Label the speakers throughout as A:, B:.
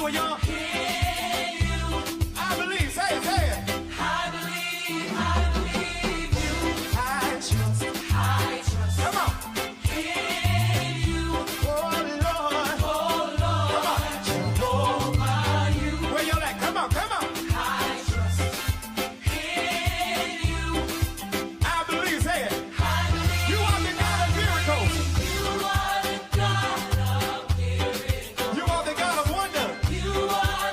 A: it, y'all.
B: In you.
A: I believe. Say it, say it.
B: I believe you.
A: I trust.
B: I trust.
A: Come on.
B: In you.
A: Oh, Lord.
B: Oh Lord, Jehovah, you.
A: Where y'all at? Come on, come on.
B: I trust in you.
A: I believe. Say it.
B: I believe
A: You are the God of miracles.
B: you are the God of miracles.
A: You are the God of wonder.
B: You are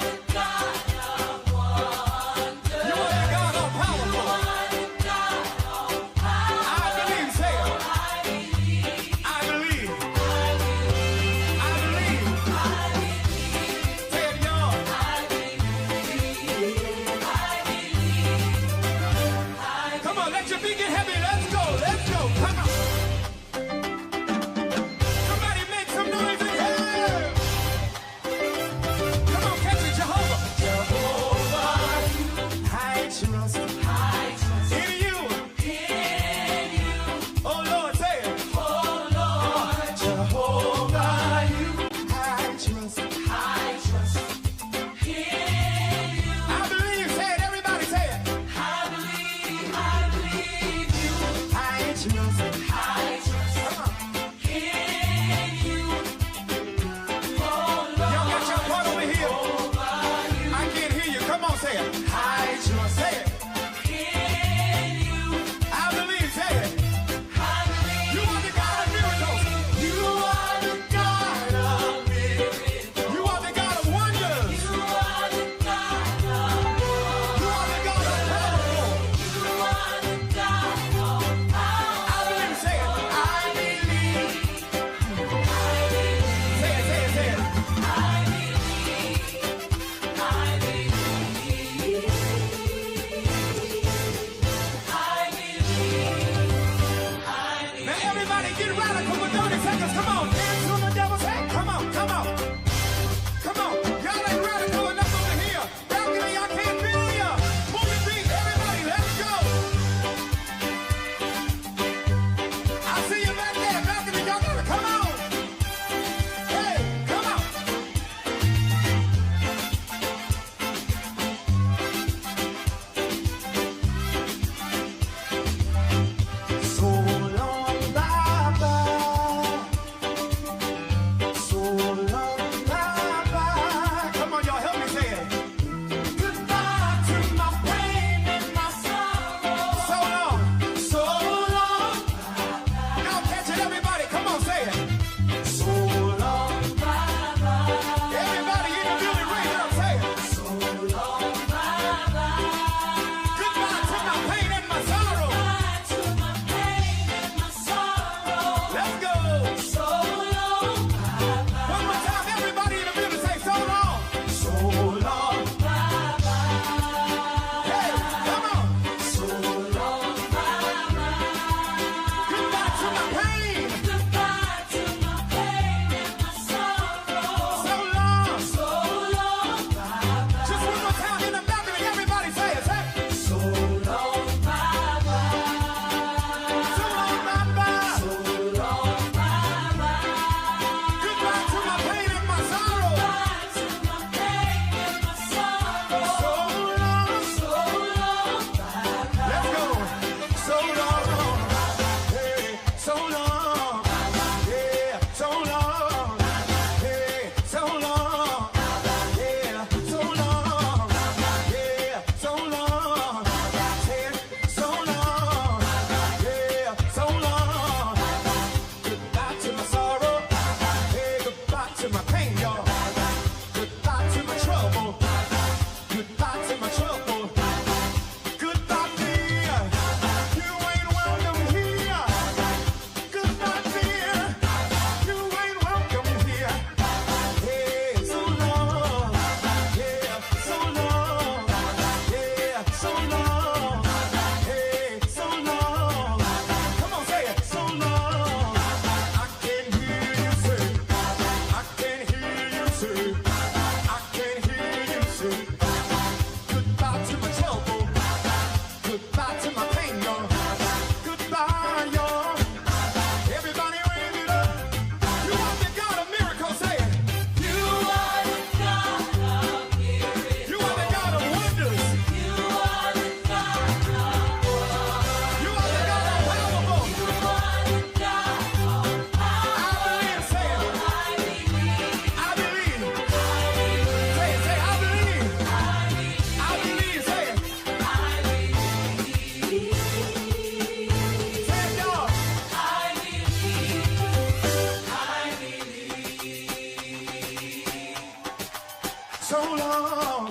A: So long,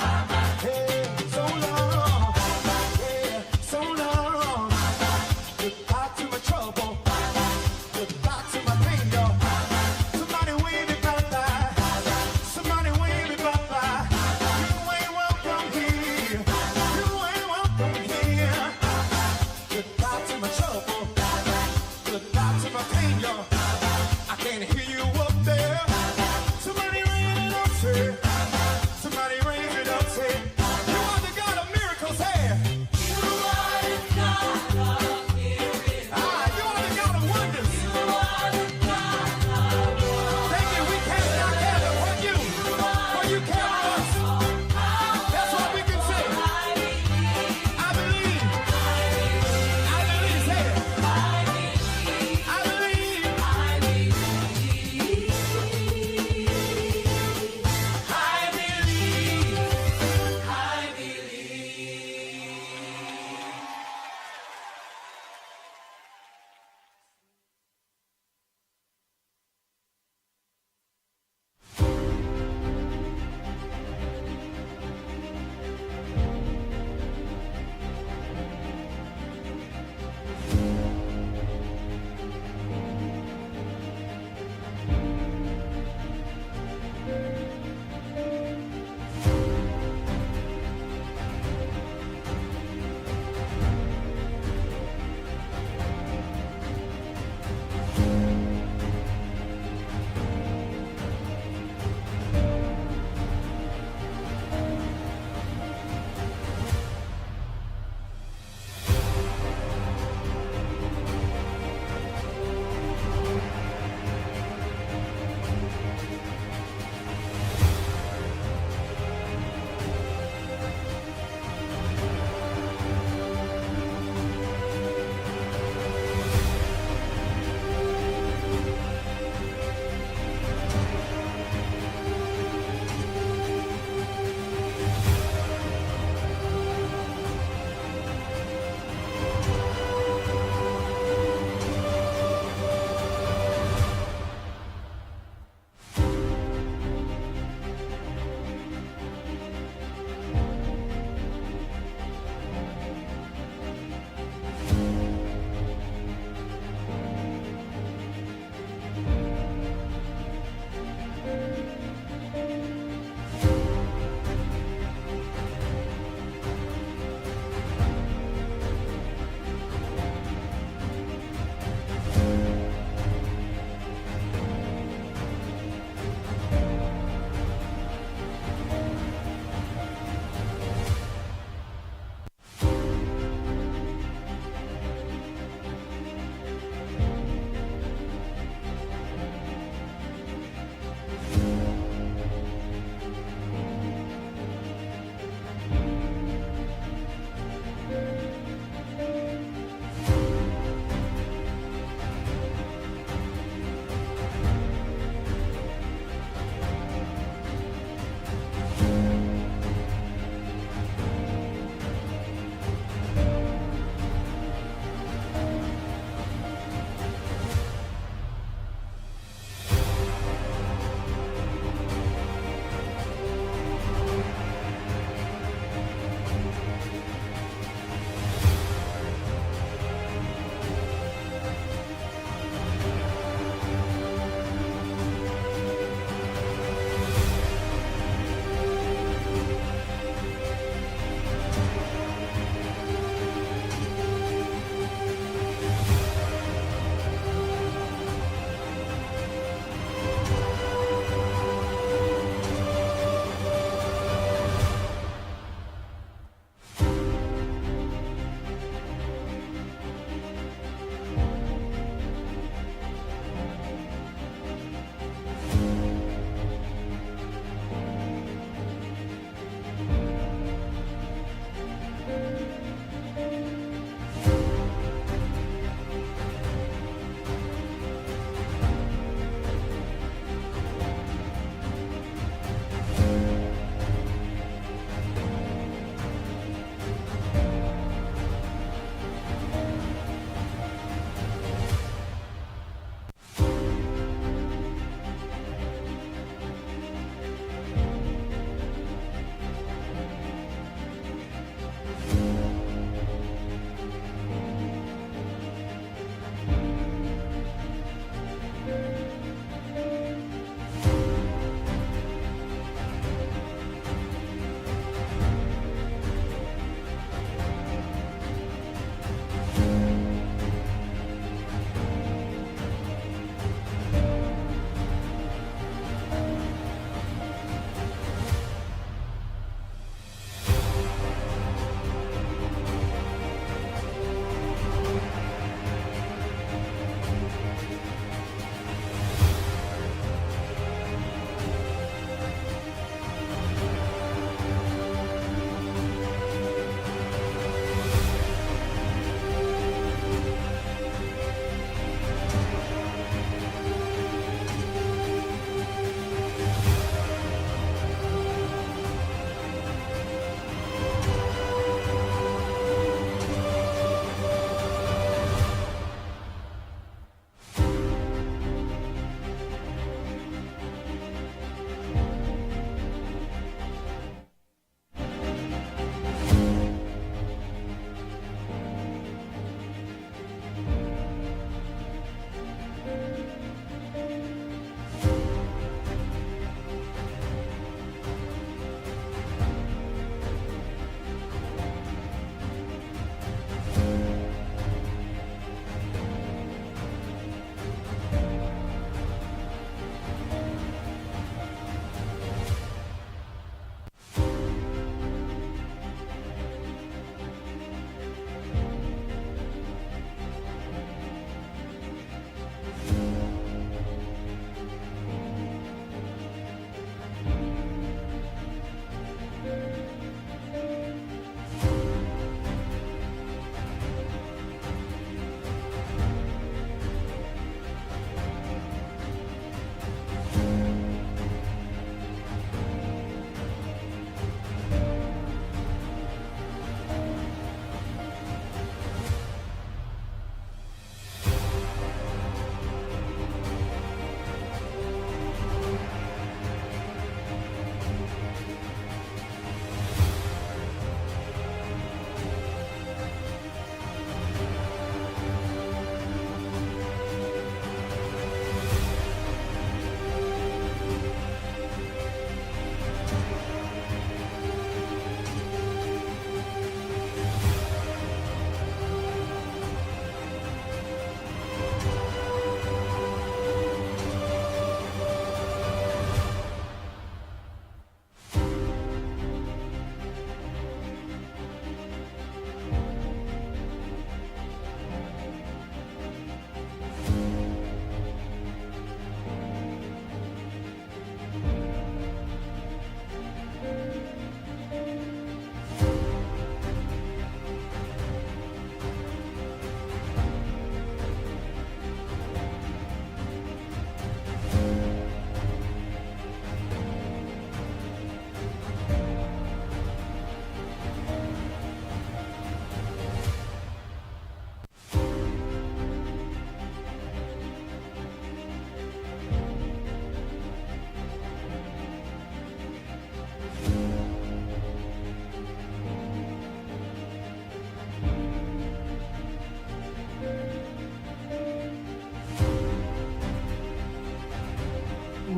A: hey, so long, yeah, so long. Goodbye to my trouble, goodbye to my pain, y'all. Somebody wave me bye-bye, somebody wave me bye-bye. You ain't welcome here, you ain't welcome here. Goodbye to my trouble, goodbye to my pain, y'all. I can't hear you up there. Somebody ring it up, say. Somebody ring it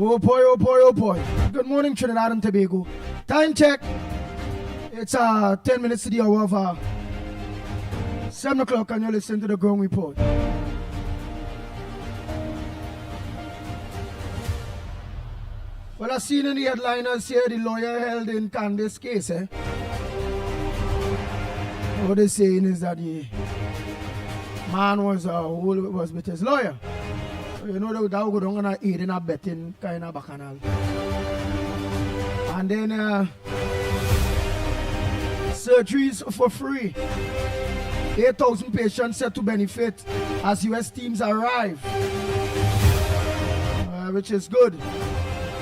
C: Oh boy, oh boy, oh boy. Good morning, Trinidad and Tobago. Time check. It's 10 minutes to the hour of 7 o'clock, and you're listening to the Ground Report. Well, I seen in the headliners here the lawyer held in Candace's case, eh? What they're saying is that the man was with his lawyer. So you know that would go down and aid in a betting kind of bacchanal. And then surgeries for free. 8,000 patients set to benefit as US teams arrive, which is good.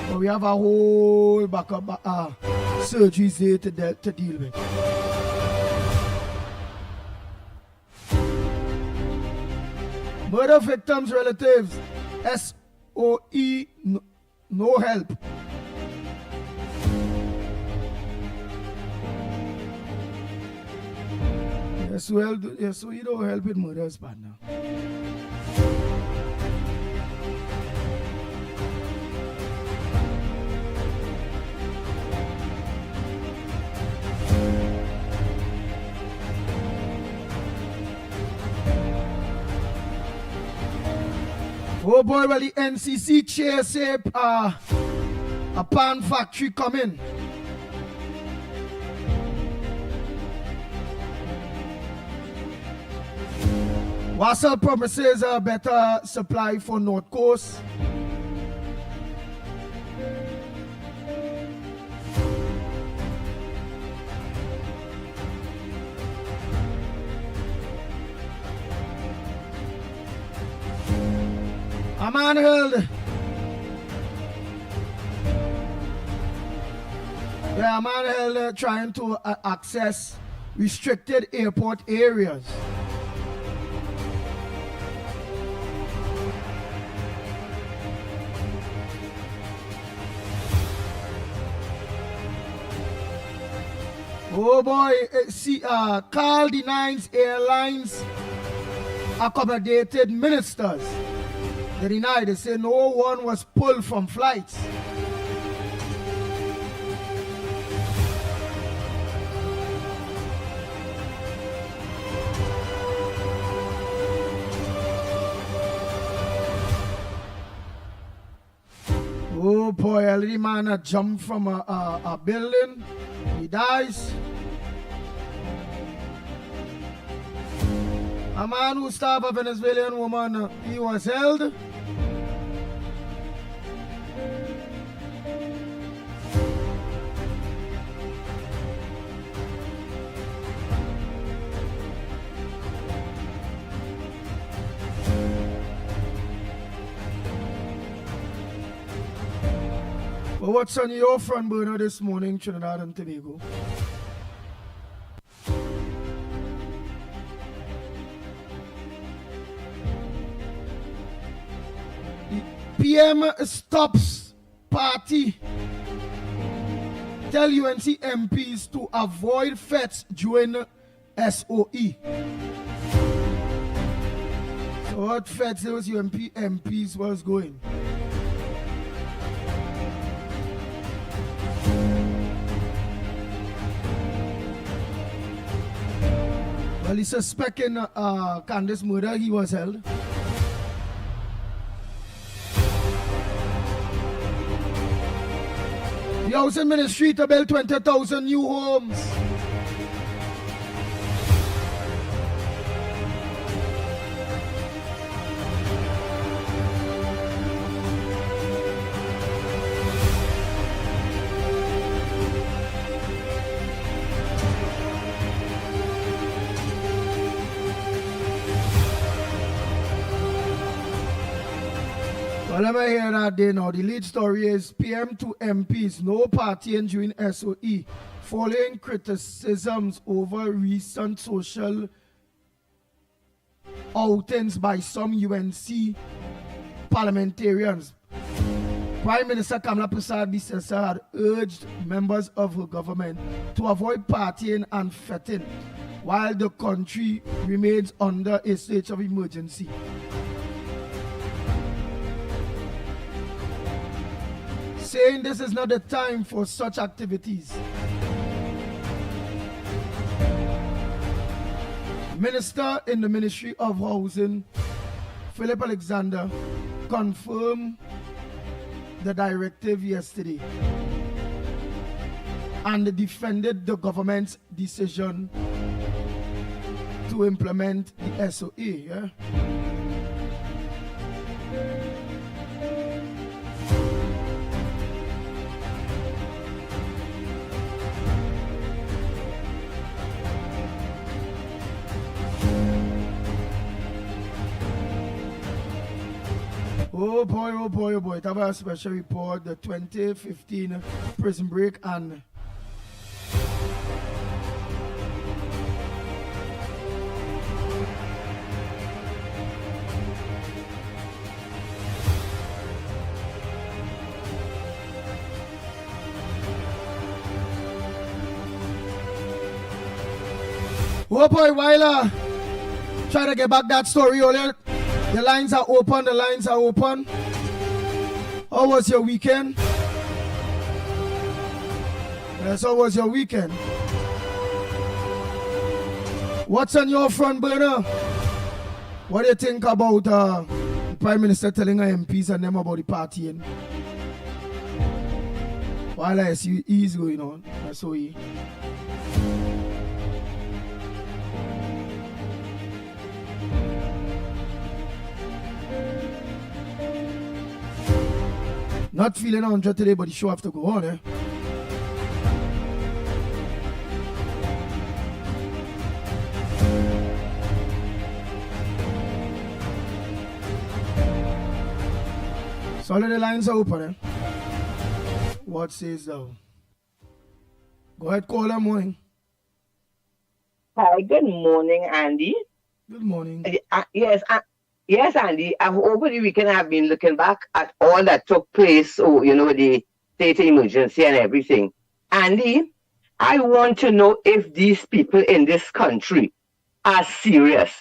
C: But we have a whole backup surgeries there to deal with. Murder victims' relatives, SOE, no help. Yes, well, so you don't help with murders, partner. Oh boy, well, the NCC chair say a pan factory coming. Wassel promises a better supply for North Coast. A man held. Yeah, a man held trying to access restricted airport areas. Oh boy, Carl denies airlines accommodated ministers. They deny, they say no one was pulled from flights. Oh boy, a little man jumped from a building. He dies. A man who stabbed a Venezuelan woman, he was held. Well, what's on your front burner this morning, Trinidad and Tobago? PM stops party. Tell UNC MPs to avoid fets during SOE. So what fets those UNP MPs was going? Well, he's suspecting Candace murder. He was held. The Housing Ministry to build 20,000 new homes. Well, let me hear that day now. The lead story is PM to MPs, no partying during SOE, following criticisms over recent social outings by some UNC parliamentarians. Prime Minister Kamala Prasad-Bissessar had urged members of her government to avoid partying and fetting while the country remains under a state of emergency. saying this is not the time for such activities. Minister in the Ministry of Housing, Philip Alexander, confirmed the directive yesterday and defended the government's decision to implement the SOA. Yeah? Oh boy, oh boy, oh boy. It have a special report, the 2015 prison break and oh boy, while try to get back that story earlier. The lines are open, the lines are open. How was your weekend? Yes, how was your weekend? What's on your front burner? What do you think about the Prime Minister telling her MPs and them about the partying? While I see he's going on, that's how he. Not feeling 100 today, but the show have to go on, eh? So all of the lines are open, eh? What says thou? Go ahead, call them morning.
D: Hi, good morning, Andy.
C: Good morning.
D: Yes, Andy. Over the weekend, I've been looking back at all that took place. Oh, you know, the state of emergency and everything. Andy, I want to know if these people in this country are serious.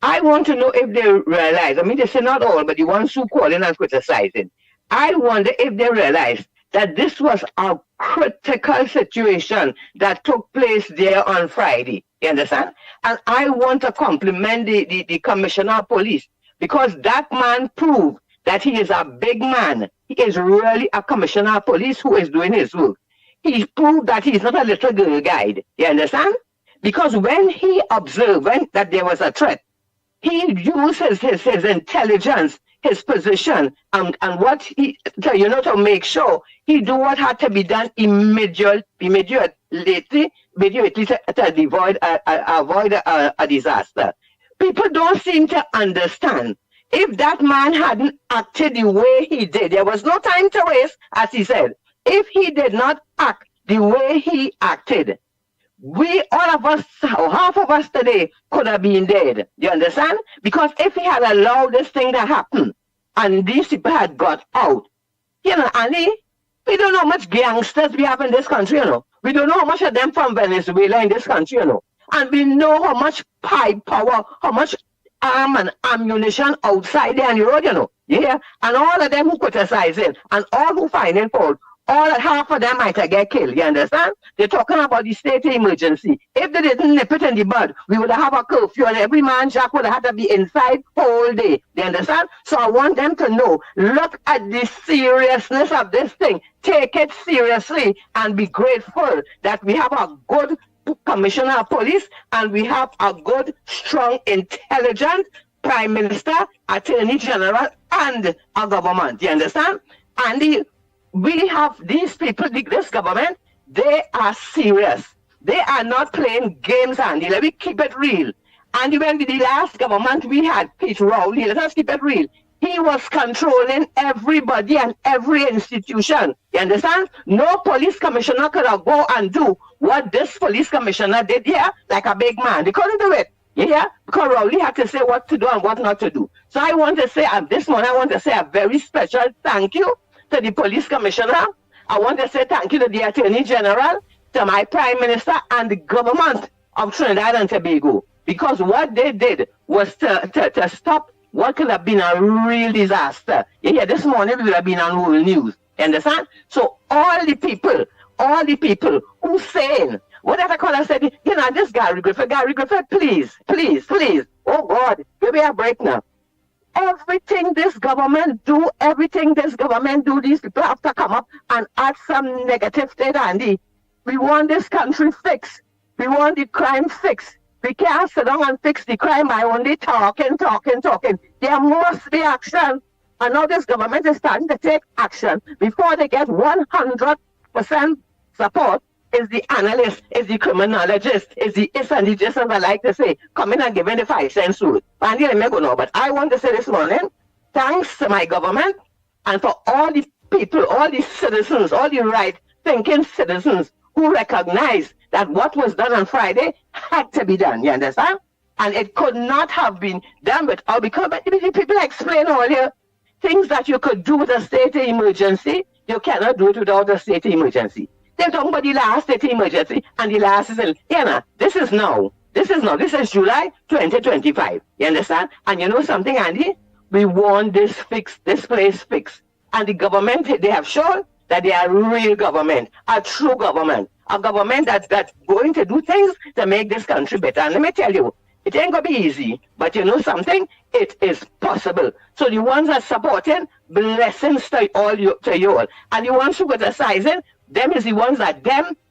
D: I want to know if they realize. I mean, they say not all, but the ones who call in and criticizing. I wonder if they realize that this was a critical situation that took place there on Friday. You understand? And I want to compliment the Commissioner of Police, because that man proved that he is a big man. He is really a Commissioner of Police who is doing his work. He proved that he is not a little girl guide. You understand? Because when he observed that there was a threat, he used his intelligence, his position, and what he, to make sure he do what had to be done immediately to avoid a disaster. People don't seem to understand. If that man hadn't acted the way he did, there was no time to waste, as he said. If he did not act the way he acted, we, all of us, or half of us today, could have been dead. You understand? Because if he had allowed this thing to happen, and these people had got out, Annie, we don't know how much gangsters we have in this country, We don't know how much of them from Venezuela in this country, And we know how much pipe power, how much arm and ammunition outside there on the road, Yeah? And all of them who criticize it, and all who find it fault, half of them might get killed, you understand? They're talking about the state of emergency. If they didn't nip it in the bud, we would have a curfew and every man jack would have had to be inside all day. You understand? So I want them to know, look at the seriousness of this thing. Take it seriously and be grateful that we have a good Commissioner of Police and we have a good, strong, intelligent Prime Minister, Attorney General, and a government. You understand? And we have these people, this government, they are serious. They are not playing games, Andy. Let me keep it real. And when with the last government, we had Pete Rowley. Let us keep it real. He was controlling everybody and every institution. You understand? No police commissioner could have go and do what this police commissioner did here like a big man. They couldn't do it. Yeah? Because Rowley had to say what to do and what not to do. So I want to say, this morning, I want to say a very special thank you to the police commissioner. I want to say thank you to the Attorney General, to my Prime Minister, and the government of Trinidad and Tobago. Because what they did was to stop what could have been a real disaster. Yeah, this morning we would have been on world news. You understand? So all the people who saying, whatever caller said, you know, this Gary Griffith, please, please, please. Oh God, give me a break now. Everything this government do, these people have to come up and add some negative to it, Andy. We want this country fixed. We want the crime fixed. We can't sit down and fix the crime by only talking. There must be action. And now this government is starting to take action. Before they get 100% support, is the analyst, is the criminologist, is the is and the just, as I like to say, coming and giving the 5 cents rule. Andy, let me go now. But I want to say this morning, thanks to my government and for all the people, all the citizens, all the right-thinking citizens who recognize that what was done on Friday had to be done. You understand? And it could not have been done without, because the people explain earlier, things that you could do with a state of emergency, you cannot do it without a state of emergency. They're talking about the last state of emergency, and the last is in, this is now. This is July 2025. You understand? And you know something, Andy? We want this fixed, this place fixed. And the government, they have shown that they are real government, a true government, a government that's going to do things to make this country better. And let me tell you, it ain't gonna be easy, but you know something? It is possible. So the ones that supporting, blessings to you all. And the ones who criticizing, them is the ones that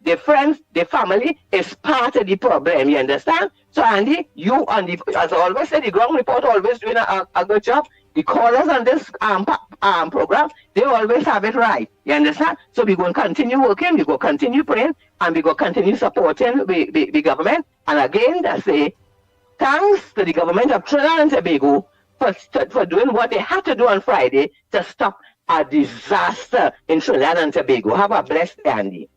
D: their friends, their family is part of the problem. You understand? So Andy, you on the, as I always say, the ground report always doing a good job. The callers on this program, they always have it right. You understand? So we're going to continue working, we're going to continue praying, and we're going to continue supporting the government. And again, I say, thanks to the government of Trinidad and Tobago for doing what they had to do on Friday to stop a disaster in Trinidad and Tobago. Have a blessed day, Andy.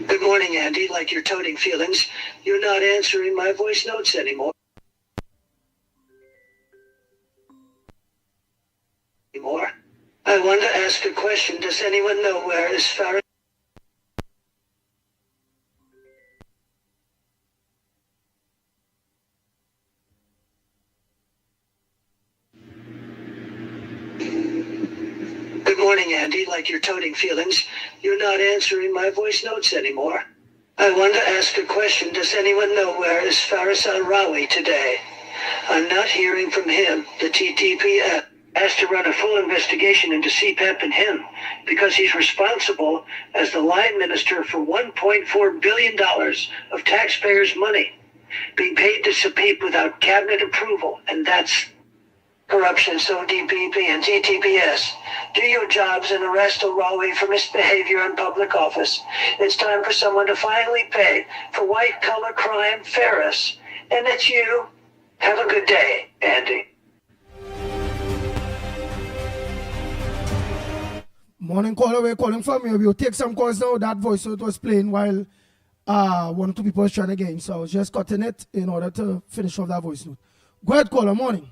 E: Good morning, Andy. Like you're toting feelings, you're not answering my voice notes anymore. I want to ask a question. Does anyone know where is Farah? Good morning, Andy. Like you're toting feelings, you're not answering my voice notes anymore. I want to ask a question. Does anyone know where is Faris Al-Rawi today? I'm not hearing from him. The TTP has to run a full investigation into CPAP and him because he's responsible as the line minister for $1.4 billion of taxpayers' money being paid to SPEEP without cabinet approval, and that's corruption. So DPP and TTPS, do your jobs and arrest Al-Rawi for misbehavior in public office. It's time for someone to finally pay for white-collar crime, Ferris. And it's you. Have a good day, Andy.
C: Morning caller, we're calling from you. We'll take some calls now. That voice note was playing while one or two people was trying again. So I was just cutting it in order to finish off that voice note. Go ahead, caller. Morning.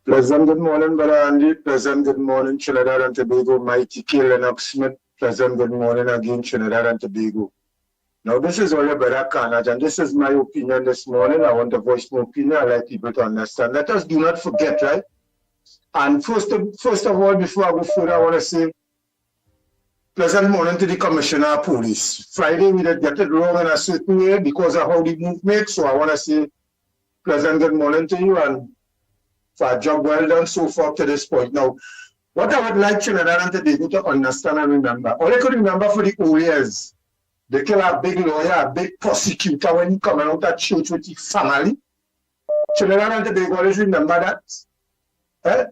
F: Pleasant good morning, Brother Andy. Pleasant good morning, Trinidad and Tobago. Mickie, Lennox Smith. Pleasant good morning again, Trinidad and Tobago. Now, this is all Brother Carnage, and this is my opinion this morning. I want to voice my opinion. I like people to understand. Let us do not forget, right? And first of all, before I go further, I want to say pleasant morning to the Commissioner of Police. Friday, we did get it wrong in a certain way because of how the move makes. So I want to say pleasant good morning to you and for a job well done so far to this point. Now, what I would like Trinidad and Tobago to understand and remember, all I could remember for the old years, they kill a big lawyer, a big prosecutor when he coming out of church with his family. Trinidad and Tobago always remember that. Eh?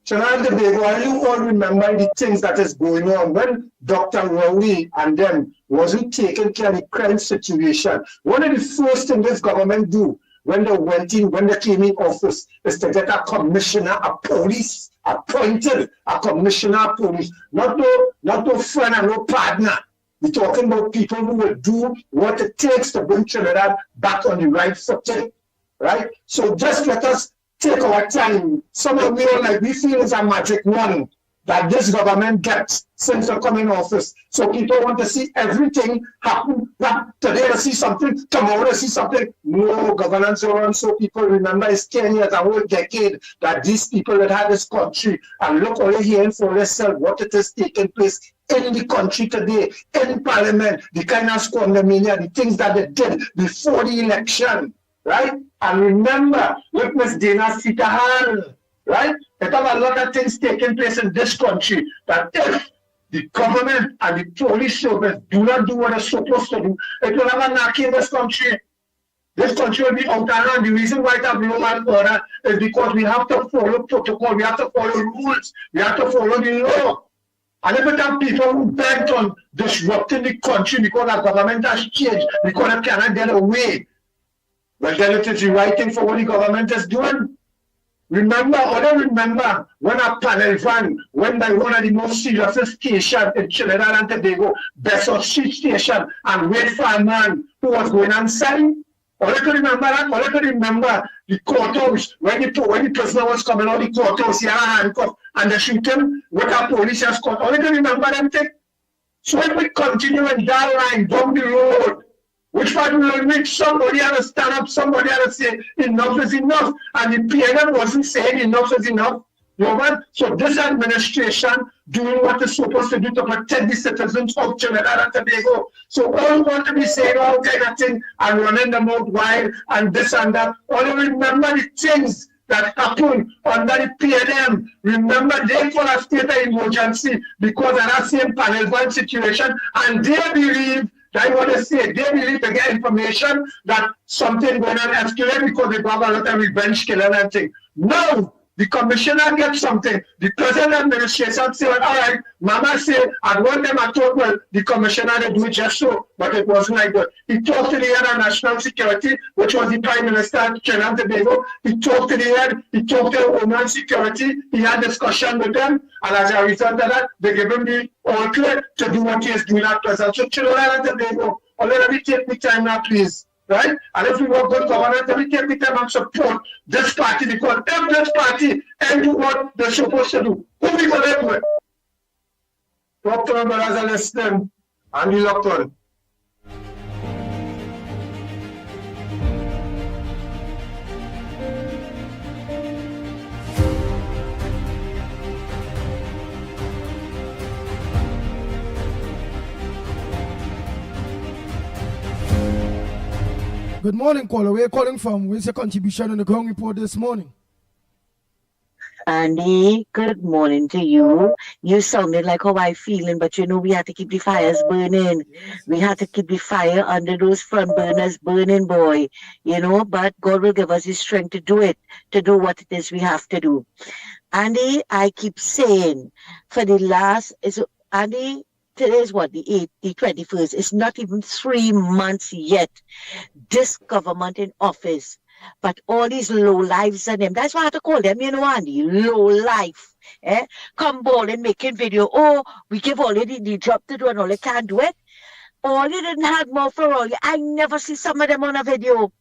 F: Trinidad and Tobago, and you all remember the things that is going on when Dr. Rowley and them wasn't taking care of the crime situation. One of the first things this government do when they came in office is to get a commissioner of police appointed, a commissioner of police, not no friend and no partner. We're talking about people who will do what it takes to bring Trinidad back on the right footing, right? So just let us take our time. Some of we are like, we feel it's a magic wand that this government gets since they come in office. So people want to see everything happen. That today they see something, tomorrow they see something. No, governance around. So people remember it's 10 years, a whole decade that these people that had this country, and look only hearing for yourself what it is taking place in the country today, in parliament, the kind of squandermania, the things that they did before the election, right? And remember, with Ms. Dana Sitahan, right? There are a lot of things taking place in this country that if the government and the police service do not do what they're supposed to do, it will have a knock in this country. This country will be out of hand. The reason why it have law and order is because we have to follow protocol, we have to follow rules, we have to follow the law. And if it have people who bent on disrupting the country because our government has changed, because it cannot get away, well, then it is the right thing for what the government is doing. Remember when a panel van went by one of the most serious stations in Trinidad and Tobago, Besson Street Station, and wait for a man who was going inside? All I can remember that, all I can remember the courthouse, when the prisoner was coming out of the courthouse, he had a handcuff, and they shoot him with a police escort. All I can remember them thing. So if we continue in that line down the road, which part will reach, somebody had to stand up, somebody had to say enough is enough, and the PNM wasn't saying enough is enough. You know what? So this administration doing what it's supposed to do to protect the citizens of Trinidad and Tobago. So all want to be saying all kind of things and running them out wild and this and that. Only remember the things that happened under the PNM. Remember, they call a state of emergency because of that same panel van situation, and they believe, that's what they say, they believe they get information that something going on escalate because they have a lot of revenge killing and thing. No! The commissioner gets something. The present administration say, all right, Mama say, at one time I thought, well, the commissioner they do it just so, but it wasn't like that. He talked to the head of national security, which was the Prime Minister of Trinidad and Tobago. He talked to the head, he talked to Homeland Security, he had discussion with them, and as a result of that, they gave him the all clear to do what he is doing at present. So Trinidad and Tobago, let me take the time now, please. Right? And if we want good governance, then we take the time and support this party because if this party ain't do what they're supposed to do, who we going to live with? Talk to them, brothers and listening, and we locked on.
C: Good morning, caller. Where are you calling from? Where's your contribution on the ground report this morning?
G: Andy, good morning to you. You sounded like how I feeling, but you know we had to keep the fires burning. We had to keep the fire under those front burners burning, boy. You know, but God will give us the strength to do it, to do what it is we have to do. Andy, I keep saying for the last Andy, today is what, the 8th, the 21st. It's not even 3 months yet. This government in office, but all these low lives and them, that's why I have to call them, you know, Andy, low life. Come balling, making video. Oh, we give all the job to do and all they can't do it. All they didn't have more for all. I never see some of them on a video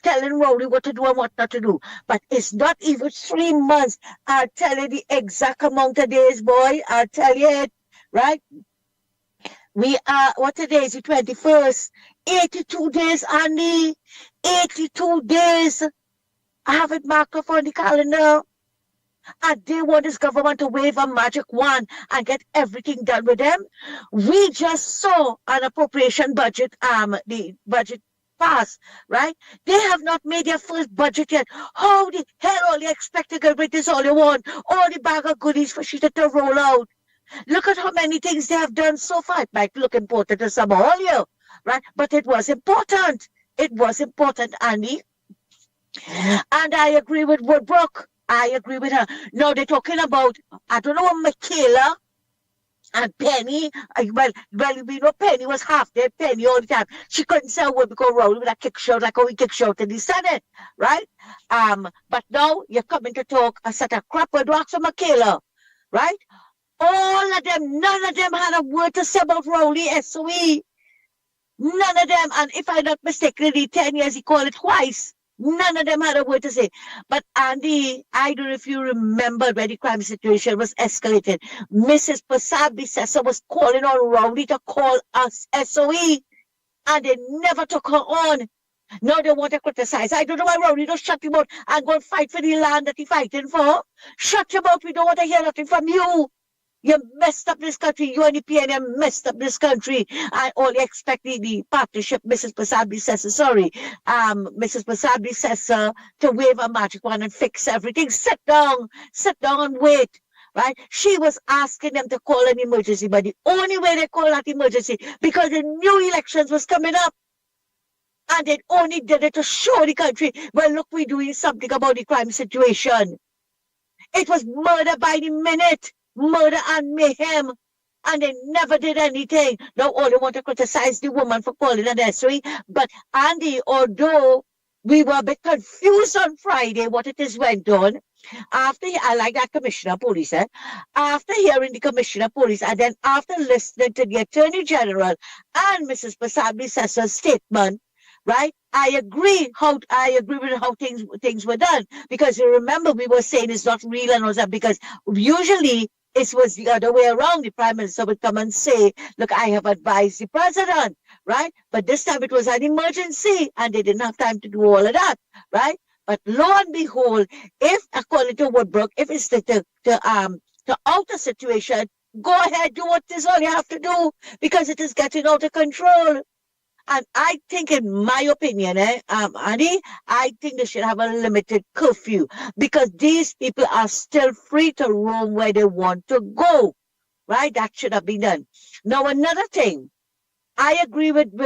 G: telling Rowley what to do and what not to do. But it's not even 3 months. I'll tell you the exact amount of days, boy. I'll tell you it, right? We are, what today is the 21st? 82 days, Andy. 82 days. I have it marked off on the calendar. And they want this government to wave a magic wand and get everything done with them. We just saw an appropriation budget, the budget pass, right? They have not made their first budget yet. How the hell are they expecting to get this all they want? All the bag of goodies for shit to roll out. Look at how many things they have done so far. It might look important to some all you, right? But it was important. It was important, Andy. And I agree with Woodbrook. I agree with her. Now they're talking about, I don't know, Michaela and Penny. Well, we know Penny was half dead, Penny all the time. She couldn't say a word because Rowley with a kick shout like how he kick shout in the Senate, right? But now you're coming to talk a set of crap with Rox and Michaela, right? All of them, none of them had a word to say about Rowley SOE. None of them, and if I'm not mistaken, in 10 years he called it twice. None of them had a word to say. But Andy, I don't know if you remember when the crime situation was escalated. Mrs. Prasad Bissessa was calling on Rowley to call us SOE, and they never took her on. Now they want to criticize. I don't know why Rowley don't shut him out and go and fight for the land that he's fighting for. Shut him out. We don't want to hear nothing from you. You messed up this country. You and the PNM messed up this country. I only expect the partnership, Mrs. Prasad Bissessa, Mrs. Prasad Bissessa, to wave a magic wand and fix everything. Sit down and wait. Right? She was asking them to call an emergency, but the only way they called that emergency because the new elections was coming up. And they only did it to show the country, well, look, we're doing something about the crime situation. It was murder by the minute. Murder and mayhem, and they never did anything. Now all they want to criticize the woman for calling an SOE, but Andy, although we were a bit confused on Friday what it is went on, I like that Commissioner of Police, after hearing the Commissioner of Police, and then after listening to the Attorney General and Mrs. Prasad Bissessa's statement, right? I agree with how things were done, because you remember we were saying it's not real and all that, because usually it was the other way around. The Prime Minister would come and say, look, I have advised the President, right? But this time it was an emergency and they didn't have time to do all of that, right? But lo and behold, if according to Woodbrook, if it's the outer situation, go ahead, do what is all you have to do, because it is getting out of control. And I think, in my opinion, Annie, I think they should have a limited curfew, because these people are still free to roam where they want to go, right? That should have been done. Now, another thing, I agree with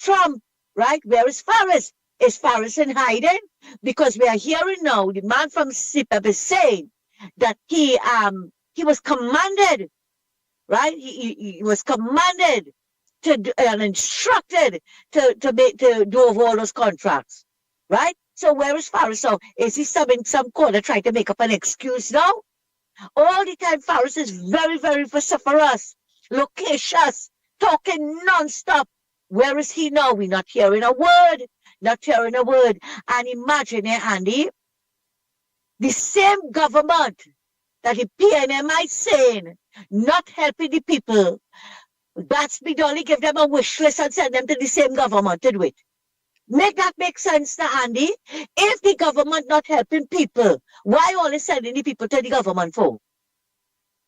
G: Trump, right? Where is Farris? Is Farris in hiding? Because we are hearing now, the man from CPEP is saying that he was commanded, right? He was commanded and instructed to do over all those contracts, right? So where is Farris? So is he in some corner trying to make up an excuse now? All the time Farris is very, very vociferous, loquacious, talking non-stop. Where is he now? We're not hearing a word, And imagine, Andy, the same government that the PNM is saying, not helping the people, that's me only give them a wish list and send them to the same government to do it. Make that make sense now, Andy? If the government not helping people, why only sending the people to the government for?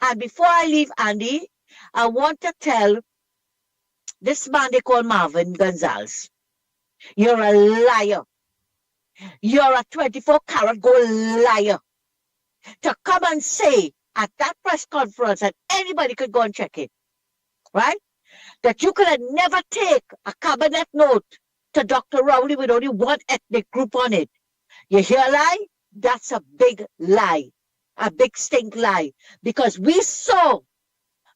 G: And before I leave, Andy, I want to tell this man they call Marvin Gonzalez, you're a liar. You're a 24-karat gold liar. To come and say at that press conference, and anybody could go and check it, right? That you could have never take a cabinet note to Dr. Rowley with only one ethnic group on it. You hear a lie? That's a big lie. A big stink lie. Because we saw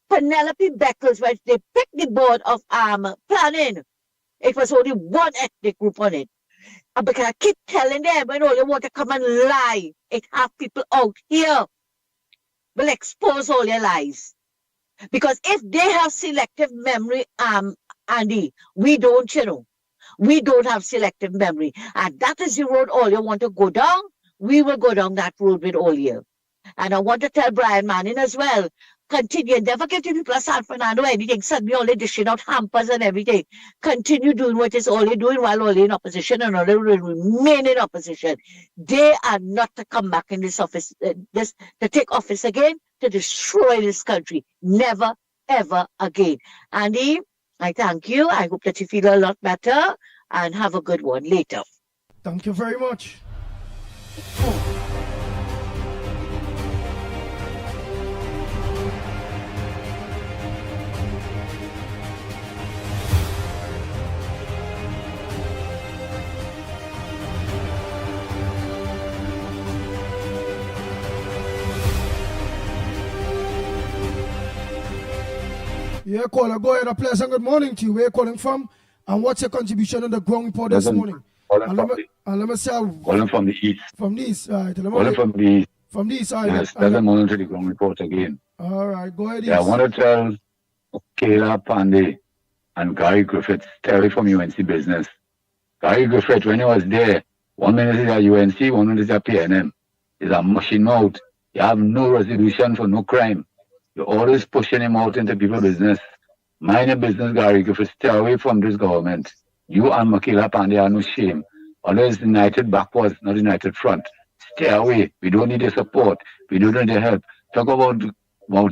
G: Penelope Beckles when they picked the board of planning. It was only one ethnic group on it. And because I keep telling them when all you want to come and lie, it have people out here will expose all your lies. Because if they have selective memory, Andy, we don't, we don't have selective memory. And that is the road all you want to go down. We will go down that road with all you. And I want to tell Brian Manning as well, continue, never give the people of San Fernando anything, suddenly only dishing out hampers and everything. Continue doing what is all you're doing while all in opposition and all will remain in opposition. They are not to come back in this office, to take office again, to destroy this country. Never, ever again. Andy, I thank you. I hope that you feel a lot better and have a good one later.
C: Thank you very much. Yeah, caller, go ahead. A pleasant good morning to you. Where you calling from? And what's your contribution on the ground report this morning?
H: Calling
C: let me say,
H: calling from the east.
C: From the east, right?
H: Calling from the east.
C: From the east, right?
H: Yes, pleasant morning to the ground report again.
C: All right, go ahead.
H: Yeah, I
C: Yes.
H: want to tell Kayla Pandey and Gary Griffith, stay away from UNC business. Gary Griffith, when he was there, 1 minute is at UNC, 1 minute is at PNM. He's a machine mouth. You have no resolution for no crime. You're always pushing him out into people's business. Mind your business, Gary Griffith. Stay away from this government. You and Makila Pandey are no shame. Always united backwards, not united front. Stay away. We don't need your support. We don't need your help. Talk about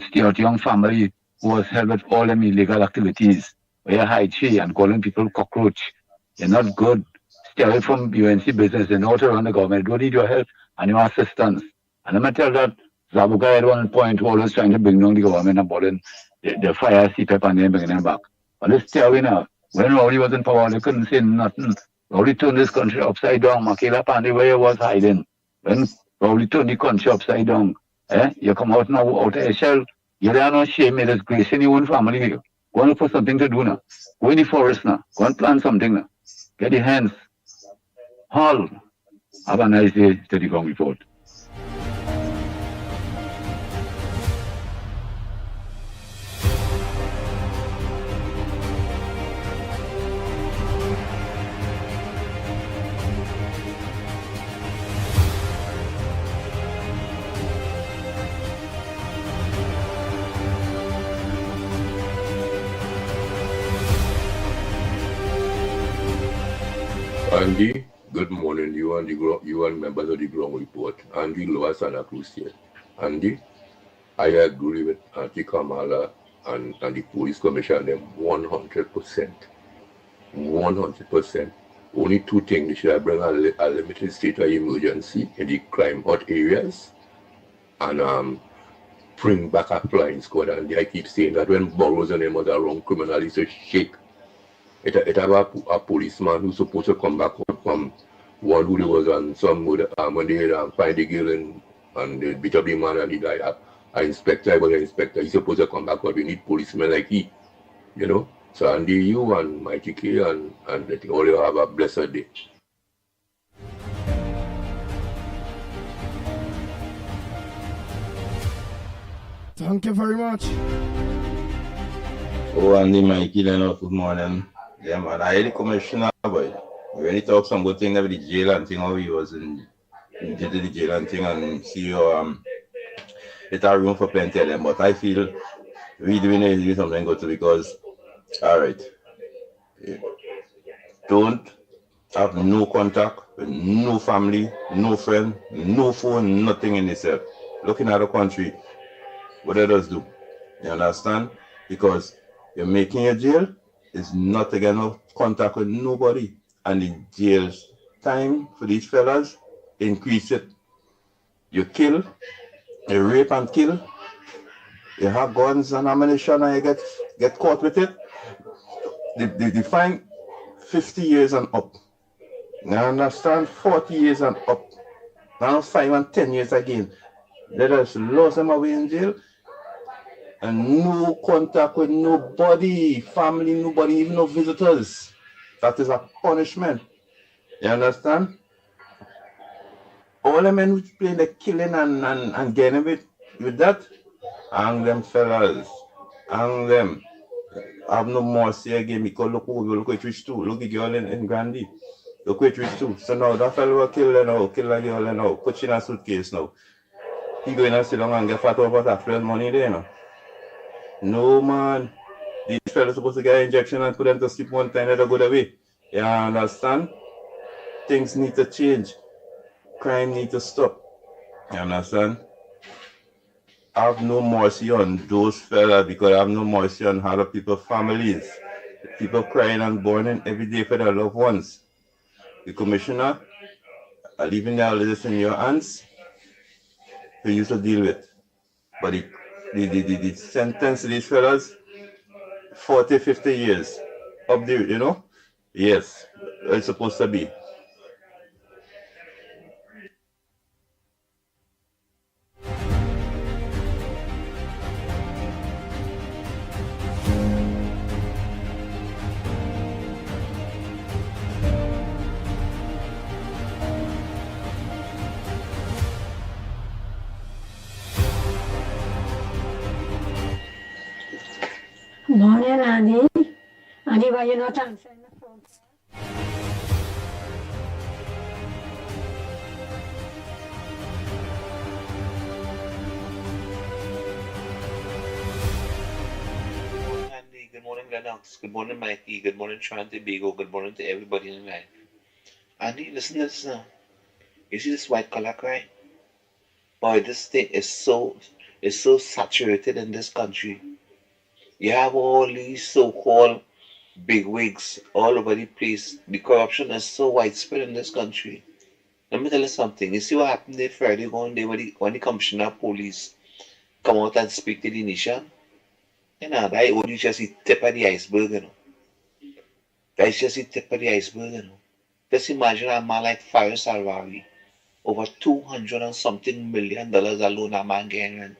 H: Stuart Young family who was held with all them illegal activities. Where you hide tree and calling people cockroach. You're not good. Stay away from UNC business. They know how to run the government. They don't need your help and your assistance. And I'm going to tell that Zabuka at one point who always trying to bring down the government and boarding the fire CPEP and then bringing them back. But let's tell you now, when Rowley was in power, they couldn't say nothing. Rowley turned this country upside down. Makela Pandey, where you was hiding. When Rowley turned the country upside down, you come out now out of a shell. You don't no shame, you're disgracing your own family. Go and look for something to do now. Go in the forest now. Go and plant something now. Get your hands. Haul. Have a nice day. Steady Ground Report.
I: Andy, good morning. You and members of the ground report. Andy Lower Santa Cruz here. Andy, I agree with Auntie Kamala and the police commissioner them 100%. 100%. Only two things, they should have bring a limited state of emergency in the crime hot areas and bring back a flying squad. And I keep saying that when Burroughs and them are around criminals to shake. It have a policeman who's supposed to come back from one who was on some when they find the girl and they beat up the man and he died. I inspector, I was an inspector, he's supposed to come back, but we need policemen like he, you know. So Andy, you and Mickie and I think all you have a blessed day.
C: Thank you very much.
J: Oh, Andy, Mikey, Lennox, good morning. Yeah, man, I hear the commissioner, but we really talk some good thing about the jail and thing, how he was in the jail and thing, and see how it's a room for plenty of them. But I feel we doing something good too because, all right, don't have no contact with no family, no friend, no phone, nothing in itself. Looking at the country, what it does do, you understand? Because you're making your jail. Is not to get no contact with nobody, and the jail's time for these fellas increase it. You kill, you rape and kill, you have guns and ammunition and you get caught with it. They find 50 years and up. You understand? 40 years and up. Now 5 and 10 years again. They just lost them away in jail. And no contact with nobody, family, nobody, even no visitors. That is a punishment. You understand? All the men who play the killing and getting with that, hang them fellas. Hang them. Have no mercy again because look at which too. Look at girl in Grandy. Look at which too. So now that fellow will kill them now, kill that girl now, put you in a suitcase now. He going to sit down and get fat over that friend money there now. No, man. These fellas supposed to get an injection and put them to sleep one time, they'll go away. You understand? Things need to change. Crime need to stop. You understand? I have no mercy on those fellas because I have no mercy on other people's families. People crying and burning every day for their loved ones. The commissioner, I leaving all this in your hands for you to deal with. But the sentence to these fellas, 40, 50 years. Up there, you know? Yes, it's supposed to be.
K: Morning, Andy. Andy, why you not answering the phone?
L: Good morning, Andy. Good morning, Lennox. Good morning, Mickie. Good morning, Trinity Bigo. Good morning to everybody in life. Andy, listen to this now. You see this white collar crime? Boy, this thing is so saturated in this country. You have all these so-called bigwigs all over the place. The corruption is so widespread in this country. Let me tell you something. You see what happened there Friday one day when the commissioner of police come out and speak to the nation? You know, that only just the tip of the iceberg, you know. That's just the tip of the iceberg, you know. Just imagine a man like Faris Alwari, over 200 and something $1 million alone a man getting.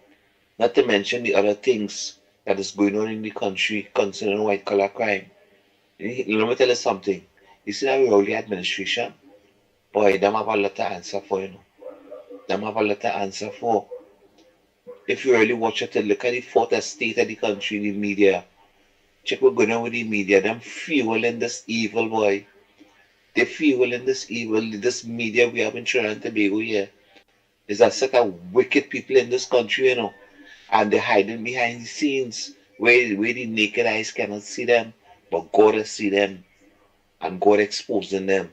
L: Not to mention the other things that is going on in the country concerning white collar crime. Let me tell you something. You see that Rowley administration? Boy, them have a lot to answer for, you know. Them have a lot to answer for. If you really watch it, look at the fourth estate of the country, the media. Check what's going on with the media. Them fueling this evil, boy. They fueling this evil. This media we have in Trinidad and Tobago here. There's a set of wicked people in this country, you know. And they're hiding behind the scenes where the naked eyes cannot see them. But God has seen them. And God exposing them.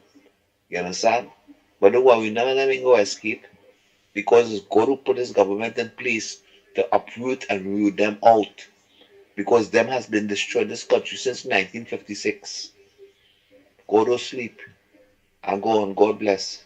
L: You understand? But don't worry, none of them ain't going to escape. Because it's God who put his government in place to uproot and root them out. Because them has been destroying this country since 1956. God will sleep. And go on. God bless.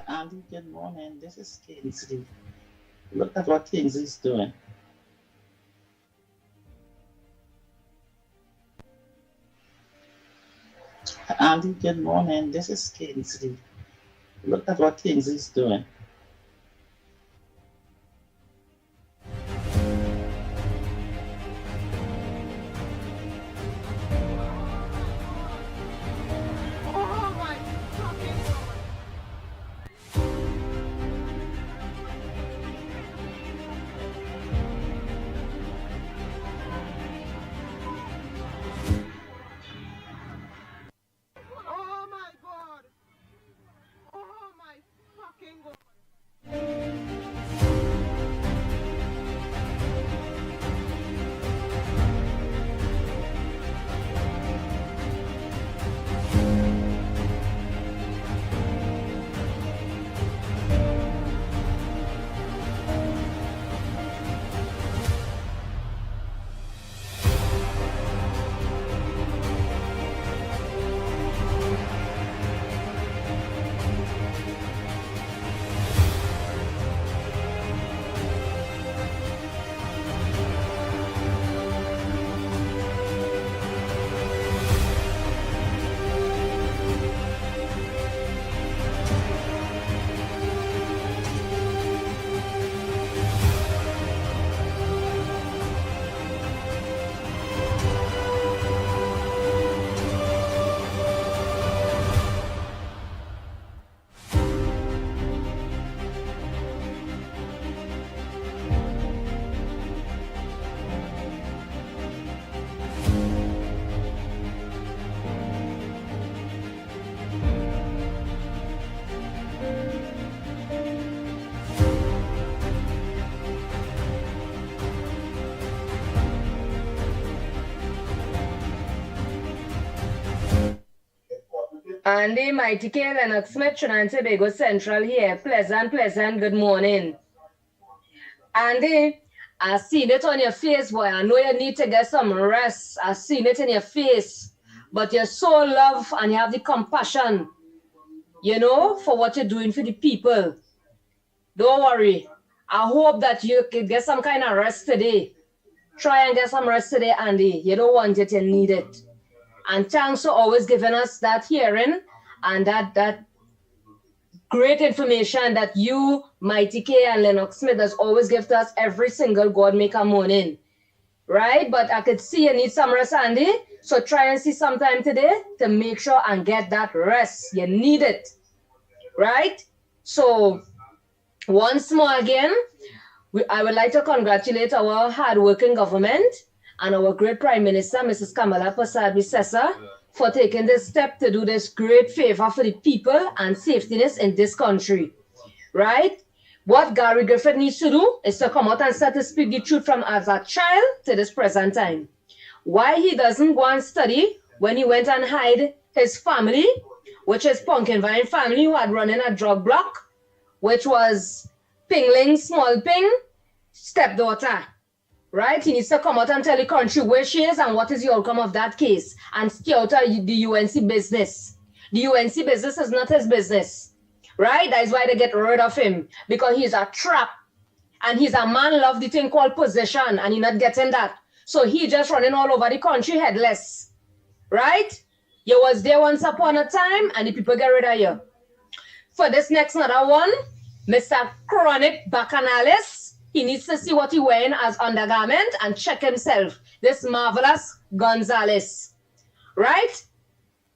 M: Andy, good morning. This is Kingsley. Look at what Kingsley's doing. Andy, good morning. This is Kingsley. Look at what Kingsley's doing.
A: Oh my fucking God. Oh my God. Oh my fucking God.
N: Andy, Mickie, Lennox, Trinidad and Tobago Central here. Pleasant, good morning. Andy, I seen it on your face, boy. I know you need to get some rest. I seen it in your face. But you're so love and you have the compassion for what you're doing for the people. Don't worry. I hope that you can get some kind of rest today. Try and get some rest today, Andy. You don't want it, you need it. And thanks for always giving us that hearing and that great information that you, Mighty K, and Lennox Smith has always given us every single God Maker morning. Right? But I could see you need some rest, Andy. So try and see sometime today to make sure and get that rest. You need it. Right? So once more again, I would like to congratulate our hardworking government and our great Prime Minister, Mrs. Kamala Persad-Bissessar, for taking this step to do this great favor for the people and safetyness in this country. Right? What Gary Griffith needs to do is to come out and start to speak the truth from as a child to this present time. Why he doesn't go and study when he went and hide his family, which is Pumpkin Vine family who had run in a drug block, which was Pingling Small Ping stepdaughter. Right? He needs to come out and tell the country where she is and what is the outcome of that case and stay out of the UNC business. The UNC business is not his business. Right? That is why they get rid of him, because he's a trap and he's a man love the thing called position and he's not getting that. So he just running all over the country headless. Right? You was there once upon a time and the people get rid of you. For this next another one, Mr. Chronic Bacchanalis, he needs to see what he wearing as undergarment and check himself. This marvelous Gonzalez. Right?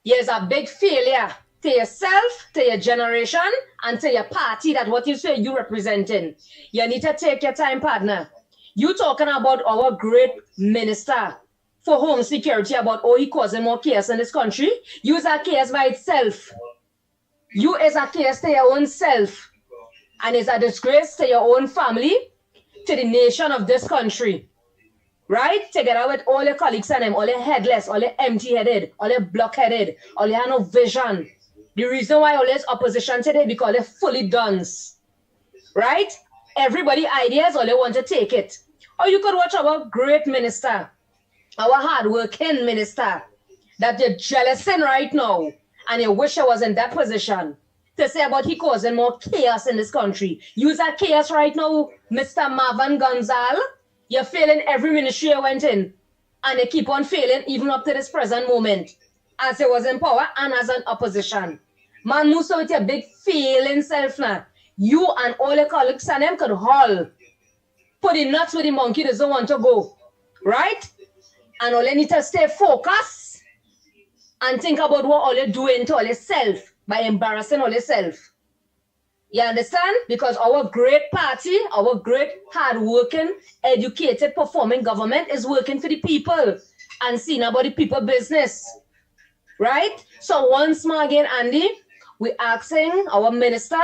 N: He is a big failure to yourself, to your generation, and to your party, that what you say you representing. You need to take your time, partner. You talking about our great minister for home security, about he causing more chaos in this country. You is a chaos by itself. You is a chaos to your own self. And it's a disgrace to your own family, to the nation of this country. Right? Together with all your colleagues and them, all your headless, all your empty-headed, all your blockheaded, all you have no vision. The reason why all this opposition today, because they're fully done. Right? Everybody ideas, all they want to take it. Or you could watch our great minister, our hard-working minister, that you're jealous in right now, and you wish I was in that position, to say about he causing more chaos in this country. Use that chaos right now, Mr. Marvin Gonzal. You're failing every ministry you went in, and they keep on failing even up to this present moment, as he was in power and as an opposition. Man, move so with your big failing self now. You and all your colleagues and them could haul. Put in nuts with the monkey doesn't want to go. Right? And all you need to stay focused and think about what all you're doing to all yourself by embarrassing all yourself. You understand? Because our great party, our great hard-working, educated, performing government is working for the people and seeing about the people business. Right? So once more again, Andy, we're asking our minister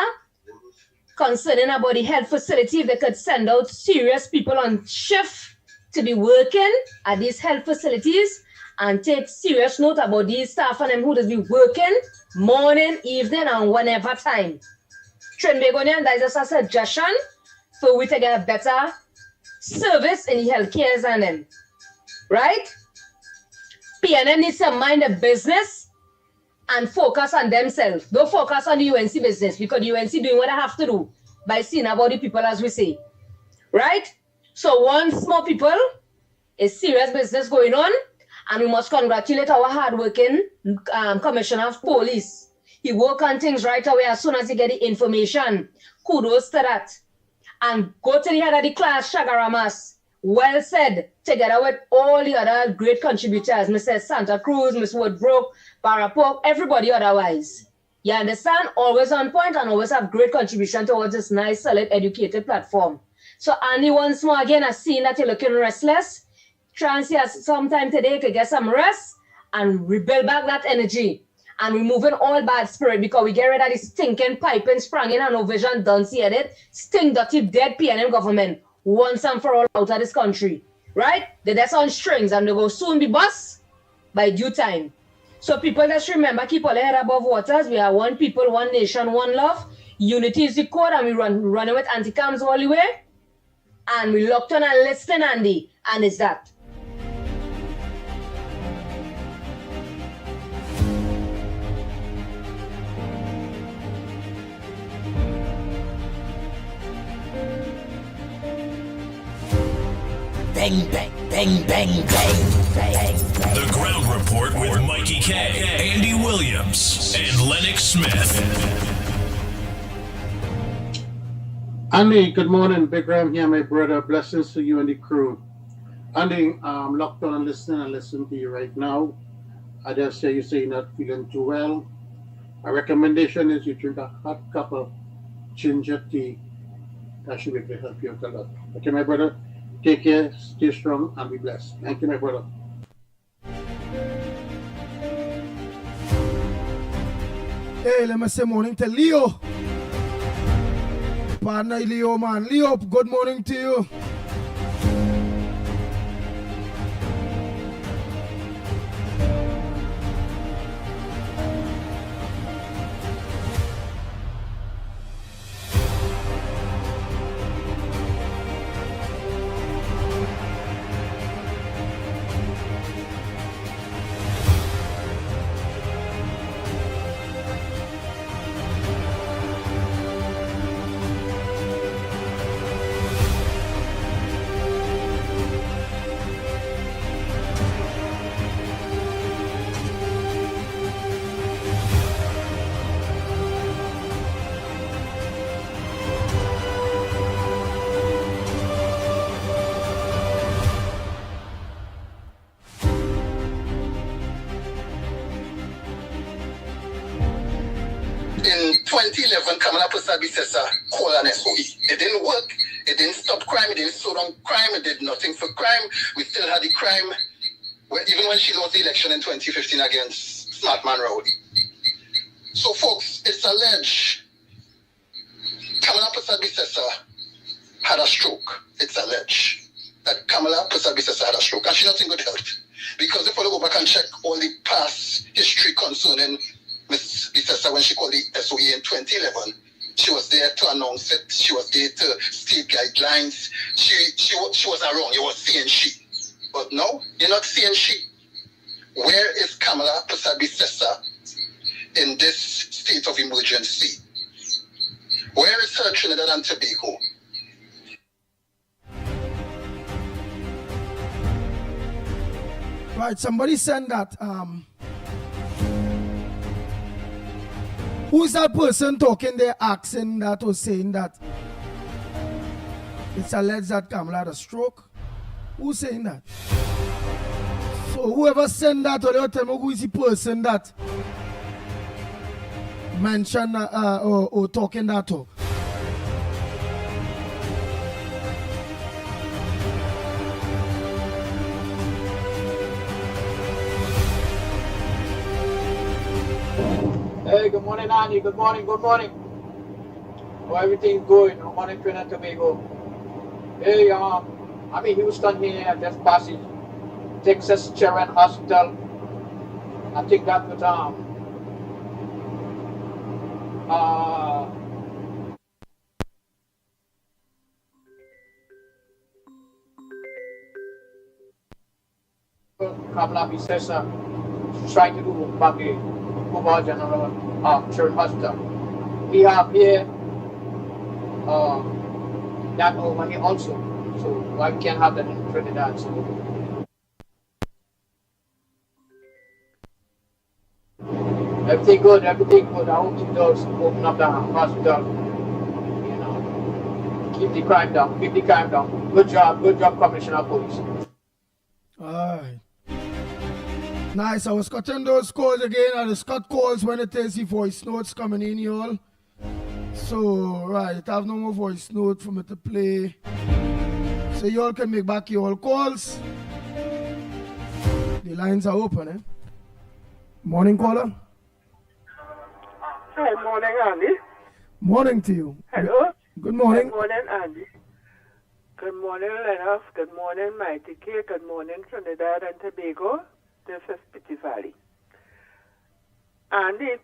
N: concerning about the health facility, if they could send out serious people on shift to be working at these health facilities and take serious note about these staff and them who does be working morning, evening, and whenever time. Trinbagonian, that is a suggestion for we to get a better service in the healthcare and them. Right? PNM needs to mind the business and focus on themselves. Don't focus on the UNC business, because the UNC doing what they have to do by seeing about the people, as we say. Right? So once more people, a serious business going on, and we must congratulate our hardworking Commissioner of Police. He work on things right away as soon as he get the information. Kudos to that. And go to the head of the class, Shagaramas. Well said, together with all the other great contributors, Mrs. Santa Cruz, Miss Woodbrook, Barapok, everybody otherwise. You understand? Always on point and always have great contribution towards this nice, solid, educated platform. So Andy, once more again, I've seen that you're looking restless. Try and see us sometime today to get some rest and rebuild back that energy and removing all bad spirit, because we get rid of this stinking piping sprang in and no vision done see it. Stink dirty dead PNM government once and for all out of this country. Right? They're just on strings and they will soon be bust by due time. So people, just remember, keep all head above waters. We are one people, one nation, one love. Unity is the code, and we running with anti-cams all the way. And we locked on and listening, Andy. And it's that.
A: bang, bang, bang, bang, bang, bang.
O: The Ground Report with Mickie K, Andy Williams, and Lennox Smith.
P: Andy, good morning. Big Ram here, my brother. Blessings to you and the crew. Andy, I'm locked on and listening to you right now. I just say you say you're not feeling too well. My recommendation is you drink a hot cup of ginger tea. That should really help you out a lot. Okay, my brother. Take care, stay strong, and be blessed. Thank you, my brother.
C: Hey, let me say morning to Leo. Partner Leo, man. Leo, good morning to you.
Q: In 2011, Kamala Prasad Bissessa called an SOE. It didn't work. It didn't stop crime. It didn't slow down crime. It did nothing for crime. We still had the crime, even when she lost the election in 2015 against Smartman Rowley. So, folks, it's alleged Kamala Prasad Bissessa had a stroke. It's alleged that Kamala Prasad Bissessa had a stroke. And she's not in good health. Because if we go back and check all the past history concerning Ms. Bissessa when she called the SOE in 2011, she was there to announce it. She was there to state guidelines. She wasn't wrong. You were seeing she. But no, you're not seeing she. Where is Kamala Prasad Bissessa in this state of emergency? Where is her Trinidad and Tobago?
C: Right, somebody sent that. Who's that person talking there asking that or saying that it's alleged that Kamala had a stroke? Who's saying that? So whoever sent that, or they'll tell me who is the person that mentioned or talking that talk?
R: Hey, good morning, Andy. Good morning, good morning. How everything's going? Good morning, Trinidad and Tobago. Hey, I'm in Houston here. I just passed Texas Children's Hospital. I think that was Kamala Bissessa trying to do back Cuba General Children's Hospital. We have here that over here also. So why we can't have that in Trinidad? So everything good, everything good. I hope it does open up the hospital. You know, keep the crime down, keep the crime down. Good job, Commissioner of Police.
C: Alright. Nice, I was cutting those calls again. I just cut calls when it is the voice notes coming in, y'all. So, right, I have no more voice note for me to play. So y'all can make back your calls. The lines are open, eh? Morning, caller.
S: Hi, morning, Andy.
C: Morning to you.
S: Hello.
C: Good morning.
S: Good morning, Andy. Good morning, Lennox. Good morning, Mickie K. Good morning, Trinidad and Tobago. This is Pity Valley. Andy,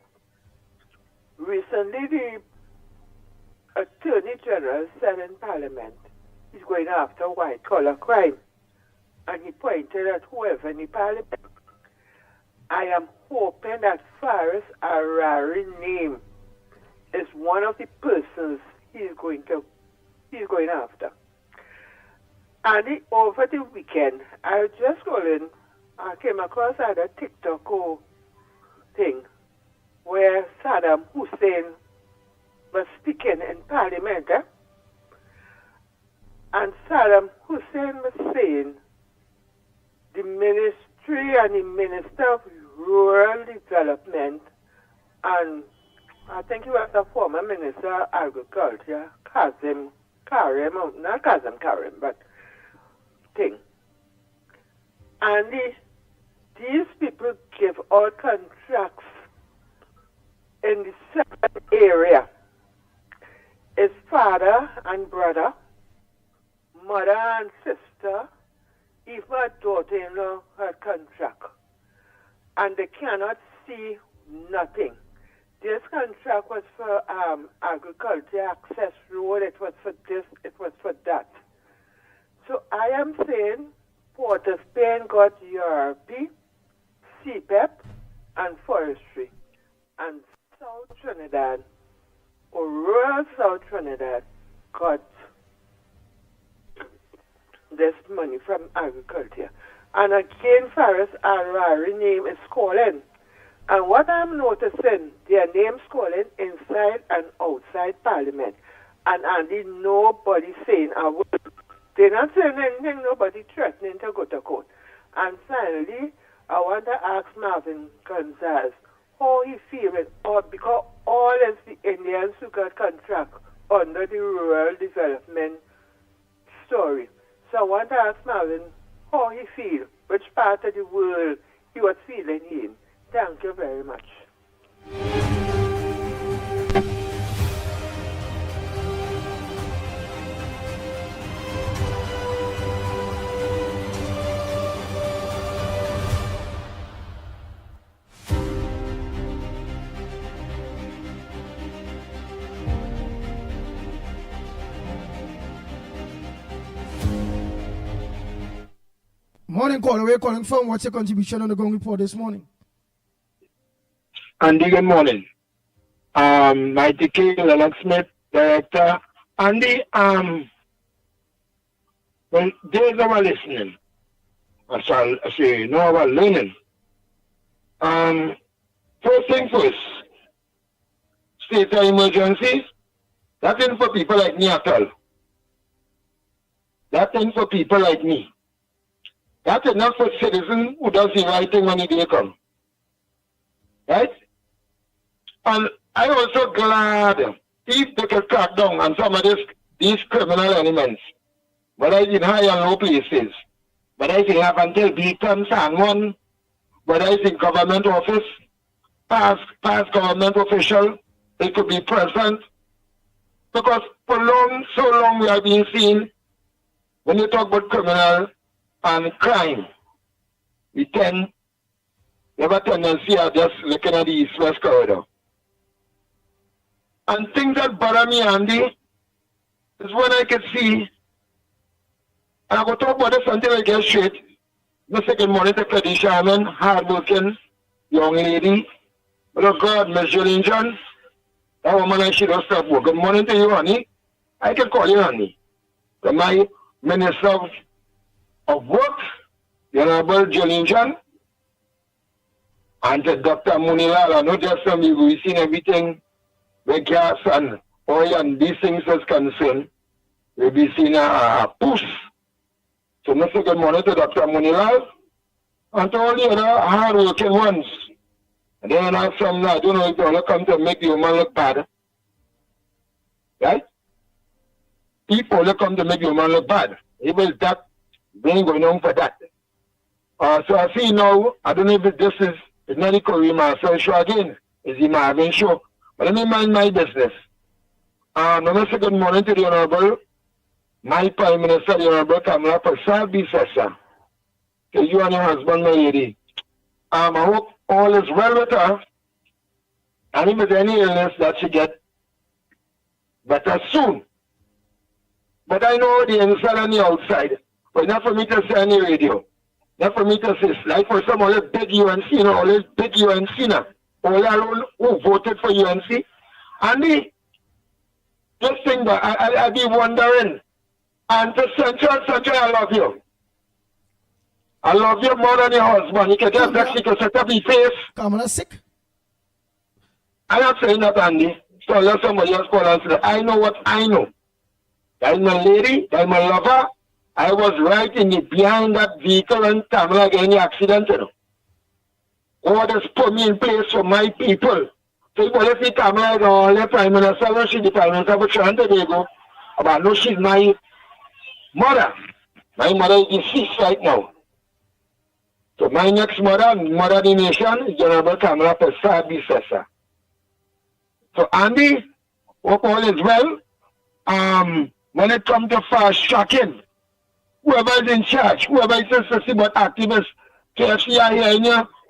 S: recently the Attorney General said in Parliament he's going after white-collar crime. And he pointed at whoever in the Parliament. I am hoping that Faris Arari's name is one of the persons he's going after. And over the weekend, I was just scrolling, I came across a TikTok thing where Saddam Hussein was speaking in Parliament. And Saddam Hussein was saying the ministry and the Minister of Rural Development, and I think he was the former Minister of Agriculture, Karim, not Karim, but thing. And these people give out contracts in the certain area. His father and brother, mother and sister, even my daughter-in-law had contract. And they cannot see nothing. This contract was for agriculture access road, it was for this, it was for that. So I am saying Port of Spain got URP, CPEP, and forestry. And South Trinidad, or rural South Trinidad, got this money from agriculture. And again, Faris Arari name is calling. And what I'm noticing, their names calling inside and outside Parliament. And nobody saying a word. They're not saying anything, nobody threatening to go to court. And finally, I want to ask Marvin Gonzalez how he feeling, because all is the Indians who got contract under the rural development story. So I want to ask Marvin how he feels, which part of the world he was feeling in. Thank you very much.
C: Morning caller, where you calling from? What's your contribution on the Gong Report this morning?
T: Andy, good morning. Mickie, Lennox Smith, Director. Andy, well, there's our listening. I say, no, our learning. First thing first, state of emergency, that ain't for people like me at all. That ain't for people like me. That is not for citizens who does the right thing when the day come. Right? And I'm also glad if they can crack down on some of these criminal elements, whether it's in high and low places, whether it's in up until beacons and one, whether it's in government office, past government official, it could be present. Because for so long we have been seeing, when you talk about criminal and crime, we have a tendency of just looking at the east-west corridor. And things that bother me, Andy, is when I can see, and I will talk about this until I get straight. Mr. Good morning to Freddie Sharman, hard-working young lady. Oh God, Miss Jolene John, that woman I should have stopped work. Good morning to you, honey. I can call you honey. To my Minister of Work, the Honorable Jolene John, and to Dr. Munilal, I know just some people, we've seen everything where gas and oil and these things is concerned. We'll be seeing a push. So, Mr. Good morning to Dr. Munilal and to all the other hard-working ones. And then I have some, I don't know if they'll come to make the woman look bad. Right? People will come to make the woman look bad. Even that, we ain't going on for that. So I see now, I don't know if this is, it's not the Curry Marcel show again. It's the Marvin show. But let me mind my business. Namaste, good morning to the Honorable, my Prime Minister, the Honorable Kamala Prasad Bisesa. To you and your husband, my lady. I hope all is well with her. And if there's any illness, that she get better soon. But I know the inside and the outside. But not for me to say on the radio. Not for me to say, like for some always big UNC, always big UNC now. All alone who voted for UNC. And this thing that I be wondering, And to Central, I love you. I love you more than your husband. You can get Mexico set up his face.
C: Kamala sick.
T: I'm not saying that, Andy. So let somebody else call and say, I know what I know. That's my lady, that's my lover. I was right in the behind that vehicle and Tamala getting the accident, you know. God has put me in place for my people. So you want to see Tamala go, the Prime Minister, when she's the Prime Minister for Trinidad and Tobago, but I know she's my mother. My mother is deceased right now. So my next mother of the nation, is Honorable Kamala Prasad Bisesa. So Andy, hope all is well. When it comes to fast tracking, whoever is in charge, whoever is supposed about activists, KFC,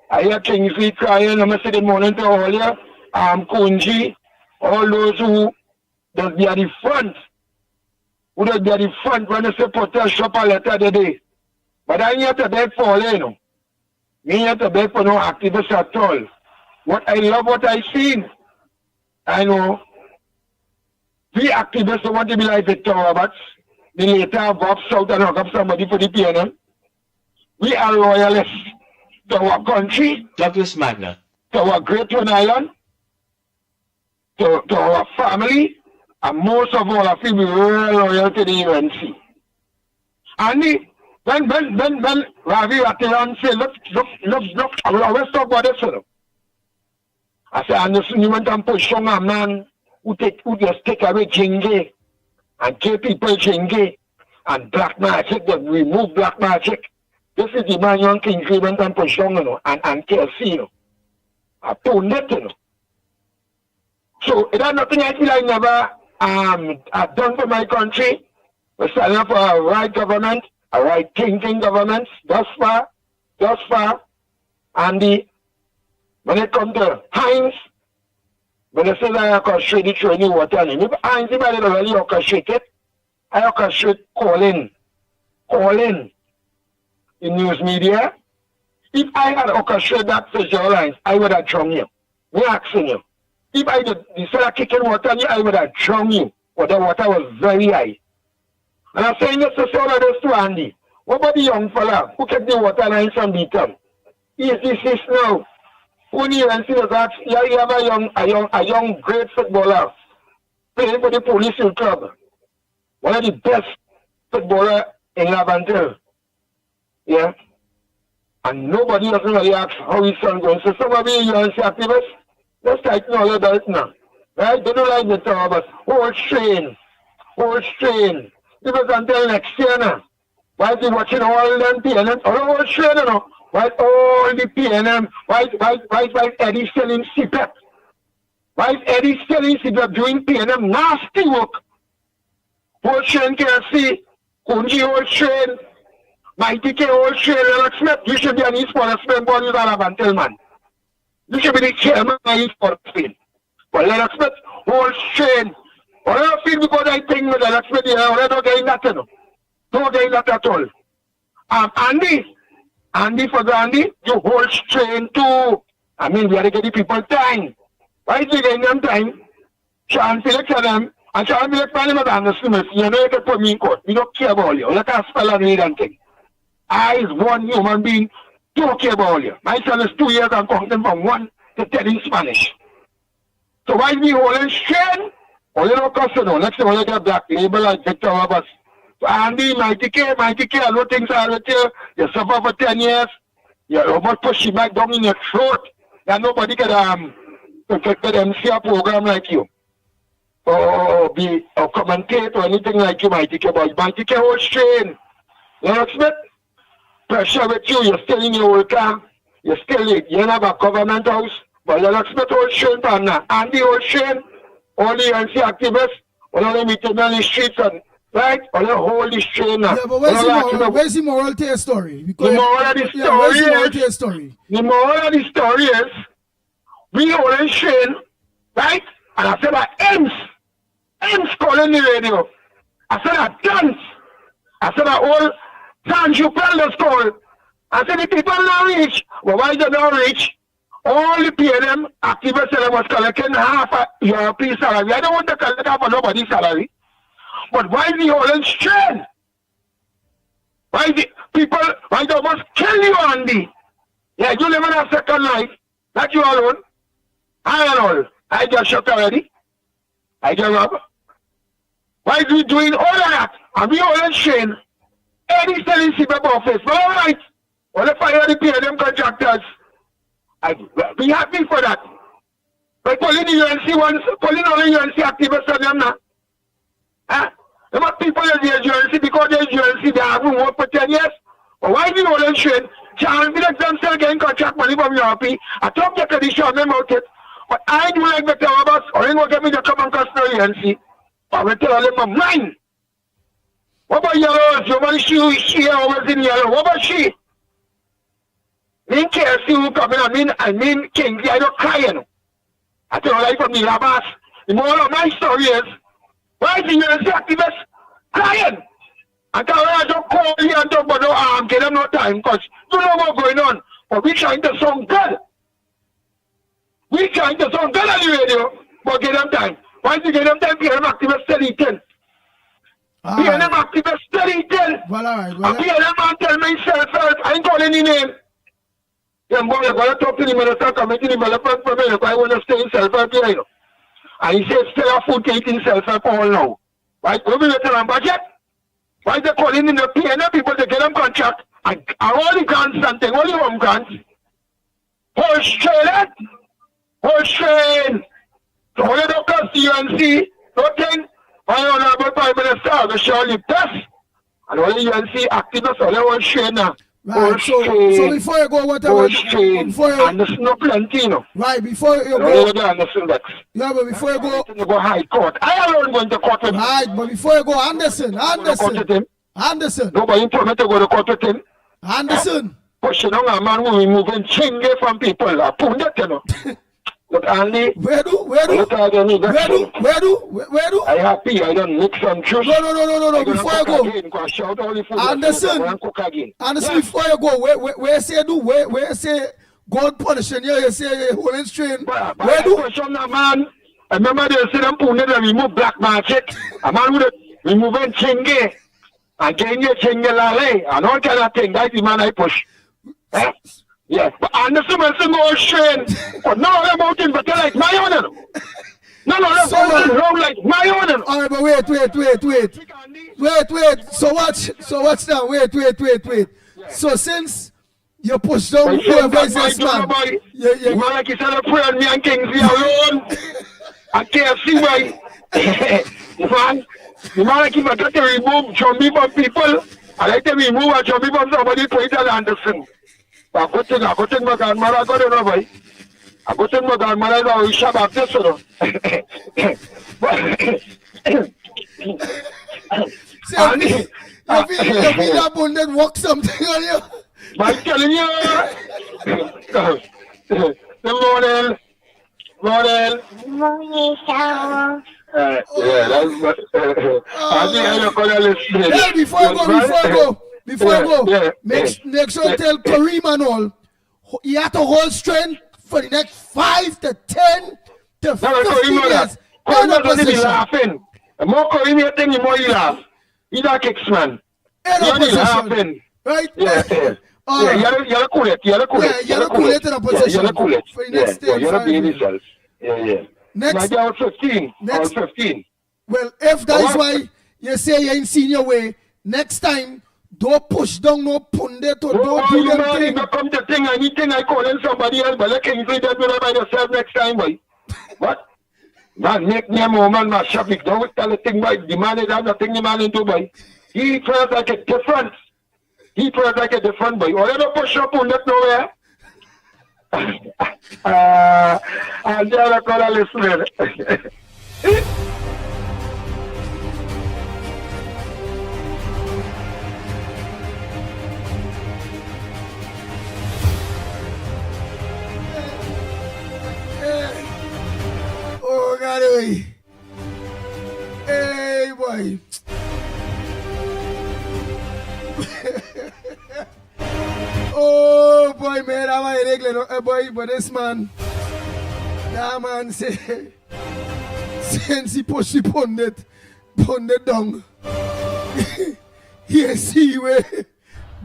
T: I hear Kingsley crying, I'm saying good morning to all you, Kunji, all those who does be at the front, who does be at the front when they say protest shop a letter today. But I ain't here to beg for all, you know. Me ain't here to beg for no activists at all. I love what I seen. I know. We activists don't want to be like Victor Roberts. They later go up south and hook up somebody for the PNM. We are loyalists to our country,
L: Douglas Magna,
T: to our Great One Island, to our family, and most of all, I feel we are loyal to the UNC. And when Ravi Ratiran said, look, I will always talk about this, you know. I said, Anderson, you went and push on a man who just take away Jinge and give people Jinge and black magic, that remove black magic. This is the man young King went and push on, you know, and KLC, you know. I told it, you know. So it had nothing I feel I never I've done for my country. We're standing up for a right government, a right thinking government, thus far. And when it comes to Heinz, when they say I orchestrate the training water, and if Heinz, if I didn't really orchestrate it, I orchestrate calling in news media. If I had orchestrated that visual lines, I would have drowned you. Me asking you. If I did instead of kicking water on you, I would have drowned you. But the water was very high. And I'm saying this to say all of this to Andy. What about the young fella who kept the water lines and beat him? He is deceased now. Who knew and see that you have a young great footballer playing for the police club. One of the best footballer in Laventille. Yeah. And nobody doesn't really ask how his son going. So some of you UNC activists, let's tighten all your belt now. Right? They don't like the talk about whole strain. This was until next year now. Why is he watching all them PNM? All strain, you know. Why all the PNM? Why is Eddie selling CPEP? Why is Eddie selling CPEP doing PNM nasty work? Whole strain KFC, Kunji whole strain, Mickie whole strain, Lennox Smith. You should be an e-sport Spain board with Laventille, man. You should be the chairman of e-sport Spain. But Lennox Smith whole strain. What I don't feel because I think with Lennox Smith, I don't get that, you know. Don't get that at all. Andy, you hold strain too. I mean, we have to get the people time. Why is he getting them time? Sean Felix and them, and Sean Felix and them are Smith. You know, you can put me in court. We don't care about you. Let us spell and read and thing. I is one human being, don't care about you. My son is 2 years and counting from 1 to 10 in Spanish. So why is he holding strain? Oh, you know, because you know, next time you get a black label like Victor Roberts. So Andy, Mickie K, I know things are with you. You suffer for 10 years. You almost push you back down in your throat. And nobody can MC a program like you. Or be a commentator or anything like you, Mickie K. But Mickie K whole strain. Lennox Smith, pressure with you. You're still in your old car. You're still in. You have a government house. But Lennox Smith whole strain, partner. Andy whole strain. All the ANC activists. All the meeting on the streets and right? Or the whole this train now.
C: Yeah, but where's the moral to your story? Because
T: the moral of the story the moral of the story is we all in train, right? And I said that Ems calling the radio. I said that dance. I said that all San you this call. I said the people not reach. Well, why they not reach? All the PNM activists was collecting half a European salary. I don't want to collect half of nobody's salary. But why is he holding strain? Why is it people, why they must kill you, Andy? Yeah, you live in a second life. Not you alone. I and all. I just shot already. I just rob. Why is we doing all of that? And we holding strain. Any selling CBEP office. But all right. Well, if I already pay them contractors, I be happy for that. But pulling the UNC ones, pulling all the UNC activists on them now. Huh? There are people in the UNC because the UNC they haven't worked for 10 years. But why do you hold them straight? Chance the exam still getting contract money from Europe. I talk to the show them out it. But I do like better of us, or you will get me to come and cost no UNC. I will tell them my mind. What about yellows? Your money she always in yellow. What about she? Me KFC who come in, I mean Kingsley, I don't cry, you know. I tell you like from the Labas. The moral of my story is, why is the UNC activists crying? And I don't call here and talk about no arm, give them no time, because you know what's going on. But we trying to sound good. We trying to sound good on the radio, but give them time. Why is you give them time? Give them activists steady 10. Give them activists steady 10.
C: Well, all right.
T: And give them man tell myself first, I ain't calling any name. Yeah, boy, I gotta talk to the minister committee development for me, because I want to stay in self-help here, you know. And he says, still have food to eat in self-help all now. Right? We'll be waiting on budget. Why they calling in the PNL people to get them contract? And all the grants and things, all the home grants. Whole strain, whole strain. So all the doctors, UNC, nothing. My honorable Prime Minister, the show you best. And all the UNC activists, all the one strain now.
C: Right, so before you go, whatever, before you,
T: and there's no plenty, you know.
C: Right, before you
T: go,
C: yeah, but before you go,
T: to go high court. I alone going to court with him.
C: Right, but before you go, Anderson.
T: Nobody told me to go to court with him.
C: Anderson.
T: Pushing on a man who removing chingy from people. I put that, you know. But Andy,
C: where do?
T: I happy, I don't mix and choose.
C: No, before you go. Anderson, before you go, where say do? Where say God punishing you? You say holding strain. Where do?
T: Man, I remember they say them Pune, they remove black magic. A man with removing chingy. And getting your chingy lale. And all kind of thing. That's the man I push. Eh? Yeah, but Anderson will sing all strain. But none of them out in but like my own. None of them out in wrong like my own.
C: All right, but wait. So watch now. Wait. So since you push down whoever is this man,
T: you man like you said a prayer me and Kingsley alone. I can't see why. You man like if I got to remove Chumbi from people, I like to remove a Chumbi from somebody to tell Anderson. I go take my grandmother, I go to know, boy. I go take my grandmother, I will shove up this, you know.
C: You feel that bone that walk something on you?
T: I'm telling you. Good morning. Yeah, that's
C: hey, before you go, make sure you tell Kareem and all, you have to hold strength for the next 5 to 10 to 15 years.
T: Kareem laughing. The more Kareem you think, the more you laugh. He's a kicks, man. You're laughing.
C: Right?
T: Yeah. You're cool it.
C: You're cool it in a position.
T: You're cool it.
C: For the next 10
T: you're being yourself. Yeah.
C: Next.
T: I was 15.
C: Well, if that is why you say you ain't seen your way, next time, don't push down no pundit or don't do them thing.
T: Don't come to thing, anything I call in somebody else, but let Kingsley do it by yourself next time, boy. What? Man, make me a moment, my shopping. Don't tell the thing, boy. The man is have nothing the man into, boy. He feels like a different. Boy. Or don't push up pundit nowhere. I'm just gonna listen.
C: Oh God, hey boy. Oh boy, man, I'm a regular boy, but this man, that man say, since he push the pundit, pound it down. He see where,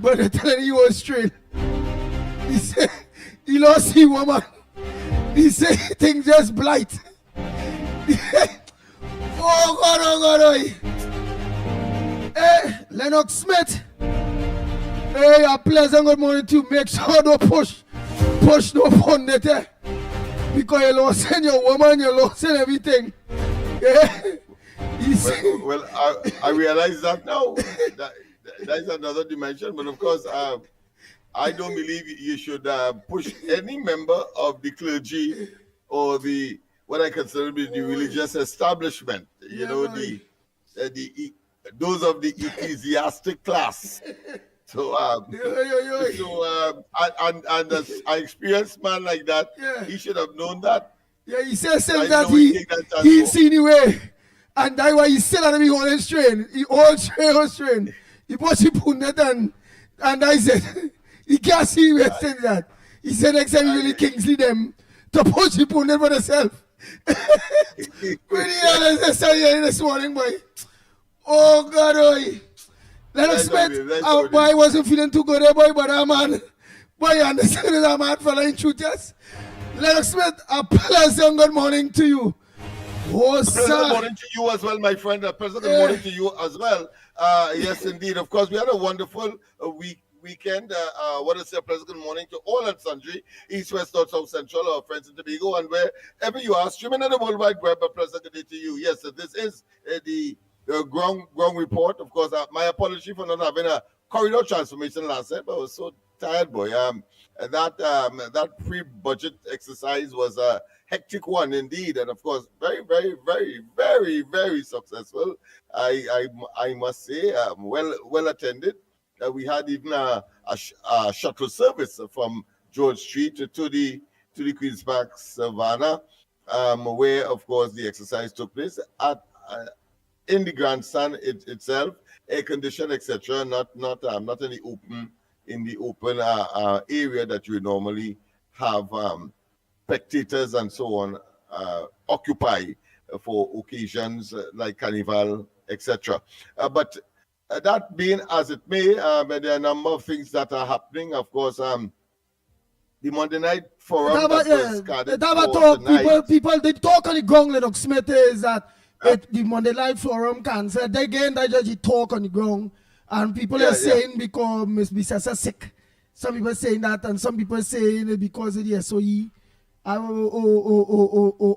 C: but the telling he was straight. He said he lost his woman. He said things just blight. Oh God, oh God, oh. Hey, Lennox Smith. Hey, a pleasant good morning to you. Make sure don't push no pound it there. Because you lost in your woman, you lost in everything. Yeah.
U: Well, I realize that now. That is another dimension. But of course, I don't believe you should push any member of the clergy or the what I consider to be the religious establishment. You know, those of the ecclesiastic class. So, and as an experienced man like that, he should have known that.
C: Yeah, he says that he seen anyway. And that's why he still had to be holding strain. He hold strain. He put he put that and I said, he can't see where saying that. He said next time he really Kingsley them to push he put it for themselves. Pretty honest this morning, boy. Oh God, boy. Lennox Smith, boy wasn't feeling too good, boy, but that man, boy, you understand that man fella in truth, yes? Lennox Smith, a pleasant good morning to you. Oh,
U: pleasant morning to you as well, my friend. A pleasant good morning to you as well. Yes, indeed. Of course, we had a wonderful weekend. What is a pleasant good morning to all and sundry, East, West, North, South, Central, our friends in Tobago, and wherever you are, streaming on the World Wide Web. A pleasant good day to you. Yes, this is the ground report. Of course, my apology for not having a corridor transformation last night, but I was so tired, boy. That pre-budget exercise was a hectic one indeed, and of course, very, very, very, very, very successful. I must say, well attended. We had even a shuttle service from George Street to the Queens Park Savannah, where of course the exercise took place at in the grandstand itself, air conditioned, etc. Not in the open area that you normally have spectators and so on occupy for occasions like Carnival, etc. But that being as it may, there are a number of things that are happening. Of course, the Monday night forum
C: people they talk on the ground. Lennox Smith is that the Monday night forum cancelled. Again, they just talk on the ground, and people are saying because Miss Bissessa sick. Some people saying that, and some people saying it because of the SOE,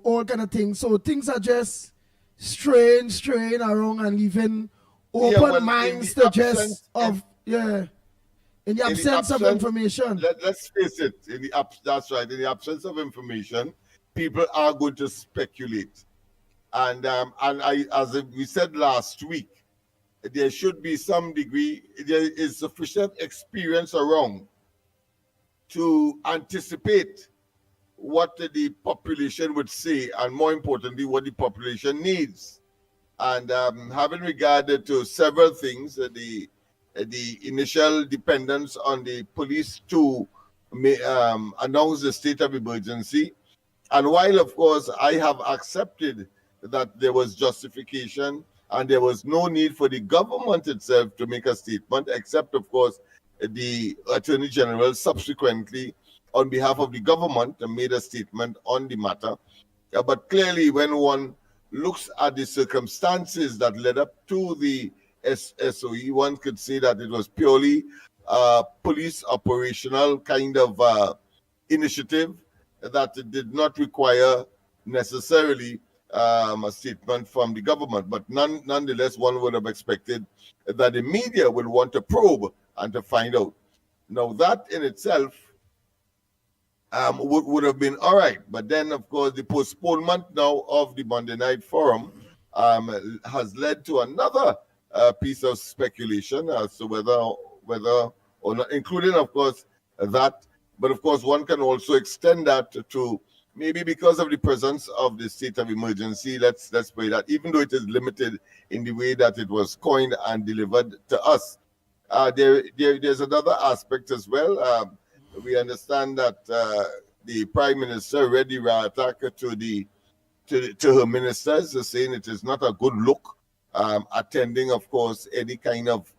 C: all kind of things. So things are just strange around, and even open minds to just in the absence of information.
U: Let's face it, that's right. In the absence of information, people are going to speculate. And as we said last week, there should be some degree, there is sufficient experience around to anticipate what the population would say, and more importantly, what the population needs. And having regard to several things, the initial dependence on the police to announce the state of emergency. And while, of course, I have accepted that there was justification and there was no need for the government itself to make a statement, except, of course, the Attorney General subsequently, on behalf of the government, made a statement on the matter. But clearly, when one looks at the circumstances that led up to the SOE, one could say that it was purely police operational kind of initiative that did not require necessarily a statement from the government. But nonetheless, one would have expected that the media would want to probe and to find out. Now, that in itself would have been all right. But then, of course, the postponement now of the Monday night forum has led to another piece of speculation as to whether or not, including, of course, that. But, of course, one can also extend that to maybe because of the presence of the state of emergency, let's pray that, even though it is limited in the way that it was coined and delivered to us. There's another aspect as well. We understand that the Prime Minister read the attack to her ministers, saying it is not a good look attending, of course, any kind of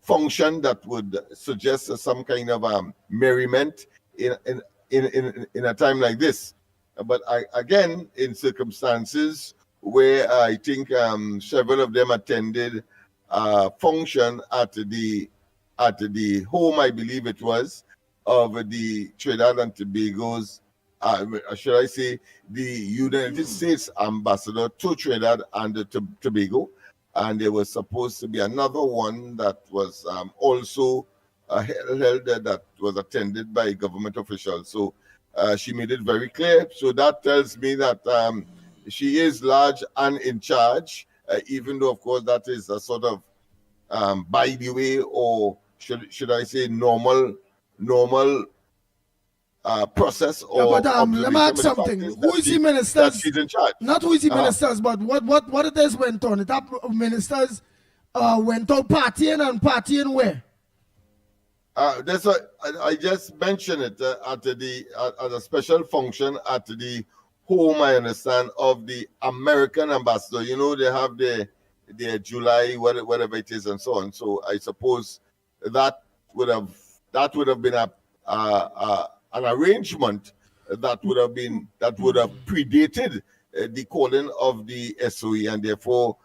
U: function that would suggest some kind of merriment in a time like this. But again, in circumstances where I think several of them attended a function at the home, I believe it was, of the Trinidad and Tobago's, should I say, the United States ambassador to Trinidad and Tobago. And there was supposed to be another one that was also held that was attended by government officials. So she made it very clear. So that tells me that she is large and in charge, even though, of course, that is a sort of by the way, or should I say normal process or
C: but let me ask something. Who is the ministers?
U: She's in charge.
C: Not who is the ministers, but what it is went on. The ministers went out partying where?
U: I just mentioned it at a special function at the home, I understand, of the American ambassador. You know, they have their July, whatever it is, and so on. So I suppose that would have been an arrangement that would have predated the calling of the SOE, and therefore,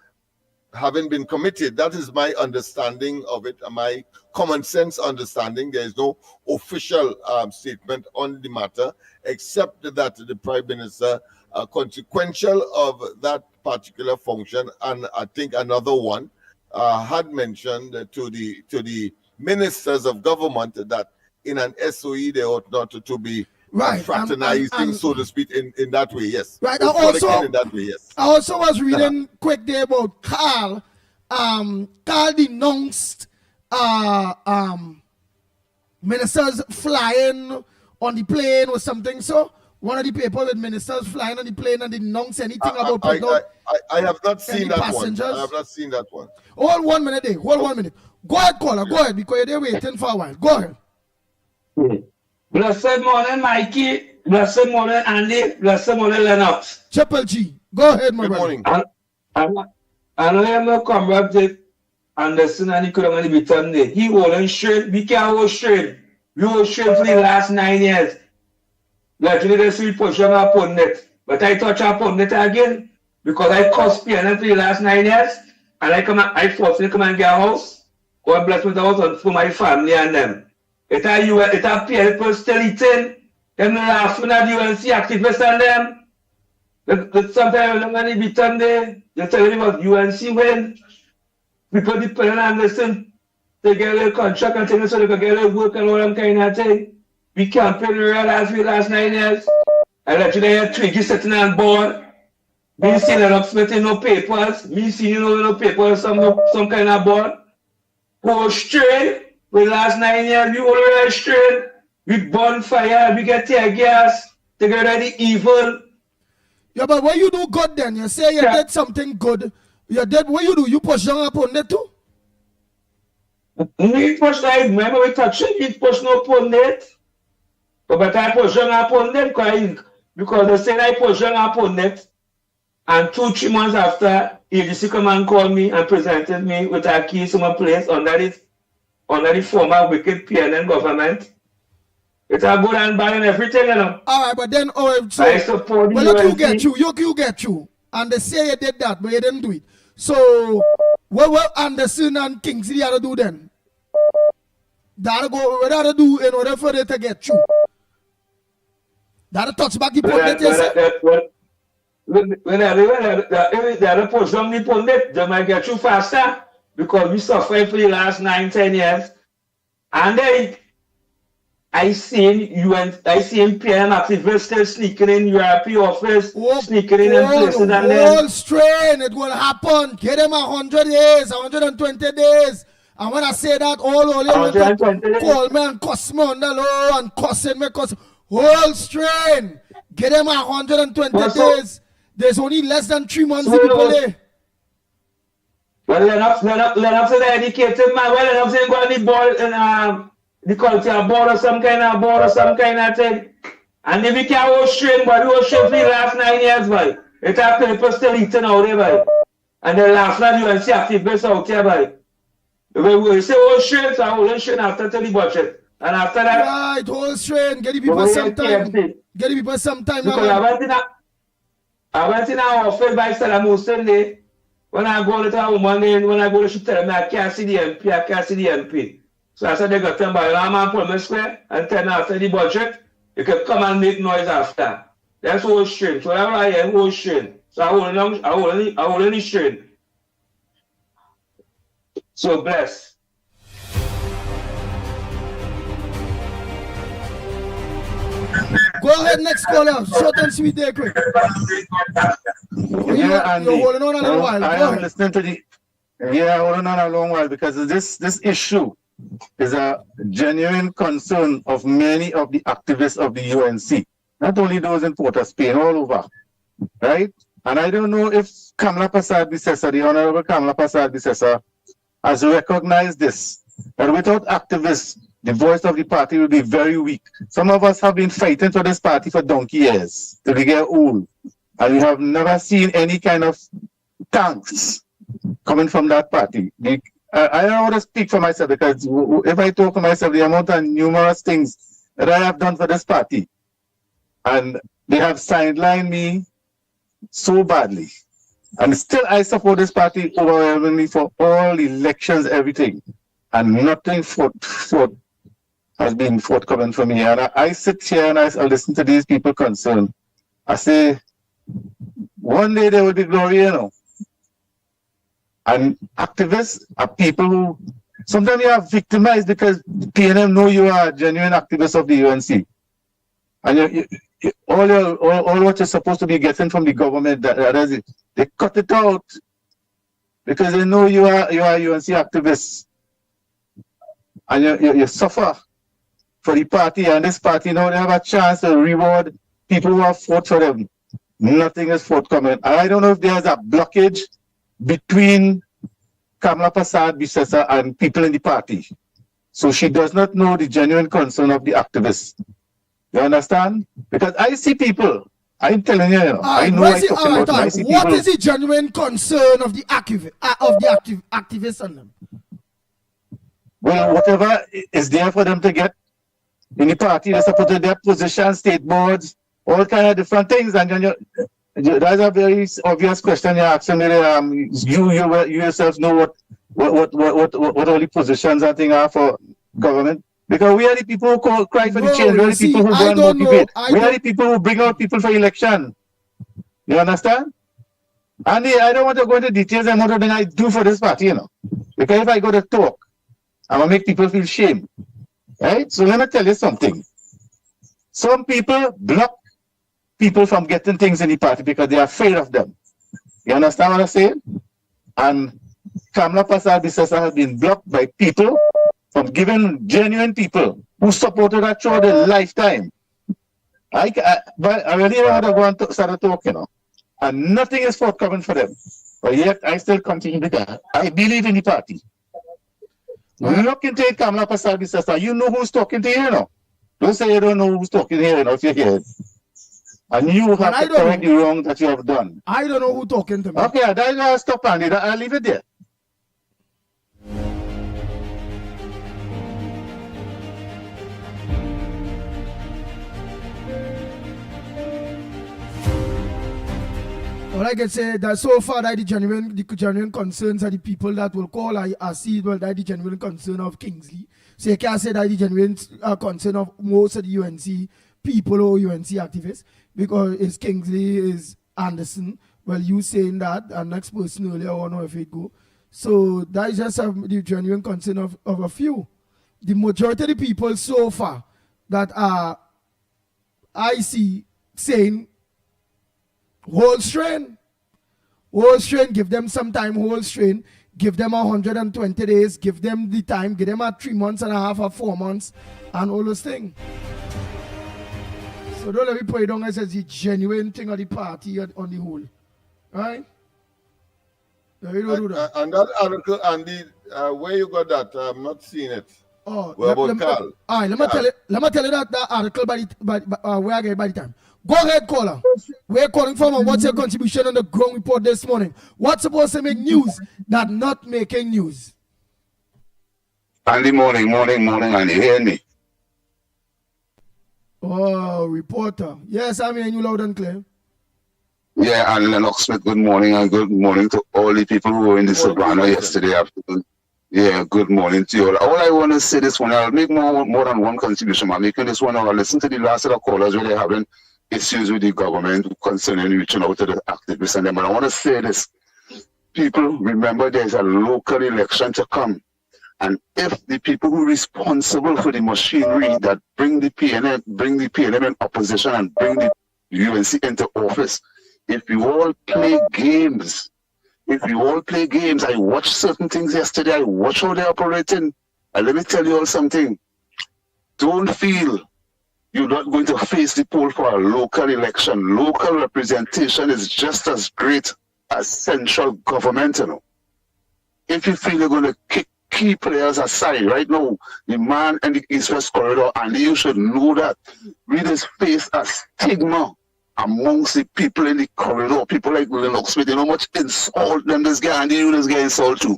U: having been committed, that is my understanding of it, my common sense understanding. There is no official statement on the matter, except that the Prime Minister, consequential of that particular function, and I think another one, had mentioned to the ministers of government that in an SOE they ought not to be fraternizing, so to speak, in that way. Yes.
C: Right.
U: In that way, yes.
C: I also was reading quick there about Carl. Carl denounced ministers flying on the plane or something. So one of the people with ministers flying on the plane and denounce anything about
U: I have not seen that one. I have not seen that one.
C: Hold 1 minute there. Hold 1 minute. Go ahead, caller. Go ahead, because you're waiting for a while. Go ahead.
B: Blessed morning, Mikey. Blessed morning, Andy. Blessed morning, Lennox.
C: Triple G. Go ahead, my brother.
U: Good morning.
B: I know I'm not comrade to understand and he couldn't really be done there. He wasn't straight. We can't hold straight. We hold straight for the last 9 years. Literally, they see position upon it. But I touch upon it again because I cost PNL for the last 9 years. And I forcefully come and get a house. God bless me, the house for my family and them. It a people still eating. Them laughing at the UNC activists and them. Sometimes when they be done there, they tell you about UNC when people depend on listen. They get a contract and things so they can get a work and all them kind of thing. We campaign real as we last 9 years. And let you hear Twiggy sitting on board. Me seeing Lennox Smith in no papers. Me seeing no papers, some kind of board. Go straight. For the last 9 years, we already straight. We burn fire, we get tear gas, they get ready evil.
C: Yeah, but when you do good then, you say you did something good. You did what you do, you push down upon it too?
B: We push that, remember we touch it, we push no upon it. But I push down upon it because they say I push down upon it. And 2-3 months after, EDC come and call me and presented me with a key to my place under the former wicked PNN government. It's a good and bad and everything, you know.
C: All right, but then, so,
B: I support
C: well, look, you get you. And they say you did that, but you didn't do it. So, what will Anderson and Kingsley have to do then? What have to do in order for them to get you? That'll touch back the pundit, you say?
B: When they push down the pundit, they might get you faster because we suffered for the last 9-10 years. And I seen PM activists still sneaking in European office, sneaking in places and then.
C: Whole strain, it will happen. Give them 100 days, 120 days. And when I say that, all you call me and cuss me on the low and cussing me, whole strain. Give them 120 days. There's only less than 3 months to people there.
B: Well, Lennox is an educated man. Well, Lennox ain't got any ball in the culture board or some kind of thing. And if we can't hold straight, but we hold straight for the last 9 years, boy. It's our people still eating out there, boy. And the last night UNC activists out here, boy. We say, oh, strain, so I will strain after the budget. And after that,
C: right, whole strain, get the people some time. Get the people some time.
B: Because I went in our office by Salam Sunday. When I go to a woman, when I go, she tell me I can't see the MP, I can't see the MP. So I said, they got them by Lama Pullman Square and 10 after the budget, you can come and make noise after. That's whole strain. So I am whole strain. So I will only strain. So bless.
C: Go ahead, next caller. Short and sweet there, quick. You're holding on a little while.
D: I am listening to the. Yeah, holding on a long while because this issue is a genuine concern of many of the activists of the UNC. Not only those in Port of Spain, all over. Right? And I don't know if Kamla Persad-Bissessar, the Honorable Kamla Persad-Bissessar, has recognized this. That without activists, the voice of the party will be very weak. Some of us have been fighting for this party for donkey years till we get old. And we have never seen any kind of thanks coming from that party. I don't want to speak for myself because if I talk for myself, the amount of numerous things that I have done for this party. And they have sidelined me so badly. And still I support this party overwhelmingly for all elections, everything. And nothing has been forthcoming for me. And I sit here and I listen to these people concerned. I say, one day there will be glory, you know. And activists are people who sometimes you are victimized because PNM know you are a genuine activist of the UNC. And all what you're supposed to be getting from the government, they cut it out because they know you are UNC activists. And you suffer for the party, and this party now they have a chance to reward people who have fought for them. Nothing is forthcoming. I don't know if there's a blockage between Kamla Persad-Bissessar and people in the party. So she does not know the genuine concern of the activists. You understand? Because I see people, I'm telling you, I know I talk about I see
C: what
D: people.
C: Is the genuine concern of the activists on them?
D: Well, whatever is there for them to get in the party, they're supposed to get positions, state boards, all kind of different things. And then that's a very obvious question you're asking me. You yourself know what all the positions and things are for government. Because we are the people who cry for the change. We are the people who go and motivate. We are the people who bring out people for election. You understand? And I don't want to go into details on what I do for this party, Because if I go to talk, I'm going to make people feel shame. Right? So let me tell you something. Some people block people from getting things in the party because they are afraid of them. You understand what I'm saying? And Kamla Persad-Bissessar has been blocked by people from giving genuine people who supported her throughout their lifetime. But I really don't want to go and start talking, And nothing is forthcoming for them. But yet I still continue because I believe in the party. Look into it, Kamla Persad-Bissessar. You know who's talking to you, Don't say you don't know who's talking here, if you hear it. And you have to correct the wrong that you have done.
C: I don't know who's talking to me.
D: Okay, I'll stop, Andy. I'll leave it there.
C: All I can say that so far that the genuine concerns are the people that will call. I see that the genuine concern of Kingsley. So you can't say that the genuine concern of most of the UNC people or UNC activists, because it's Kingsley, is Anderson. Well, you saying that, and next person earlier, I don't know if it go. So that is just the genuine concern of a few. The majority of the people so far that I see saying whole strain, give them some time, whole strain, give them 120 days, give them the time, give them 3 months and a half or 4 months, and all those things. So don't let me put it down as the genuine thing of the party on the whole. Right? No, you don't do that.
U: And that article, Andy, where you got that? I'm not seeing it.
C: Oh,
U: let me tell you
C: that article where I get it by the time. Go ahead, caller. We're calling from and what's your contribution on the ground report this morning? What's supposed to make news that not making news?
E: Andy, morning, and you hear me?
C: Oh, reporter. Yes, I'm hearing you loud and clear.
E: Yeah, and Lennox Smith, good morning, and good morning to all the people who were in the Savannah yesterday afternoon. Yeah, good morning to you all. All I want to say this one, I'll make more than one contribution. I'm making this one, I'll listen to the last of the callers where they're having issues with the government concerning reaching out to the activists and them. But I want to say this. People, remember there's a local election to come. And if the people who are responsible for the machinery that bring the PNM in opposition and bring the UNC into office, if you all play games, I watched certain things yesterday, I watched how they're operating. And let me tell you all something. Don't feel you're not going to face the poll for a local election. Local representation is just as great as central government, you know. If you feel you're going to kick key players aside right now, the man in the East-West corridor, and you should know that, readers face a stigma amongst the people in the corridor, people like Lennox Smith. You know how much insult them this guy, and you just get insult too.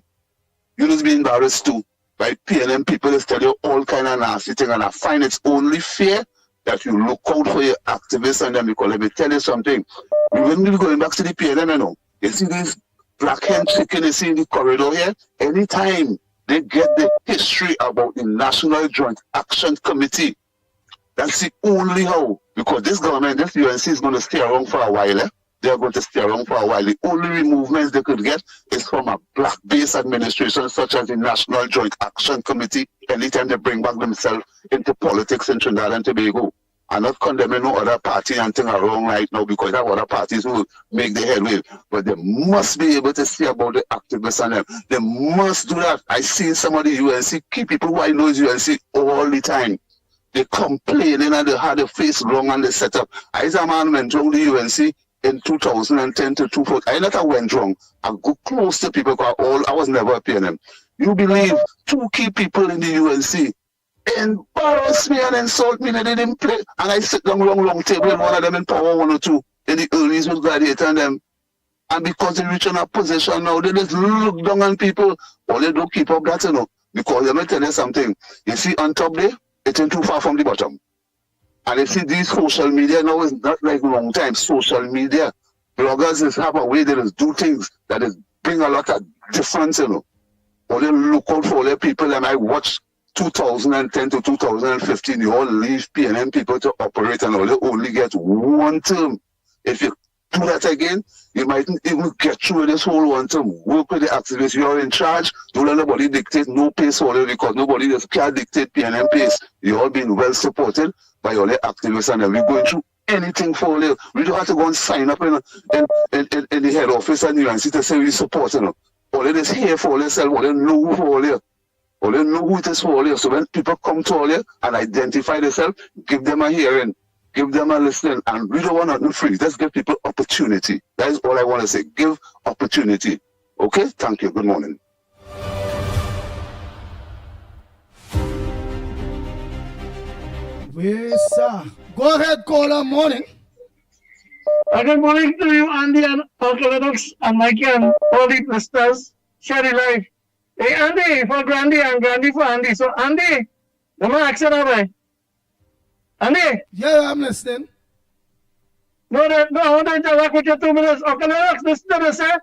E: You just be embarrassed too. By PNM people, they tell you all kind of nasty things, and I find it's only fair that you look out for your activists and them, because let me tell you something. We wouldn't be going back to the PNM, you know. You see this black hen chicken you see in the corridor here? Anytime they get the history about the National Joint Action Committee, that's the only how. Because this government, this UNC is going to stay around for a while. They are going to stay around for a while. The only movements they could get is from a black-based administration such as the National Joint Action Committee anytime they bring back themselves into politics in Trinidad and Tobago. I'm not condemning no other party and thing are wrong right now, because there are other parties who make the headway. But they must be able to see about the activists and them. They must do that. I see some of the UNC key people who I know is UNC all the time. They complaining and they had a face long and they set up. I as a man went wrong the UNC in 2010 to 2014. I not went wrong. I go close to people because I was never a PNM. You believe 2 key people in the UNC embarrass me and insult me that they didn't play, and I sit down long table and one of them in Power 102 in the earlies with Gladiator and them, and because they reach on a position now, they just look down on people. All they do keep up that, you know, because let me tell you something. You see on top there, it ain't too far from the bottom. And you see these social media now is not like long time. Social media bloggers is have a way they just do things that is bring a lot of difference, you know. All they look out for all the people, and I watch 2010 to 2015, you all leave PNM people to operate and all they only get one term. If you do that again, you mightn't even get through this whole one term. Work with the activists, you're in charge. Don't let nobody dictate no pace for you, because nobody just can dictate PNM pace. You all been well supported by all the activists, and we're going through anything for you. We don't have to go and sign up in the head office and UNC to say we support you. All it is here for yourself, all they know for all you. Or they know who it is for all you. So when people come to all you and identify themselves, give them a hearing, give them a listening, and we don't want nothing free. Let's give people opportunity. That is all I want to say. Give opportunity. Okay? Thank you. Good morning.
C: Yes, sir. Go ahead, caller. Morning.
T: Good morning to you, Andy and Uncle Lennox and Mickie and all the listeners. Share the life. Hey, Andy for Grandy and Grandy for Andy. So, Andy, the man accent of it. Andy?
C: Yeah, I'm listening.
T: No, I want to interact with you 2 minutes. Okay, Lennox, listen to this, eh?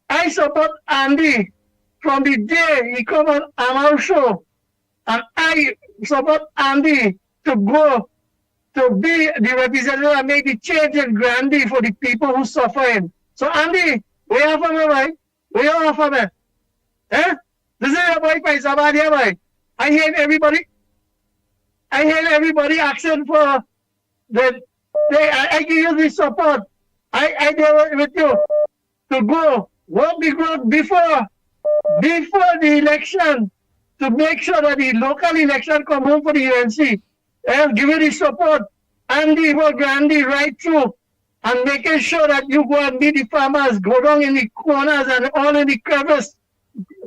T: I support Andy from the day he come on our show. And I support Andy to go to be the representative and make the change in Grandy for the people who suffering. So, Andy, where are you from, right? Where are you from, eh? This is a boy, boy. I hear everybody asking for the. I give you the support. I there with you to go work the group before the election to make sure that the local election come home for the UNC. And give you the support. Andy for Grandy right through and making sure that you go and meet the farmers, go down in the corners and all in the crevice.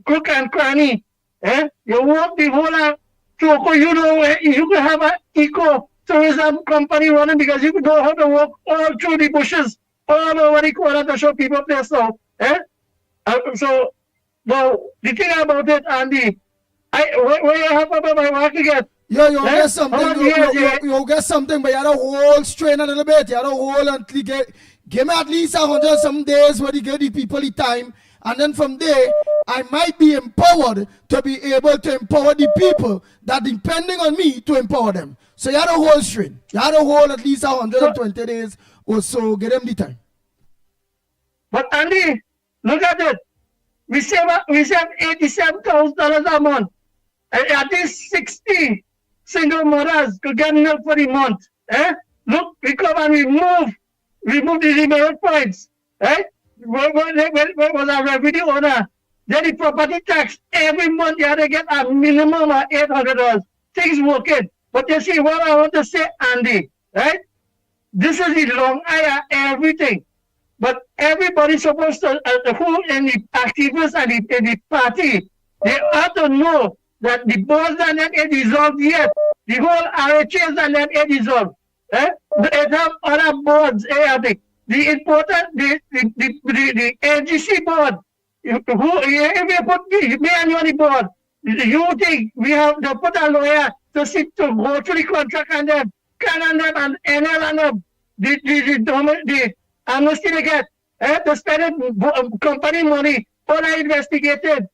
T: Cook and cranny, you walk the whole Choco, you know, you can have an eco tourism company running because you know how to walk all through the bushes, all over the corner to show people place now. So now the thing about it, Andy, where you have about my work again?
C: You get something. You get something, but you had a whole strain a little bit. You had a whole until give me at least 100 some days where you give the people the time, and then from there I might be empowered to be able to empower the people that depending on me to empower them. So you had a whole strain. You had a whole at least 120 days or so. Give them the time.
T: But Andy, look at it. We save $87,000 a month. At least 60 single mothers could get milk for the month. Look, we come and remove the demerit points. When was a revenue owner, then the property tax every month you had to get a minimum of $800. Things working. But you see what I want to say, Andy, right? This is the long eye everything. But everybody's supposed to, who in the activists and in the party, they ought to know that the boards are not dissolved yet. The whole RHAs are not dissolved. It have other boards. I think the important, the NGC board. If you put me and you on the board, you think we have to put a lawyer to sit to go through the contract and them, can and them and NL and them, the amnesty they get, to spend company money, all are investigated.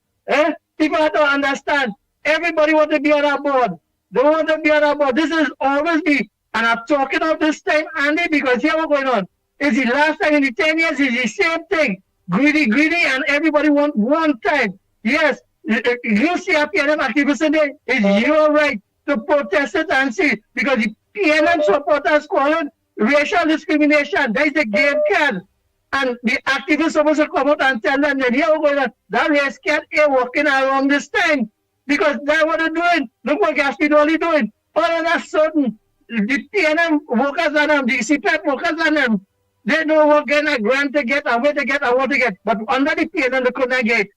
T: People have to understand. Everybody want to be on our board. They want to be on our board. This is always me. And I'm talking of this time, Andy, because here what's going on. It's the last time in the 10 years, it's the same thing. Greedy, and everybody want one time. Yes, you see a PNM activist today, it's your right to protest it and see. Because the PNM supporters call it racial discrimination. That is the game card. And the activists supposed to come out and tell them that here we're going on. That race card ain't working around this time. Because that's what they're doing. Look what Gaspidoli doing. All of a sudden, the PNM workers and them, the CPAP workers and them, they know what kind of grant to get and where to get and what to get. But under the PNM, they couldn't get.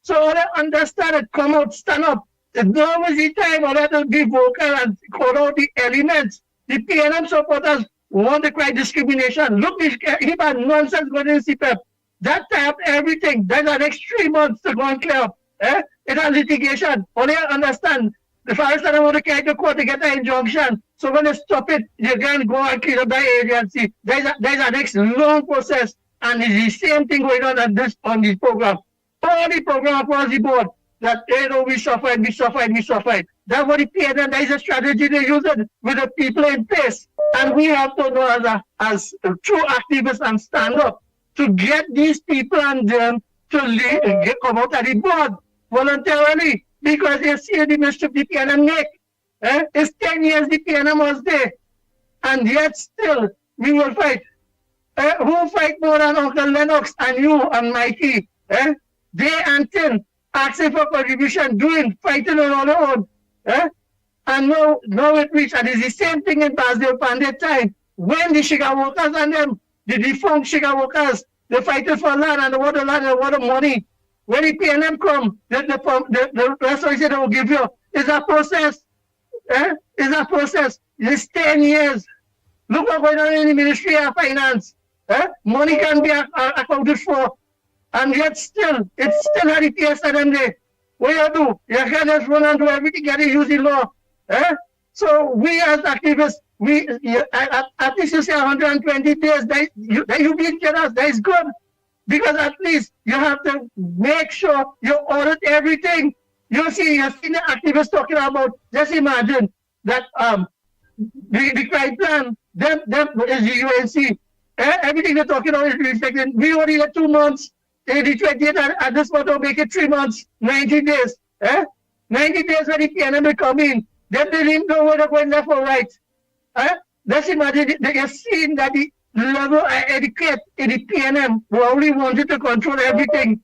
T: So all they understand it, come out, stand up. Now is the time for them to be vocal and call out the elements. The PNM supporters want to cry discrimination. Look, this heap of nonsense going in CPAP. That type everything. That's the next 3 months to go and clear up. It has litigation. Only understand. The forest don't want to carry to court to get an injunction. So when they stop it, they can go and clean up the agency. There's a next long process. And it's the same thing going on this program. All the program across the board that we suffered. That's what the PNM, there is a strategy they use it with the people in place. And we have to know as true activists and stand up to get these people and them to come out of the board voluntarily because they see the mischief the PNM make. It's 10 years the PNM was there. And yet still we will fight. Who fight more than Uncle Lennox and you and Mickie? Day and 10 asking for contribution, fighting on our own. And now it reached, and it's the same thing in Basdale Pandey time. When the sugar workers and them, the defunct sugar workers, they fighted for land and the water money. When the PNM come, the restoration they will give you is a process. It's a process. It's 10 years. Look what's going on in the Ministry of Finance. Money can be accounted for. And yet still, it's still at the PS at them day. What you do? You can just run and do everything, you use the law. So we as activists, at least you say 120 days, that you being generous, that is good. Because at least you have to make sure you audit everything. You've seen the activists talking about, just imagine that the crime plan, them is the UNC. Everything they're talking about is reflected. We only had 2 months. The 28th at this point will make it 3 months, 90 days. 90 days when the PNM will come in. Then they didn't know whether going left or right. Let's imagine you're seeing that the level of etiquette in the PNM who only wanted to control everything.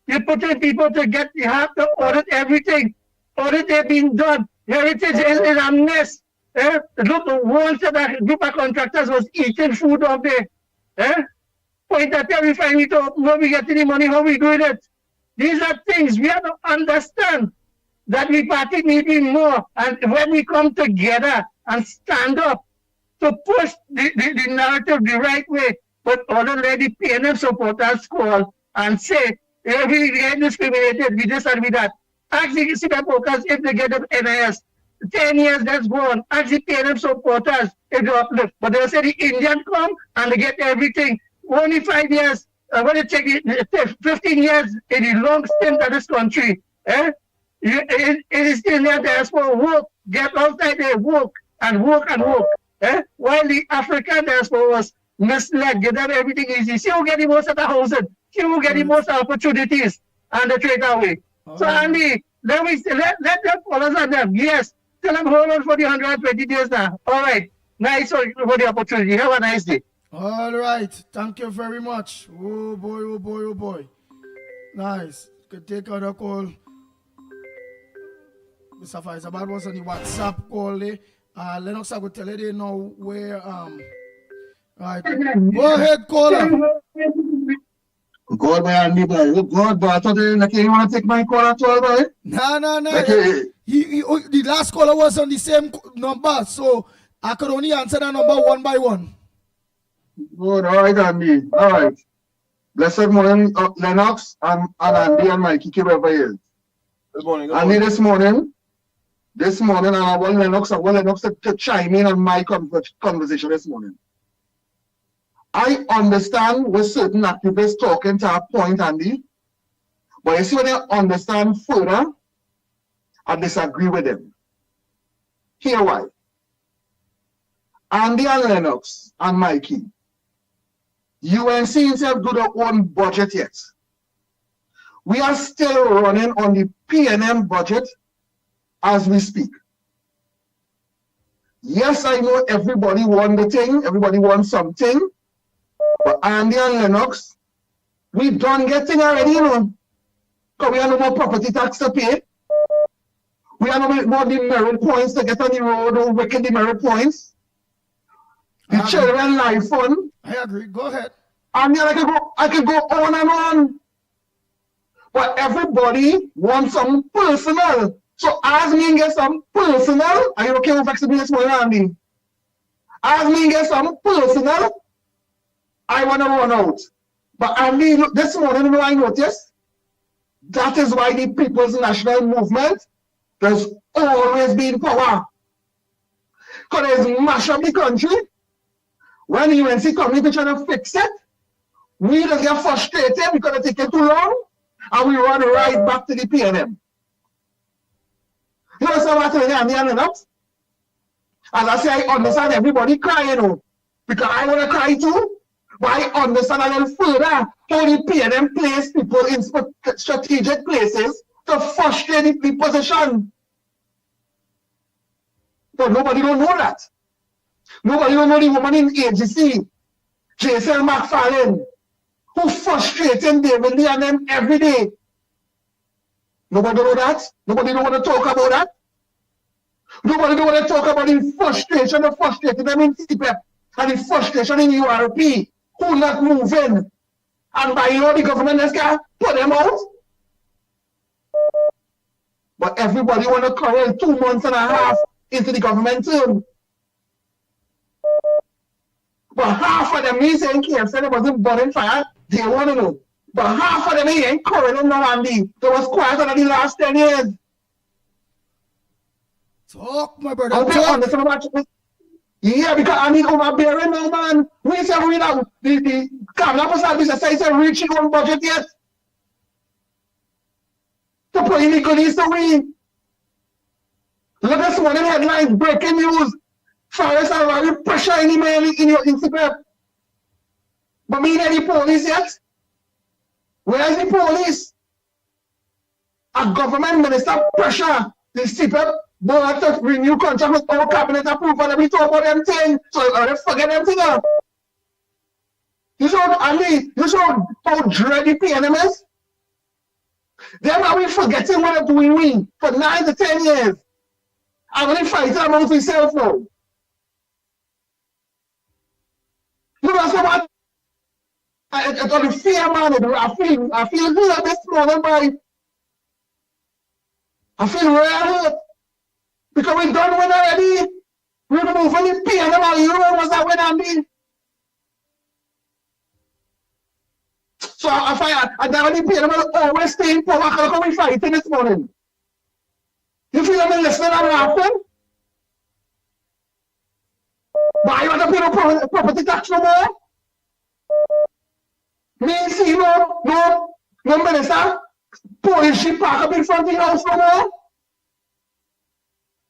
T: You put in people you have to audit everything. Audit is being done. Heritage is a mess. Look, one set of group of contractors was eating food up there. Point at every time we talk, where we get any money, how we doing it. These are things we have to understand that we party need more. And when we come together, and stand up to push the narrative the right way, but other lady PNM supporters call and say, "Hey, we get discriminated, we this and we that." Ask the supporters if they get the NIS. 10 years, that's gone. Ask the PNM supporters if they uplift. But they say the Indian come and they get everything. Only 5 years. When it take 15 years in the long stint of this country, it is in there diaspora work, get outside there, work and work and work. While the African diaspora was misled, give them everything easy. She will get the most of the housing. She will get the most opportunities and the trade away. So Andy, let them follow on them. Yes. Tell them hold on for the 120 days now. All right. Nice for the opportunity. Have a nice day.
C: All right. Thank you very much. Oh boy, oh boy, oh boy. Nice. Could take on a call. Mr. Faisabad was on the WhatsApp call. Lennox, I will tell you they know where right. Go ahead, caller.
F: God, boy, and me, boy. God, boy, I thought you want to take my call at all, boy.
C: No.
F: Okay.
C: The last caller was on the same number, so I could only answer that number one by one.
F: Good, all right, Andy. All right. Blessed morning, Lennox and Andy and Mickie, whoever he is.
U: Good morning.
F: Andy, this morning, and I want Lennox to chime in on my conversation this morning. I understand what certain activists talking to a point, Andy, but you see when I understand further, I disagree with them. Here why. Andy and Lennox and Mickie, UNC himself do their own budget yet. We are still running on the PNM budget as we speak. Yes, I know everybody wants the thing, everybody wants something, but Andy and Lennox, we done getting already, you know, because we have no more property tax to pay. We have no more demerit points to get on the road or wicked demerit points. The children life fund.
C: I agree. Go ahead.
F: And then I could go on and on. But everybody wants some personal. So as me get some personal, are you okay with flexibility this morning, Andy? As me get some personal, I want to run out. But Andy, look, this morning, you know, I noticed that is why the People's National Movement has always been power. Because they mash up the country. When the UNC community trying to fix it, we just get frustrated because it takes too long, and we run right back to the PNM. You know what I'm saying, enough? As I say, I understand everybody crying, you know, because I want to cry too, but I understand a little further how the PNM place people in strategic places to frustrate the position. But nobody don't know that. Nobody don't know the woman in AGC, Jason McFarlane, who frustrating David Lee and them every day. Nobody know that. Nobody don't want to talk about that. Nobody don't want to talk about the frustration of frustrating them in CPEP and the frustration in URP, who not moving. And by the government just can put them out. But everybody want to corral 2 months and a half into the government term. But half of them me saying KFC they wasn't burning fire, they want to know. But half of them ain't correlating now, Andy. There was quiet over the last 10 years.
C: Talk, my brother.
F: Yeah, because I need overbearing now, man. We say we now the cabinet service says reaching on budget yet. To put illegal needs to win. Look at this morning headlines, breaking news. Forest are very pressure any man in your Instagram. But me not the police yet. Where is the police? A government minister pressure the CPEP board to renew contract with our cabinet approval and we talk about them things. So let's forget them things up. You saw Andy, you saw how dready PNM is? Then are we forgetting what they're doing for 9 to 10 years? I'm only fighting amongst myself now. You know what? I got the fear, man. I feel good this morning, boy. I feel real hurt. Because we done win already. removing the PNM and you know what's that when I mean? So I find I don't need PNM will always stay in power. How come we fighting this morning? You feel I'm listening and laughing? But I want to pay no property tax no more? Me see no minister police ship park up in front of the house no more?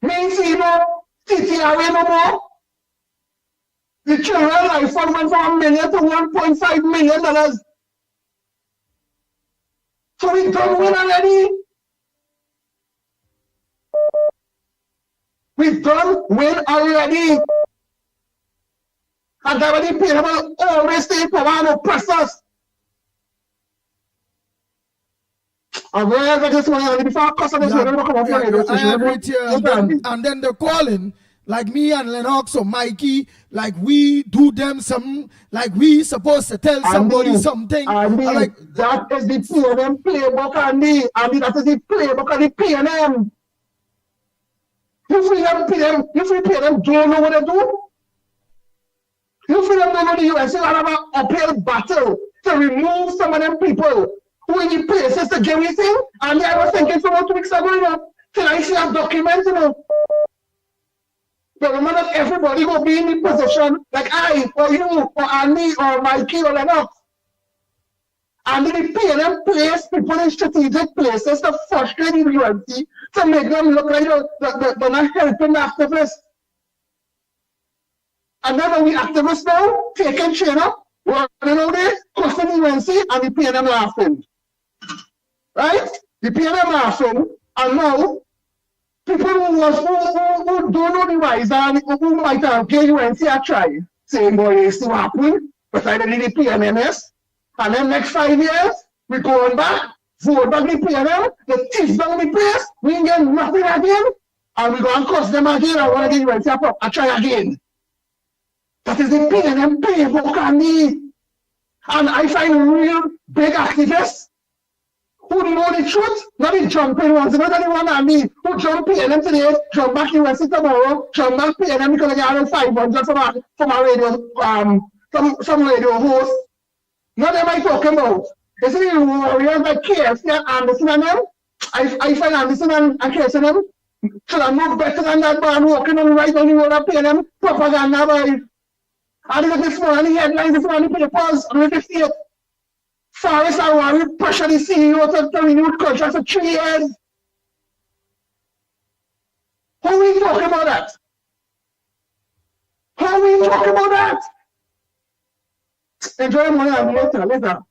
F: Me see no TTRA no more? The children life fund went from $1 million to $1.5 million. So we done win already. We done win already. And that when the people always stay in power and oppress us. And where I just want to before I cuss on this one, come up here.
C: I agree with you. And then they're calling, like me and Lennox or Mikey, like we do them some, like we supposed to tell somebody something.
F: Andy,
C: like,
F: that is the PNM playbook, Andy. Andy, that is the playbook of the PNM. You feel them don't know what they do? You feel them don't know the USA have an uphill battle to remove some of them people who in the places to get anything? And I was thinking for 2 weeks ago, till I see a document, But remember that everybody will be in the position like I, or you, or Andy, or Mikey, or Lennox. And the PNM place people in strategic places to frustrate the UNC to make them look like they're not helping the activists. And then when we activists now, taking chain up, running out there, cussing the UNC, and the PNM laughing. Right? The PNM laughing, and now people who don't know the rise and who might have gave UNC a try, saying, boy, it's still happening, but I didn't need the PNMS. And then next 5 years, we going back, vote back the PNM, the thief down the place, we ain't get nothing again, and we go and cuss them again, and want to get UNC a try again. That is the PNM playbook, Andy. And I find real big activists who know the truth, not the jumping ones, not anyone and me, who jump PNM today, jump back UNC tomorrow, jump back PNM because they get 500 from a radio, some radio host. Not am I talking about. You see the warriors like KFC and Anderson and them? I find Anderson and KFC and them should have moved better than that man walking on right on the road and paying them propaganda by. And look this morning, the headlines this morning, papers, and we see it. Forest and Warren pressure the CEO to renew contracts for 3 years. How are we talking about that? How are we talking about that? Enjoy money and later.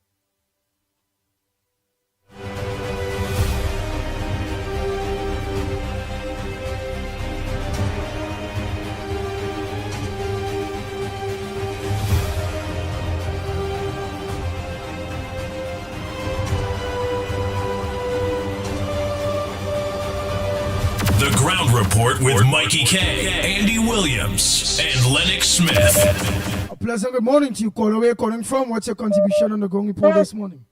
O: The Ground Report with Mikey K, Andy Williams, and Lennox Smith.
C: A pleasant good morning to you, caller. Where you calling from? What's your contribution on the Ground Report this morning?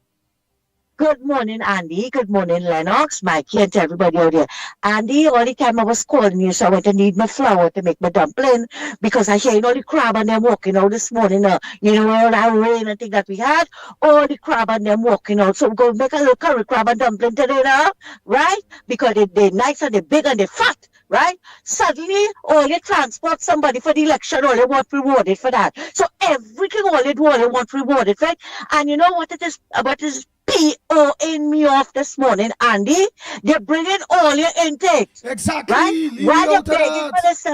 G: Good morning, Andy. Good morning, Lennox, Mikey, and everybody out here. Andy, all the time I was calling you, so I went to need my flour to make my dumpling because I hear all the crab and them walking out this morning. You know, all that rain and thing that we had, all the crab and them walking out. So we're going to make a little curry crab and dumpling today now, right? Because they're nice and they're big and they're fat. Right? Suddenly, all you transport somebody for the election, all they want rewarded for that. So everything all they do, all they want rewarded, right? And you know what it is about this POing me off this morning, Andy? They're bringing all your intakes.
C: Exactly.
G: Right? Why they're begging for this?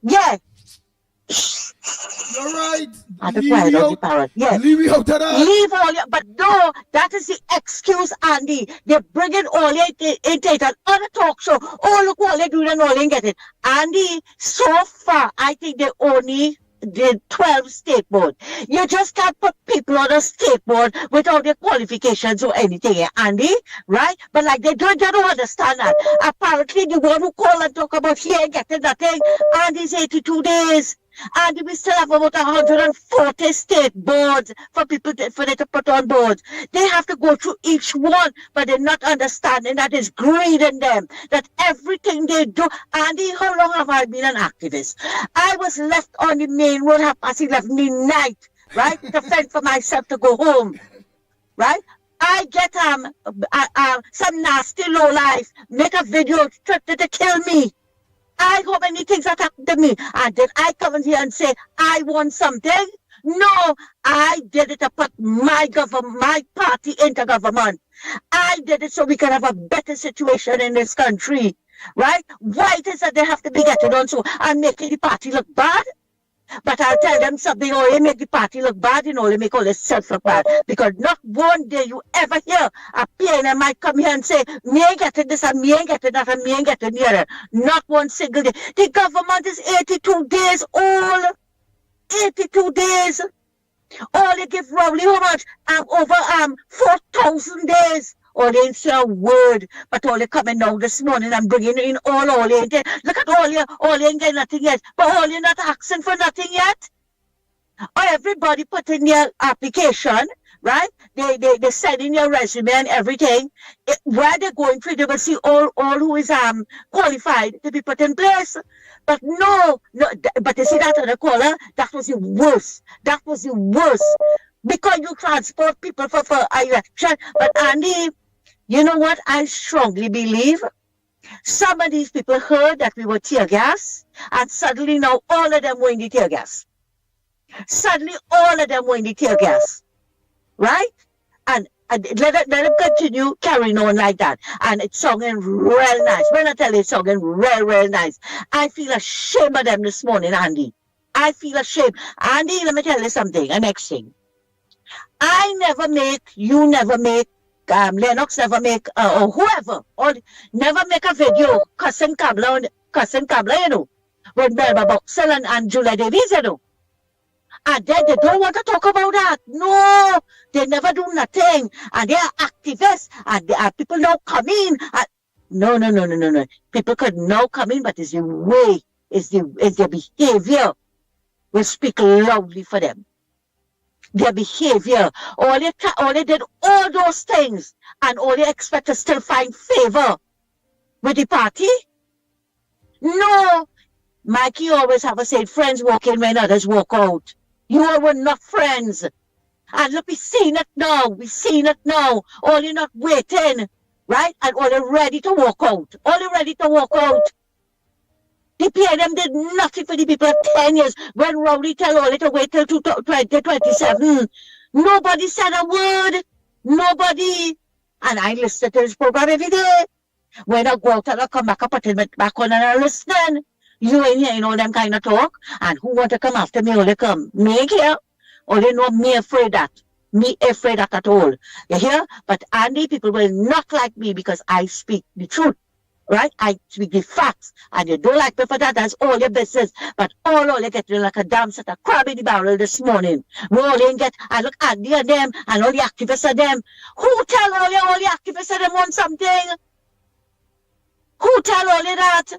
G: Yeah.
C: You're right.
G: Leave me out of that. Leave all your, but no, that is the excuse, Andy. They're bringing all your intake and on a talk show. Oh, look what they're doing and all they get it. Andy, so far, I think they only did 12 state board. You just can't put people on a state board without their qualifications or anything, Andy, right? But like they don't understand that. Apparently, the one who called and talk about here getting that thing, Andy's 82 days. And we still have about 140 state boards for for them to put on board. They have to go through each one, but they're not understanding that it's greed in them, that everything they do. Andy, how long have I been an activist? I was left on the main road 11:30 midnight, right, to fend for myself to go home, right? I get some nasty low life, make a video to kill me. I how many things that happened to me, and then I come in here and say I want something. No, I did it to put my party into government. I did it so we can have a better situation in this country, right? Why it is that they have to be getting on so and making the party look bad? But I'll tell them something, or they make the party look bad, they make all themselves look bad. Because not one day you ever hear a PNM might come here and say, me ain't getting this, and me ain't getting that, and me ain't getting the other. Not one single day. The government is 82 days old. 82 days. All they give Rowley how much? Over 4,000 days. All they ain't say a word, but all they coming now this morning and bringing in all they ain't get. Look at all you ain't getting nothing yet, but all you not asking for nothing yet. Or everybody put in their application, right? They send in your resume and everything. Where they're going through, they will see all who is qualified to be put in place. But no, but you see that other caller, that was the worst. That was the worst. Because you transport people for election. But Andy, you know what? I strongly believe some of these people heard that we were tear gas, and suddenly now all of them were in the tear gas. Suddenly all of them were in the tear gas, right? And let them continue carrying on like that. And it's sounding real nice. When I tell you it's sounding real nice, I feel ashamed of them this morning, Andy. I feel ashamed. Andy, let me tell you something, a next thing. I never make, you never make, Lennox never make, or whoever, or never make a video cussing Kabla, you know, with Melba Boxell and Julia Davies, you know. And then they don't want to talk about that. No, they never do nothing. And they are activists, and they are people now come in. No. People could now come in, but it's the way, it's their behavior will speak loudly for them. Their behavior, all they did all those things, and all they expect to still find favor with the party? No. Mikey always have a saying, friends walk in when others walk out. You all were not friends. And look, we've seen it now. All you're not waiting, right? And all you're ready to walk out. The PNM did nothing for the people of 10 years. When Rowley tell all to wait till 2027, nobody said a word. Nobody. And I listen to this program every day. When I go out and I come back, I put it back on and I listen. You ain't hearing all them kind of talk. And who want to come after me, all they come. Me ain't here. Or they know me afraid that. Me afraid that at all. You hear? But Andy, people will not like me because I speak the truth. Right? I speak the facts. And you don't like me for that, that's all your business. But all you get like a damn set of crab in the barrel this morning. We all ain't get, I look at Andy and them, and all the activists of them. Who tell all the activists of them want something? Who tell all of that?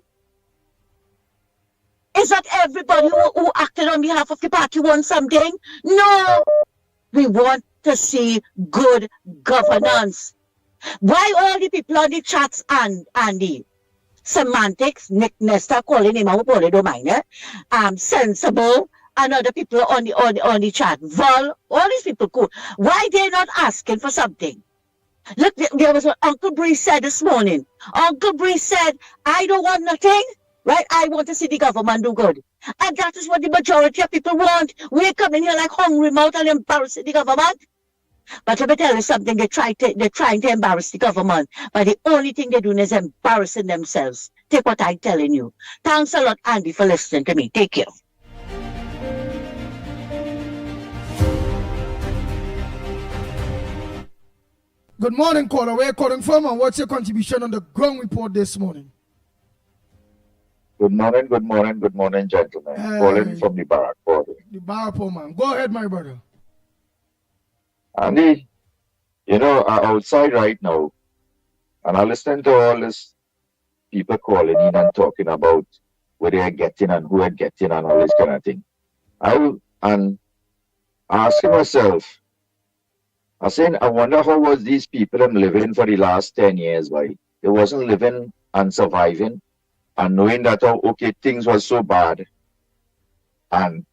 G: Is that everybody who acted on behalf of the party wants something? No. We want to see good governance. Why all the people on the chats and the semantics, Nick Nesta calling him out, don't mind, sensible, and other people on the chat, Vol, all these people cool. Why they not asking for something? Look, there was what Uncle Bree said this morning. Uncle Bree said, I don't want nothing, right? I want to see the government do good. And that is what the majority of people want. We're coming here like hungry mouth and embarrassing the government. But let me tell you something, they're trying to embarrass the government, but the only thing they're doing is embarrassing themselves. Take what I'm telling you. Thanks a lot, Andy, for listening to me. Take care.
C: Good morning, caller. Where are you calling from, and what's your contribution on the ground report this morning?
H: Good morning, gentlemen. Calling from the Barrack border.
C: The Barrack, man. Go ahead, my brother.
H: Andy, I'm outside right now, and I listen to all these people calling in and talking about what they're getting and who are getting and all this kind of thing. And asking myself, I saying, I wonder how was these people I'm living for the last 10 years, why? They wasn't living and surviving and knowing that, oh, okay, things was so bad. And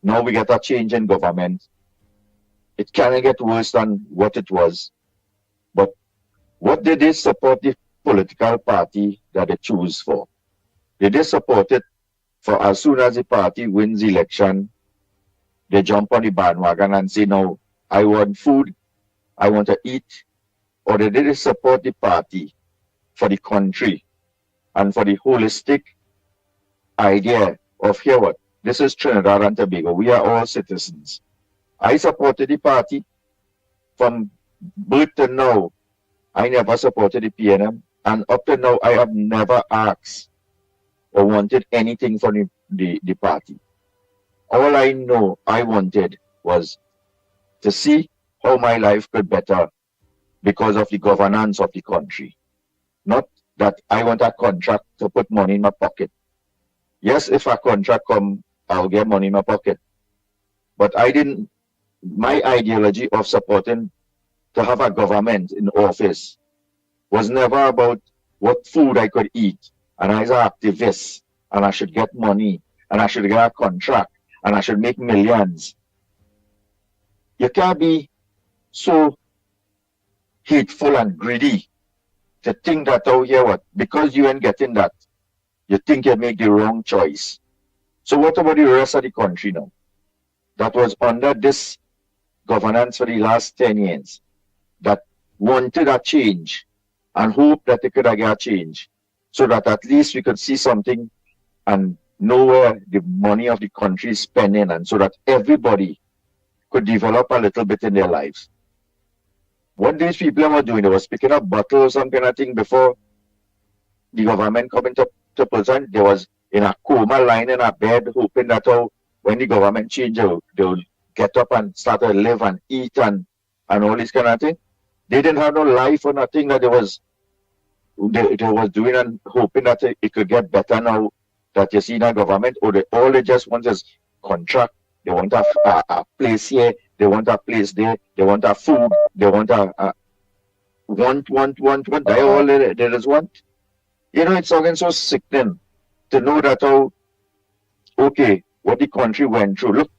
H: now we get a change in government. It cannot get worse than what it was. But what did they support the political party that they choose for? Did they support it for as soon as the party wins the election, they jump on the bandwagon and say, no, I want food, I want to eat? Or did they support the party for the country and for the holistic idea of, here what, this is Trinidad and Tobago, we are all citizens. I supported the party from birth to now. I never supported the PNM, and up to now I have never asked or wanted anything from the party. All I know I wanted was to see how my life could better because of the governance of the country. Not that I want a contract to put money in my pocket. Yes, if a contract come, I'll get money in my pocket. But my ideology of supporting to have a government in office was never about what food I could eat. And I was an activist, and I should get money, and I should get a contract, and I should make millions. You can't be so hateful and greedy to think that, oh, yeah, what, because you ain't getting that, you think you make the wrong choice. So what about the rest of the country now that was under this governance for the last 10 years, that wanted a change and hoped that they could get a change so that at least we could see something and know where the money of the country is spending, and so that everybody could develop a little bit in their lives. What these people were doing, they were picking up bottles or some kind of thing before the government coming to person. They was in a coma, lying in a bed, hoping that when the government changed, they would get up and start to live and eat and all this kind of thing. They didn't have no life or nothing that they was doing and hoping that it could get better now that you see in a government. Or all they just want is contract. They want a place here, they want a place there, they want a food, they want want. That's all they just want. You know, it's again so sickening to know that okay, what the country went through. Look,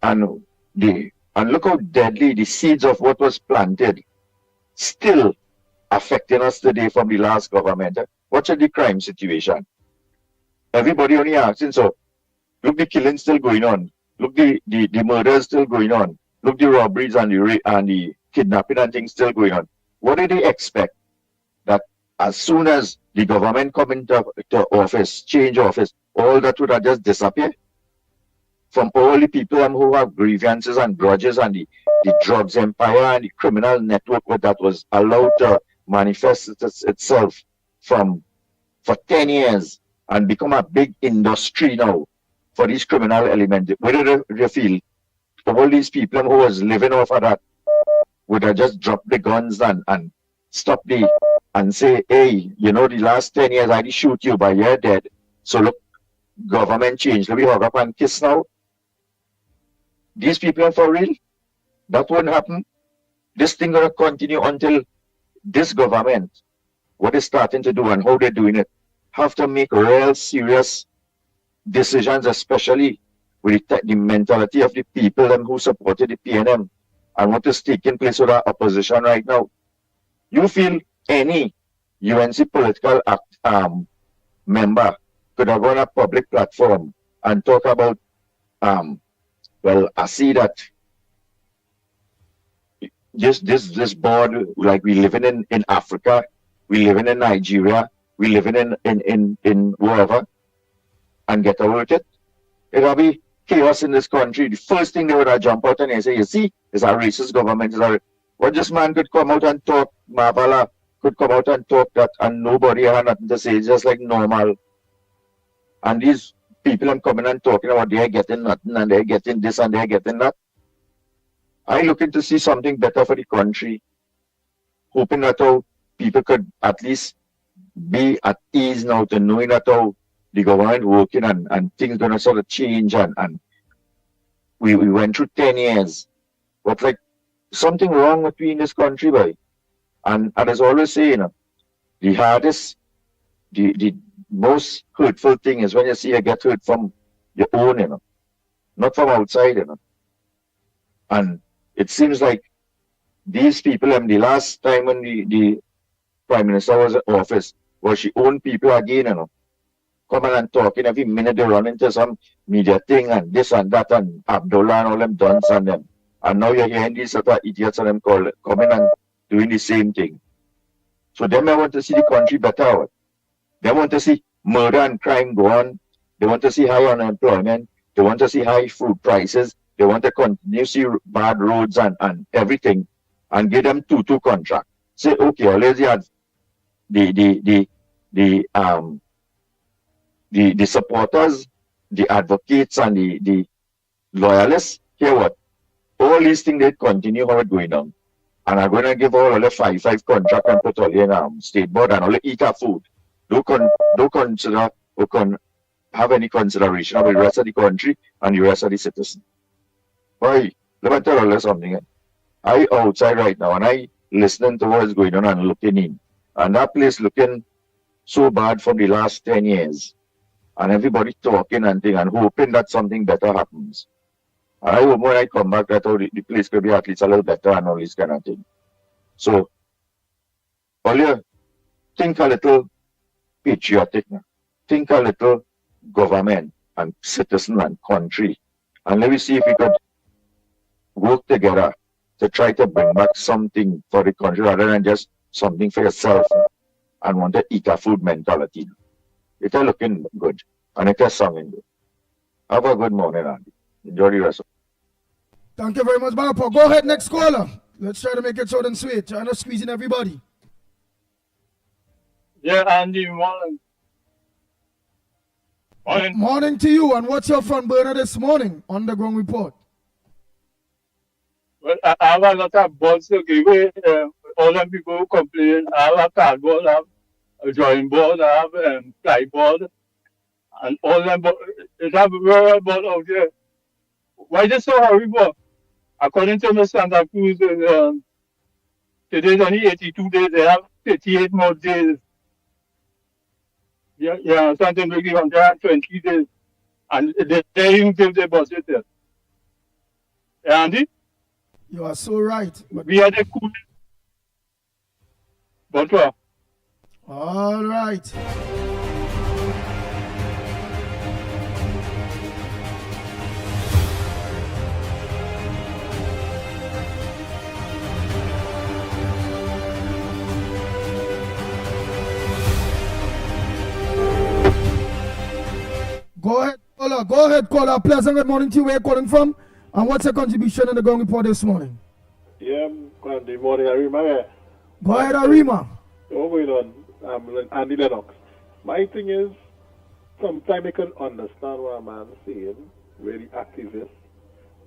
H: and look how deadly the seeds of what was planted still affecting us today from the last government. Watch the crime situation. Everybody only asking, so look, the killing still going on. Look, the murders still going on. Look, the robberies and the kidnapping and things still going on. What do they expect? That as soon as the government come into office, change office, all that would have just disappear? From all the people who have grievances and grudges and the drugs empire and the criminal network that was allowed to manifest itself for 10 years and become a big industry now for these criminal elements. Whether they feel all these people who was living off of that would have just dropped the guns and stop and say, hey, you know, the last 10 years I did shoot you, but you're dead. So look, government changed. Let me hug up and kiss now. These people are for real? That won't happen. This thing gonna continue until this government, what they're starting to do and how they're doing it, have to make real serious decisions, especially with the mentality of the people who supported the PNM and what is taking place with our opposition right now. You feel any UNC political member could have on a public platform and talk about, well, I see that just this board, like we living in Africa, we living in Nigeria, we living in wherever, and get away with it. It'll be chaos in this country. The first thing they would have jump out and say, you see, it's a racist government. What this man could come out and talk, Mavala could come out and talk that, and nobody had nothing to say. It's just like normal. And these people are coming and talking about they're getting nothing and they're getting this and they're getting that. I'm looking to see something better for the country, hoping that people could at least be at ease now to knowing that the government working and things gonna sort of change and we went through 10 years. But like something wrong with we in this country, boy. And as I always say, the hardest, the most hurtful thing is when you see you get hurt from your own, not from outside, And it seems like these people, the last time when the Prime Minister was in office, was she own people again, coming and talking every minute they run into some media thing and this and that and Abdullah and all them dons and them. And now you're hearing these sort of idiots and them coming and doing the same thing. So them I want to see the country better. They want to see murder and crime go on. They want to see high unemployment. They want to see high food prices. They want to continue to see bad roads and everything and give them 2-2 contract. Say, okay, always you have the supporters, the advocates and the loyalists. Hear what? All these things they continue how it going on. And I'm going to give all the 5 contract and put all in state board and all the eat our food. Don't consider or have any consideration of the rest of the country and the rest of the citizens. Why? Let me tell you something. I outside right now and I listening to what is going on and looking in. And that place looking so bad for the last 10 years. And everybody talking and thing and hoping that something better happens. And I hope when I come back that the place could be at least a little better and all this kind of thing. So, all you think a little patriotic now. Think a little government and citizen and country. And let me see if we could work together to try to bring back something for the country rather than just something for yourself and want to eat a food mentality. It is looking good and it is sounding good. Have a good morning, Andy. Enjoy the rest of it.
C: Thank you very much, Barapo. Go ahead, next caller. Let's try to make it short and sweet. Trying to squeeze in everybody.
I: Yeah, Andy, morning.
C: Morning to you. And what's your front burner this morning? Underground Report.
I: Well, I have a lot of boards to give away. All them people who complain. I have a cardboard, I have a drawing board, I have plyboard, and all them. It's a very board out there. Why they so horrible? According to Mr. Santa Cruz, today's only 82 days. They have 38 more days. Yeah, something like 120 days. And they even give the budget there. Yeah, Andy?
C: You are so right.
I: We are the cool. But what?
C: All right. Go ahead, caller. Go ahead, caller. Pleasant good morning to you. Where you calling from? And what's your contribution in the Ground Report this morning?
V: Yeah, good morning, Arima.
C: Go ahead, Arima.
V: What's going on? I'm Andy Lennox. My thing is, sometimes I can understand what a man's saying, really activist,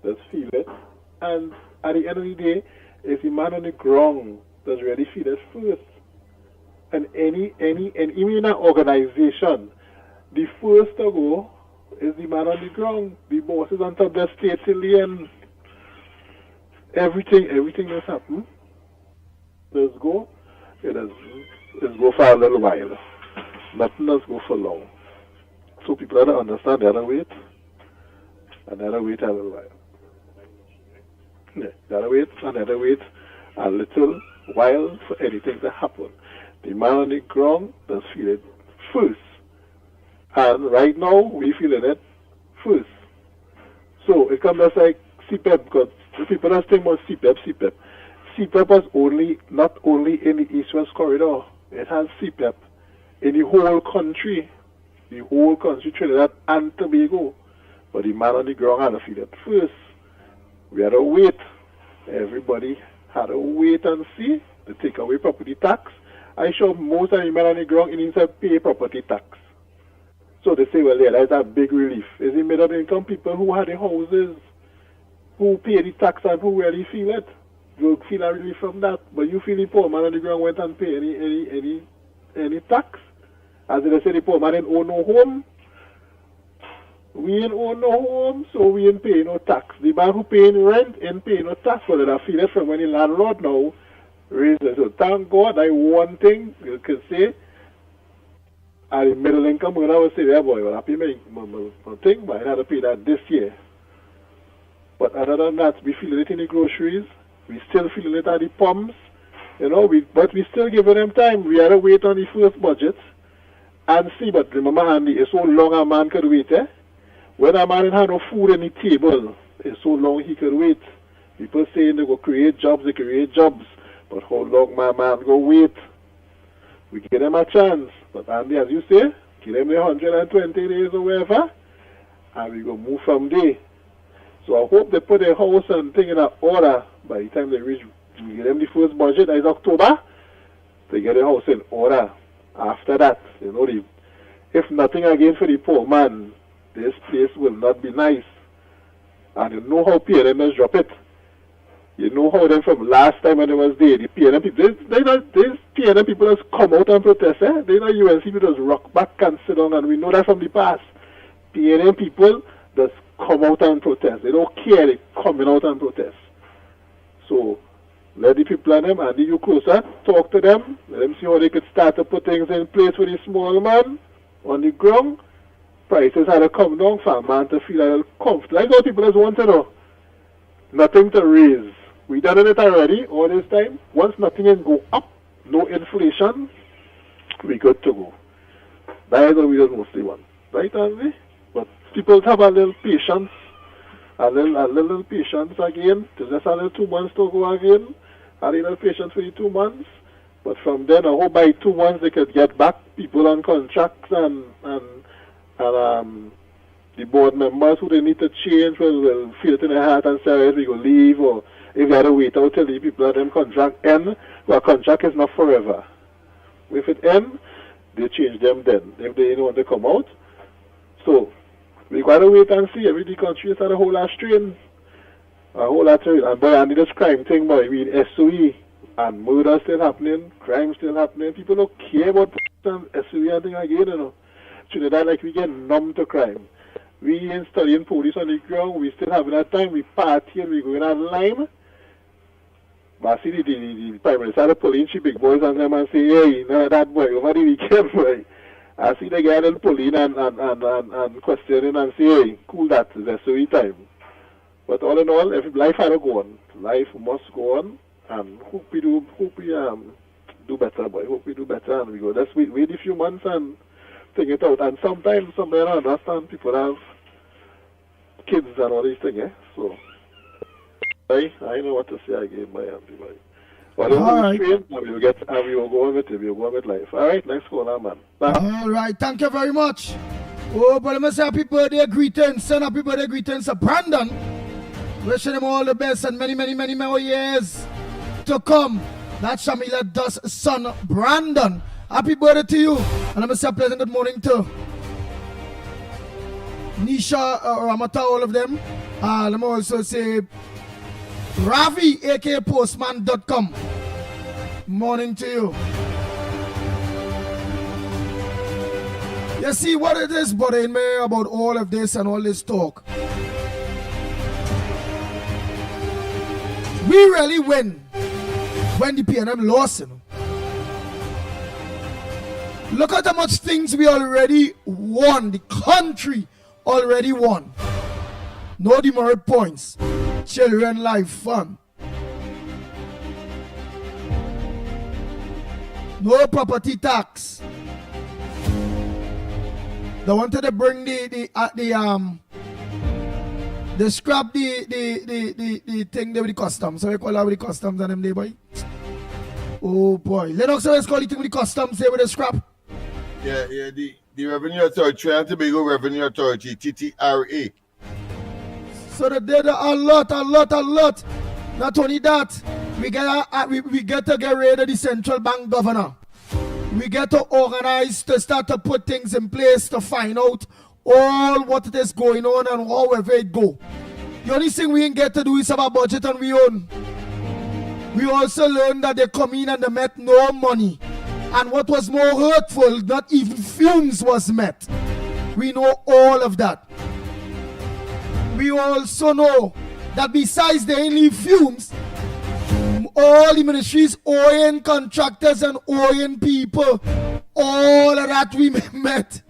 V: just feel it. And at the end of the day, if the man on the ground does really feel it first, and even in an organization, the first to go is the man on the ground. The boss is on top of the state till the end. Everything that's happened. Let's go. Let's go for a little while. Nothing does go for long. So people have to understand they have to wait. And they have to wait a little while. Yeah, they have to wait and they have to wait a little while for anything to happen. The man on the ground does feel it first. And right now, we feeling it first. So it comes like CPEP, because the people are saying about CPEP. CPEP was not only in the East-West corridor, it has CPEP in the whole country, Trinidad and Tobago. But the man on the ground had to feel it first. We had to wait. Everybody had to wait and see to take away property tax. I sure most of the men on the ground in inside pay property tax. So they say, well, yeah, that's a big relief. Is it middle income people who had the houses, who pay the tax and who really feel it? You feel a relief from that. But you feel the poor man on the ground went and pay any tax? As they say, the poor man didn't own no home. We ain't own no home, so we ain't pay no tax. The man who paying rent ain't pay no tax, but I feel it from when the landlord now raise it. So thank God, I one thing you can say, at the middle income, when I was say, yeah boy, well, I pay my thing, but I had to pay that this year. But other than that, we feeling it in the groceries, we still feeling it at the pumps, you know, but we still giving them time. We had to wait on the first budget and see, but remember, Andy, it's so long a man could wait, eh? When a man had no food on the table, it's so long he could wait. People saying they go create jobs, but how long my man go wait? We give them a chance, but Andy, as you say, give them the 120 days or whatever, and we go move from there. So I hope they put their house and thing in order by the time they reach, we give them the first budget, that is October, they get the house in order. After that, you know, if nothing again for the poor man, this place will not be nice. And you know how PNM drop it. You know how them from last time when they was there, the PNM people, these PNM people just come out and protest, eh? They know UNC people just rock back and sit down, and we know that from the past. PNM people just come out and protest. They don't care, they coming out and protest. So let the people and them, and you closer, talk to them, let them see how they could start to put things in place for the small man on the ground. Prices had to come down for a man to feel a little comfortable. Like how people just want to know. Nothing to raise. We done it already all this time. Once nothing can go up, no inflation, we good to go. That is what we just mostly want. Right, Andy? But people have a little patience. A little patience again. Just a little 2 months to go again. A little patience for the 2 months. But from then, I hope by 2 months they could get back people on contracts and the board members who they need to change will feel it in their heart and say, we go leave, or if they had to wait out till the people at them contract end, well, contract is not forever. If it end, they change them then, if they don't want to come out. So, we got to wait and see. Every country has had a whole lot of strain. A whole lot of, and boy, and this crime thing, boy, we in SOE, and murder still happening, crime still happening. People don't care about SOE and thing again, you know. Trinidad, like, we get numb to crime. We ain't studying police on the ground. We still having that time. We party and we going online. But I see the Prime Minister the police, she big boys on them and say, hey, no, that boy, over the weekend, boy. I see the guy and pulling and questioning and say, hey, cool that, it's SOE time. But all in all, if life had to go on, life must go on, and hope we do better, boy. Hope we do better, and we go. Let's wait a few months and think it out. And sometimes somebody don't understand, people have kids and all these things, eh? So I know what to say again, my auntie, boy. But all right. We will go on with it. We will go on with life. All right, next call now, man. Bye.
C: All right, thank you very much. Oh, but let me say happy birthday greetings. Send happy birthday greetings to Brandon. Wishing him all the best and many, many, many more years to come. That's Shamila Dust's son, Brandon. Happy birthday to you. And let me say a pleasant good morning to Nisha, Ramata, all of them. Let me also say Ravi, aka Postman.com. Morning to you. You see what it is bothering me about all of this and all this talk. We really win when the PNM lost, you know. Look at how much things we already won. The country already won. No demerit points. Children life fun. No property tax. They wanted to bring they scrap the thing there with the customs. So we call it with the customs and them there, boy. Oh boy. Lennox always call it with the customs there with the scrap.
U: Yeah, the Revenue Authority, Trinidad and Tobago Revenue Authority, TTRA.
C: So they did a lot. Not only that, we get to get rid of the central bank governor. We get to organize to start to put things in place to find out all what is going on and however it go. The only thing we ain't get to do is have a budget on we own. We also learned that they come in and they met no money. And what was more hurtful, not even fumes was met. We know all of that. we also know that besides the only fumes, all the ministries owing contractors and owing people, all of that we met.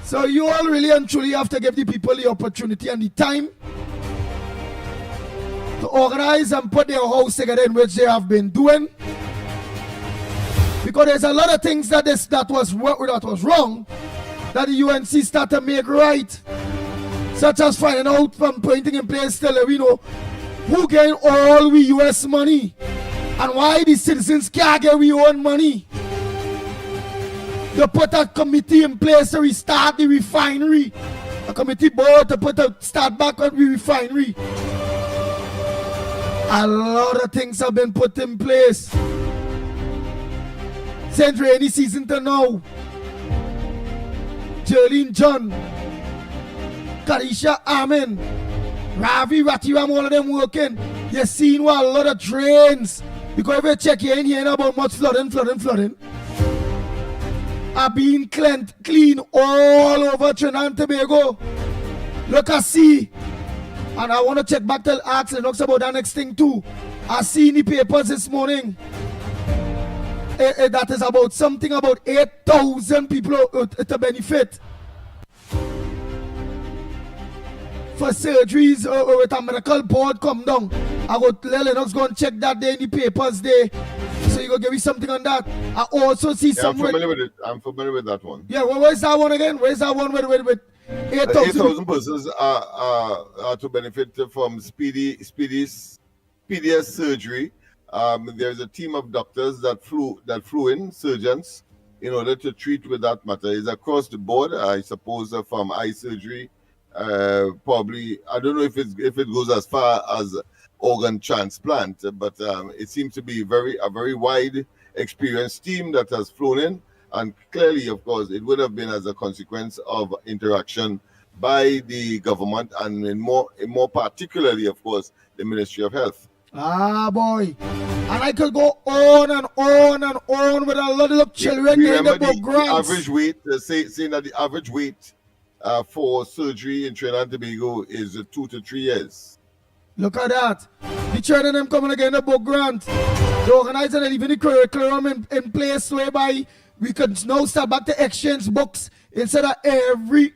C: So you all really and truly have to give the people the opportunity and the time to organize and put their house together, in which they have been doing. Because there's a lot of things that was wrong that the UNC started to make right, such as finding out from putting in place who getting all we US money and why the citizens can't get we own money. They put a committee in place to restart the refinery, a committee board to start back on the refinery. A lot of things have been put in place since rainy season to now. Jolene John, Karisha Amen, Ravi Ratiram, all of them working. You're seeing a lot of drains. Because if you check here in here about much flooding are being clean all over Trinidad and Tobago. Look, I see. And I want to check back to ask Lennox about that next thing too. I see in the papers this morning that is about something about 8,000 people to benefit for surgeries with a medical board come down. I go let Lennox go and check that day in the papers there. So you go give me something on that. I also see somewhere.
U: I'm familiar with it. I'm familiar with that one.
C: Yeah, where's that one again? Where's that one with
U: 8,000 persons are to benefit from speediest surgery. There's a team of doctors that flew in, surgeons, in order to treat with that matter. It's across the board, I suppose, from eye surgery. Probably, I don't know if it goes as far as organ transplant, but it seems to be a very wide experienced team that has flown in, and clearly, of course, it would have been as a consequence of interaction by the government and in more particularly, of course, the Ministry of Health.
C: Ah, boy. And I could go on and on and on with a lot of children getting the grants.
U: Average weight, saying that the average weight for surgery in Trinidad and Tobago is 2 to 3 years.
C: Look at that. The children them coming again the book grant. The organizer and even the curriculum in place whereby we could now start back to exchange books instead of every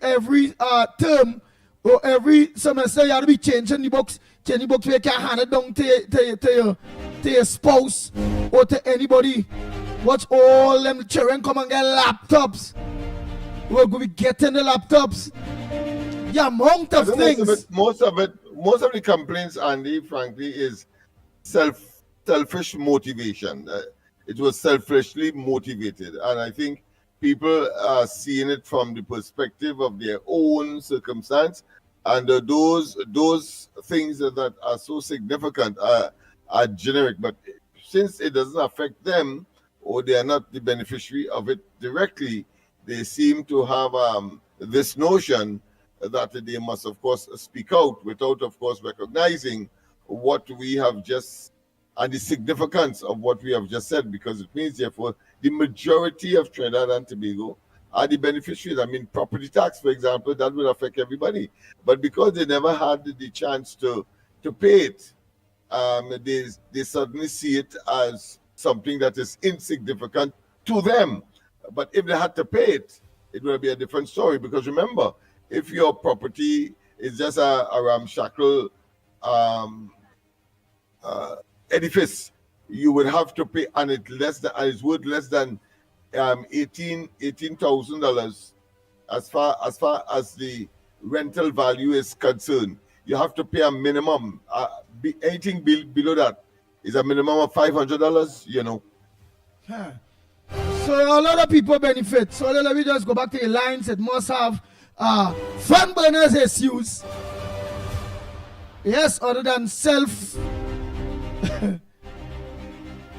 C: term or every semester you have to be changing the books. Changing books where you can hand it down to your spouse or to anybody. Watch all them children come and get laptops. We're going to be getting the laptops. The amount of things.
U: Most of the complaints, Andy, frankly, is selfish motivation. It was selfishly motivated, and I think people are seeing it from the perspective of their own circumstance, and those things that are so significant are generic. But since it doesn't affect them, or they are not the beneficiary of it directly, they seem to have this notion that they must, of course, speak out without, of course, recognizing what we have just and the significance of what we have just said, because it means, therefore, the majority of Trinidad and Tobago are the beneficiaries. I mean, property tax, for example, that will affect everybody. But because they never had the chance to pay it, they suddenly see it as something that is insignificant to them. But if they had to pay it, it will be a different story. Because remember, if your property is just a ramshackle edifice, you would have to pay, and it's worth less than $18,000 as far as the rental value is concerned. You have to pay a minimum. Anything below that is a minimum of $500. You know.
C: Huh. So a lot of people benefit. So let me just go back to the lines. It must have fun burners issues. Yes, other than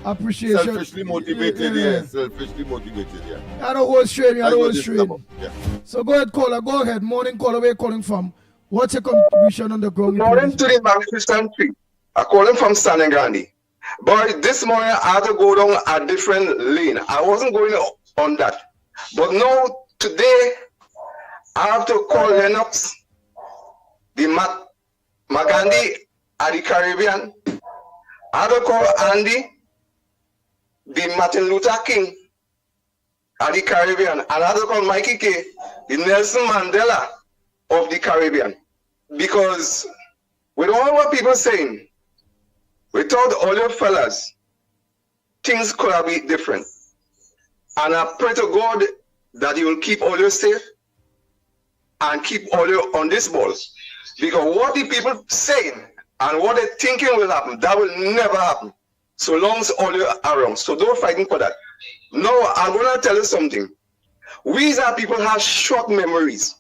C: appreciation.
U: Selfishly motivated, yeah. Selfishly motivated, yeah.
C: I don't hold straight. Yeah. So go ahead, caller. Go ahead. Morning caller, where you calling from? What's your contribution on the ground?
J: Morning to the magnificent tree. I'm calling from Standing Gandhi. But this morning I had to go down a different lane. I wasn't going on that. But now, today, I have to call Lennox the Magandi at the Caribbean. I don't call Andy the Martin Luther King at the Caribbean. And I don't call Mickie K the Nelson Mandela of the Caribbean. Because with all what people saying, without all your fellas, things could have been different. And I pray to God that He will keep all you safe and keep all you on this ball. Because what the people saying and what they're thinking will happen, that will never happen. So long as all you are around. So don't fighting for that. No, I'm gonna tell you something. We as people have short memories.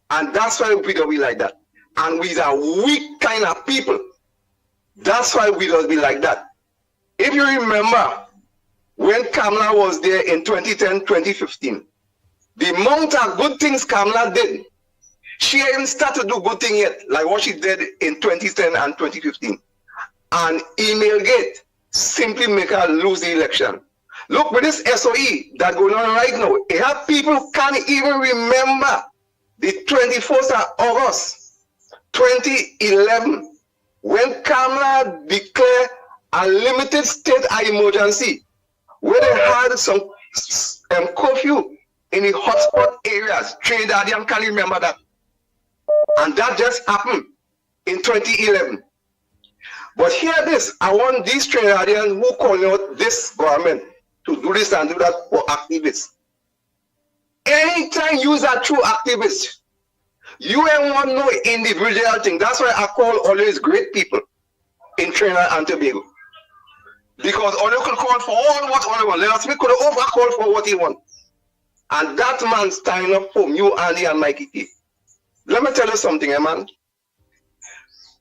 J: And that's why we don't be like that. And we are weak kind of people. That's why we don't be like that. If you remember, when Kamala was there in 2010, 2015, the amount of good things Kamala did, she ain't started to do good thing yet, like what she did in 2010 and 2015. And email gate simply make her lose the election. Look with this SOE that going on right now. It have people who can't even remember the 24th of August, 2011, when Kamala declared a limited state of emergency, where they had some curfew in the hotspot areas. Trinidadian can't remember that. And that just happened in 2011. But hear this, I want these Trinidadians who call out this government to do this and do that for activists. Anytime you are true activists, you ain't want no individual thing. That's why I call always great people in Trinidad and Tobago. Because all you could call for all what all you want. Lennox Smith could have over called for what he want. And that man standing up for you, Andy and Mickie K. Let me tell you something, man.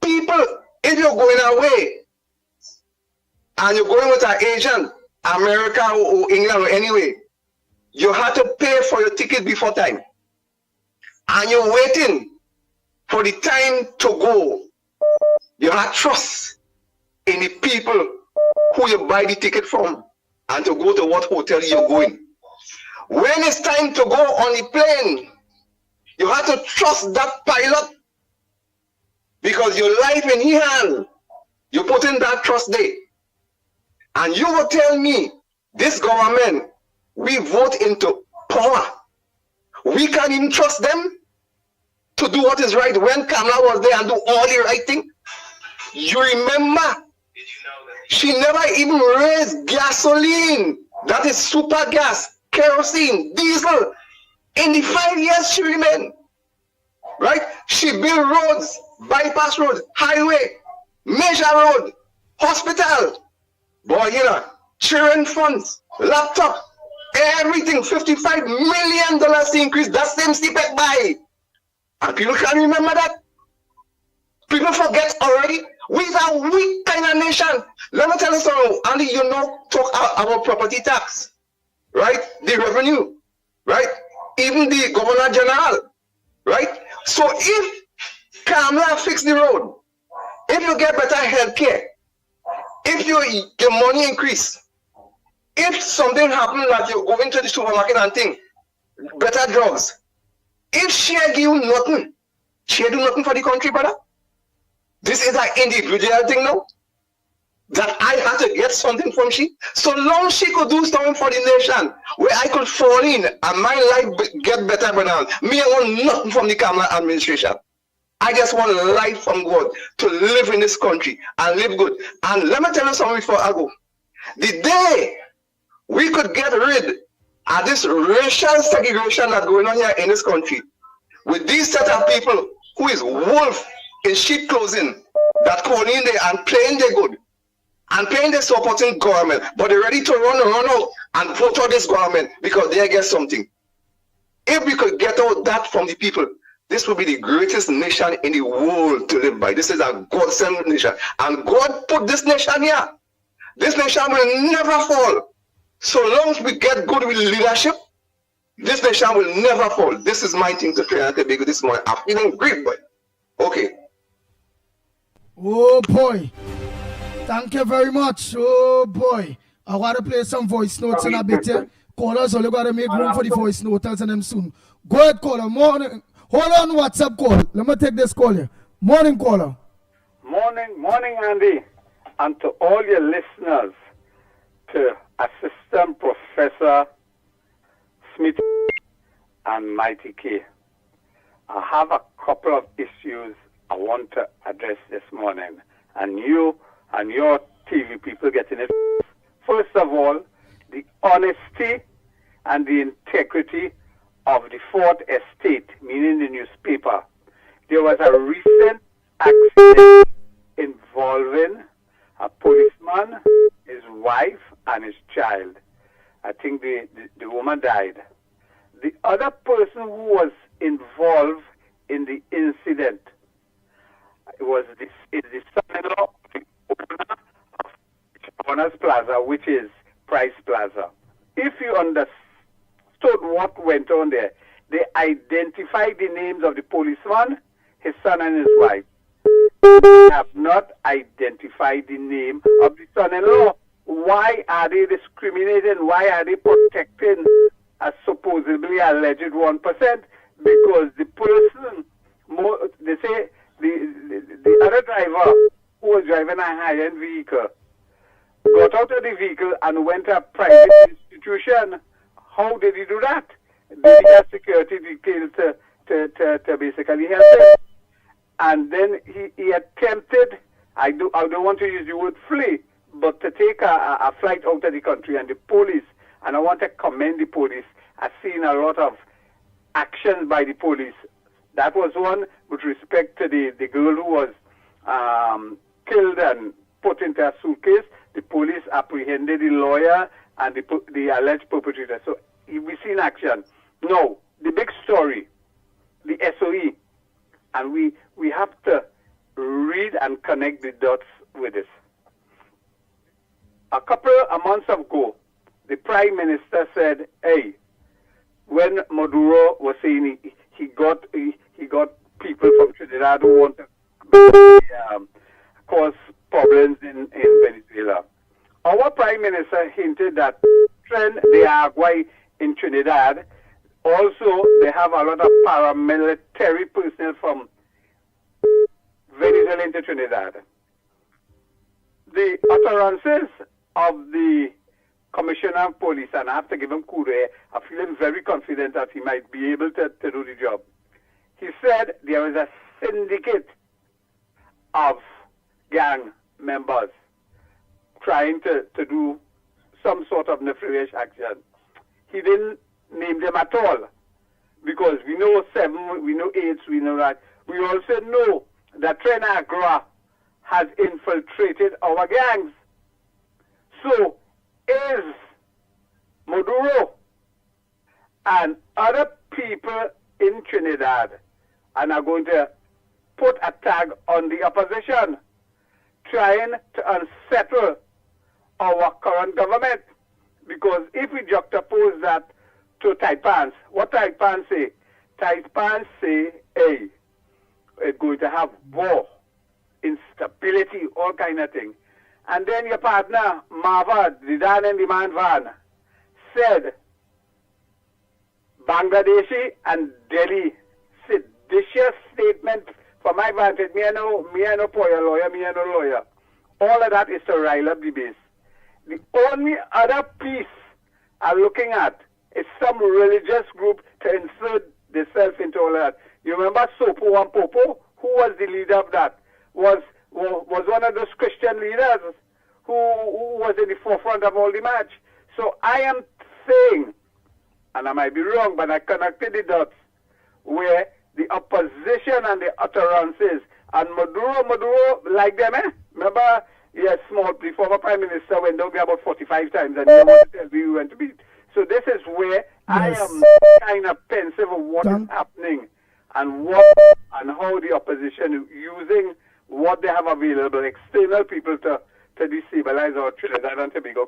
J: People, if you're going away and you're going with an agent, America or England or anyway, you have to pay for your ticket before time. And you're waiting for the time to go. You have trust in the people who you buy the ticket from and to go to what hotel you're going. When it's time to go on the plane, you have to trust that pilot because your life in his hand, you put in that trust there. And you will tell me, this government, we vote into power. We can't even trust them to do what is right when Kamala was there and do all the right thing. You remember, she never even raised gasoline. That is super gas, kerosene, diesel. In the 5 years she remained, right? She built roads, bypass roads, highway, major road, hospital, boy, you know, children funds, laptop, everything, $55 million increase. That same CPEC buy. And people can't remember that. People forget already. We are a weak kind of nation. Let me tell you something, Andy, you know, talk about property tax, right? The revenue, right? Even the governor general, right? So if Kamala fix the road, if you get better health care, if your money increase, if something happens like you go into the supermarket and think, better drugs, if she give you nothing, she do nothing for the country, brother. This is an individual thing now. That I had to get something from she. So long she could do something for the nation, where I could fall in and my life get better, brother. Me, I want nothing from the Kamala administration. I just want life from God to live in this country and live good. And let me tell you something before I go. The day we could get rid of this racial segregation that's going on here in this country, with these set of people who is wolf in sheep clothing that call in there and playing their good and playing their supporting government, but they're ready to run out and vote for this government because they get something. If we could get out that from the people, this will be the greatest nation in the world to live by. This is a God-sent nation. And God put this nation here. This nation will never fall. So long as we get good with leadership, this nation will never fall. This is my thing to Trinidad and Tobago this morning. I'm feeling great, boy. Okay.
C: Oh boy. Thank you very much. Oh boy. I want to play some voice notes in a bit. Callers only got to make room for the voice notes and them soon. Go ahead, caller. Hold on, WhatsApp call. Let me take this call here. Morning caller.
K: Morning, Andy, and to all your listeners, to Assistant Professor Smith and Mickie. I have a couple of issues I want to address this morning, and you and your TV people getting it. First of all, the honesty and the integrity of the Fourth Estate, meaning the newspaper. There was a recent accident involving a policeman, his wife, and his child. I think the woman died. The other person who was involved in the incident was the son-in-law of the owner of Warner's Plaza, which is Price Plaza. If you understood what went on there, they identified the names of the policeman, his son, and his wife. They have not identified the name of the son-in-law. Why are they discriminating? Why are they protecting a supposedly alleged 1%? Because the person, they say the other driver who was driving a high-end vehicle got out of the vehicle and went to a private institution. How did he do that? Did he have security detail to basically help him? And then he attempted, I don't want to use the word flee, but to take a flight out of the country. And the police, and I want to commend the police, I've seen a lot of actions by the police. That was one with respect to the girl who was killed and put into a suitcase. The police apprehended the lawyer and the alleged perpetrator. So we've seen action. Now, the big story, the SOE, and we have to read and connect the dots with this. A couple of months ago, the Prime Minister said, hey, when Maduro was saying he got people from Trinidad who want to cause problems in Venezuela. Our Prime Minister hinted that Tren de Agua in Trinidad, also they have a lot of paramilitary personnel from Venezuela into Trinidad. The utterances of the Commissioner of Police, and I have to give him kudos, I feel him very confident that he might be able to do the job. He said there is a syndicate of gang members trying to do some sort of nefarious action. He didn't name them at all, because we know 7, we know 8, we know that. We also know that Trenagra has infiltrated our gangs. So, is Maduro and other people in Trinidad and are going to put a tag on the opposition, trying to unsettle our current government? Because if we juxtapose that to Taipan, what Taipan say? Taipan say, hey, we're going to have war, instability, all kind of things. And then your partner, Marva, the Dan and the Man Van, said Bangladeshi and Delhi, seditious statement from my vantage. Me I know lawyer, me I know lawyer. All of that is to rile up the base. The only other piece I'm looking at is some religious group to insert themselves into all of that. You remember Sopo and Popo? Who was the leader of that? Was one of those Christian leaders who was in the forefront of all the match. So I am saying, and I might be wrong, but I connected the dots, where the opposition and the utterances, and Maduro, like them, Remember, yes, the former Prime Minister went down there about 45 times, and he wanted to tell me we went to beat. So this is where I am kind of pensive of what is happening, and how the opposition is using what they have available, external people to destabilize our Trinidad and Tobago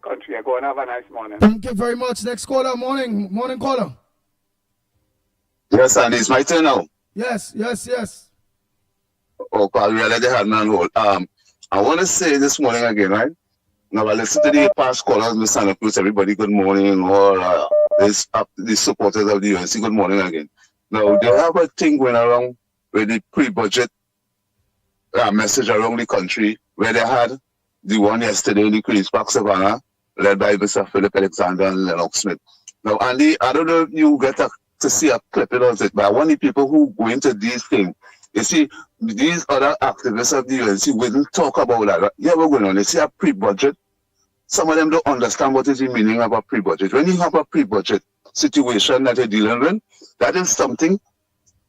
K: country. Go and have a nice morning.
C: Thank you very much. Next caller, morning caller.
E: Yes, and it's my turn now.
C: Yes.
E: Oh, God, we already had me on hold. I want to say this morning again, right? Now, I listen to the past callers, Mr. Santa Cruz, everybody, good morning, or the supporters of the UNC, good morning again. Now, they have a thing going around with the pre-budget message around the country where they had the one yesterday in the Queen's Park Savannah, led by Mr. Philip Alexander and Lennox Smith. Now, Andy, I don't know if you get to see a clip of it, but I want the people who go into these things. You see, these other activists of the UNC wouldn't talk about that. Yeah, we're going on. You see a pre-budget. Some of them don't understand what is the meaning of a pre-budget. When you have a pre-budget situation that you're dealing with, that is something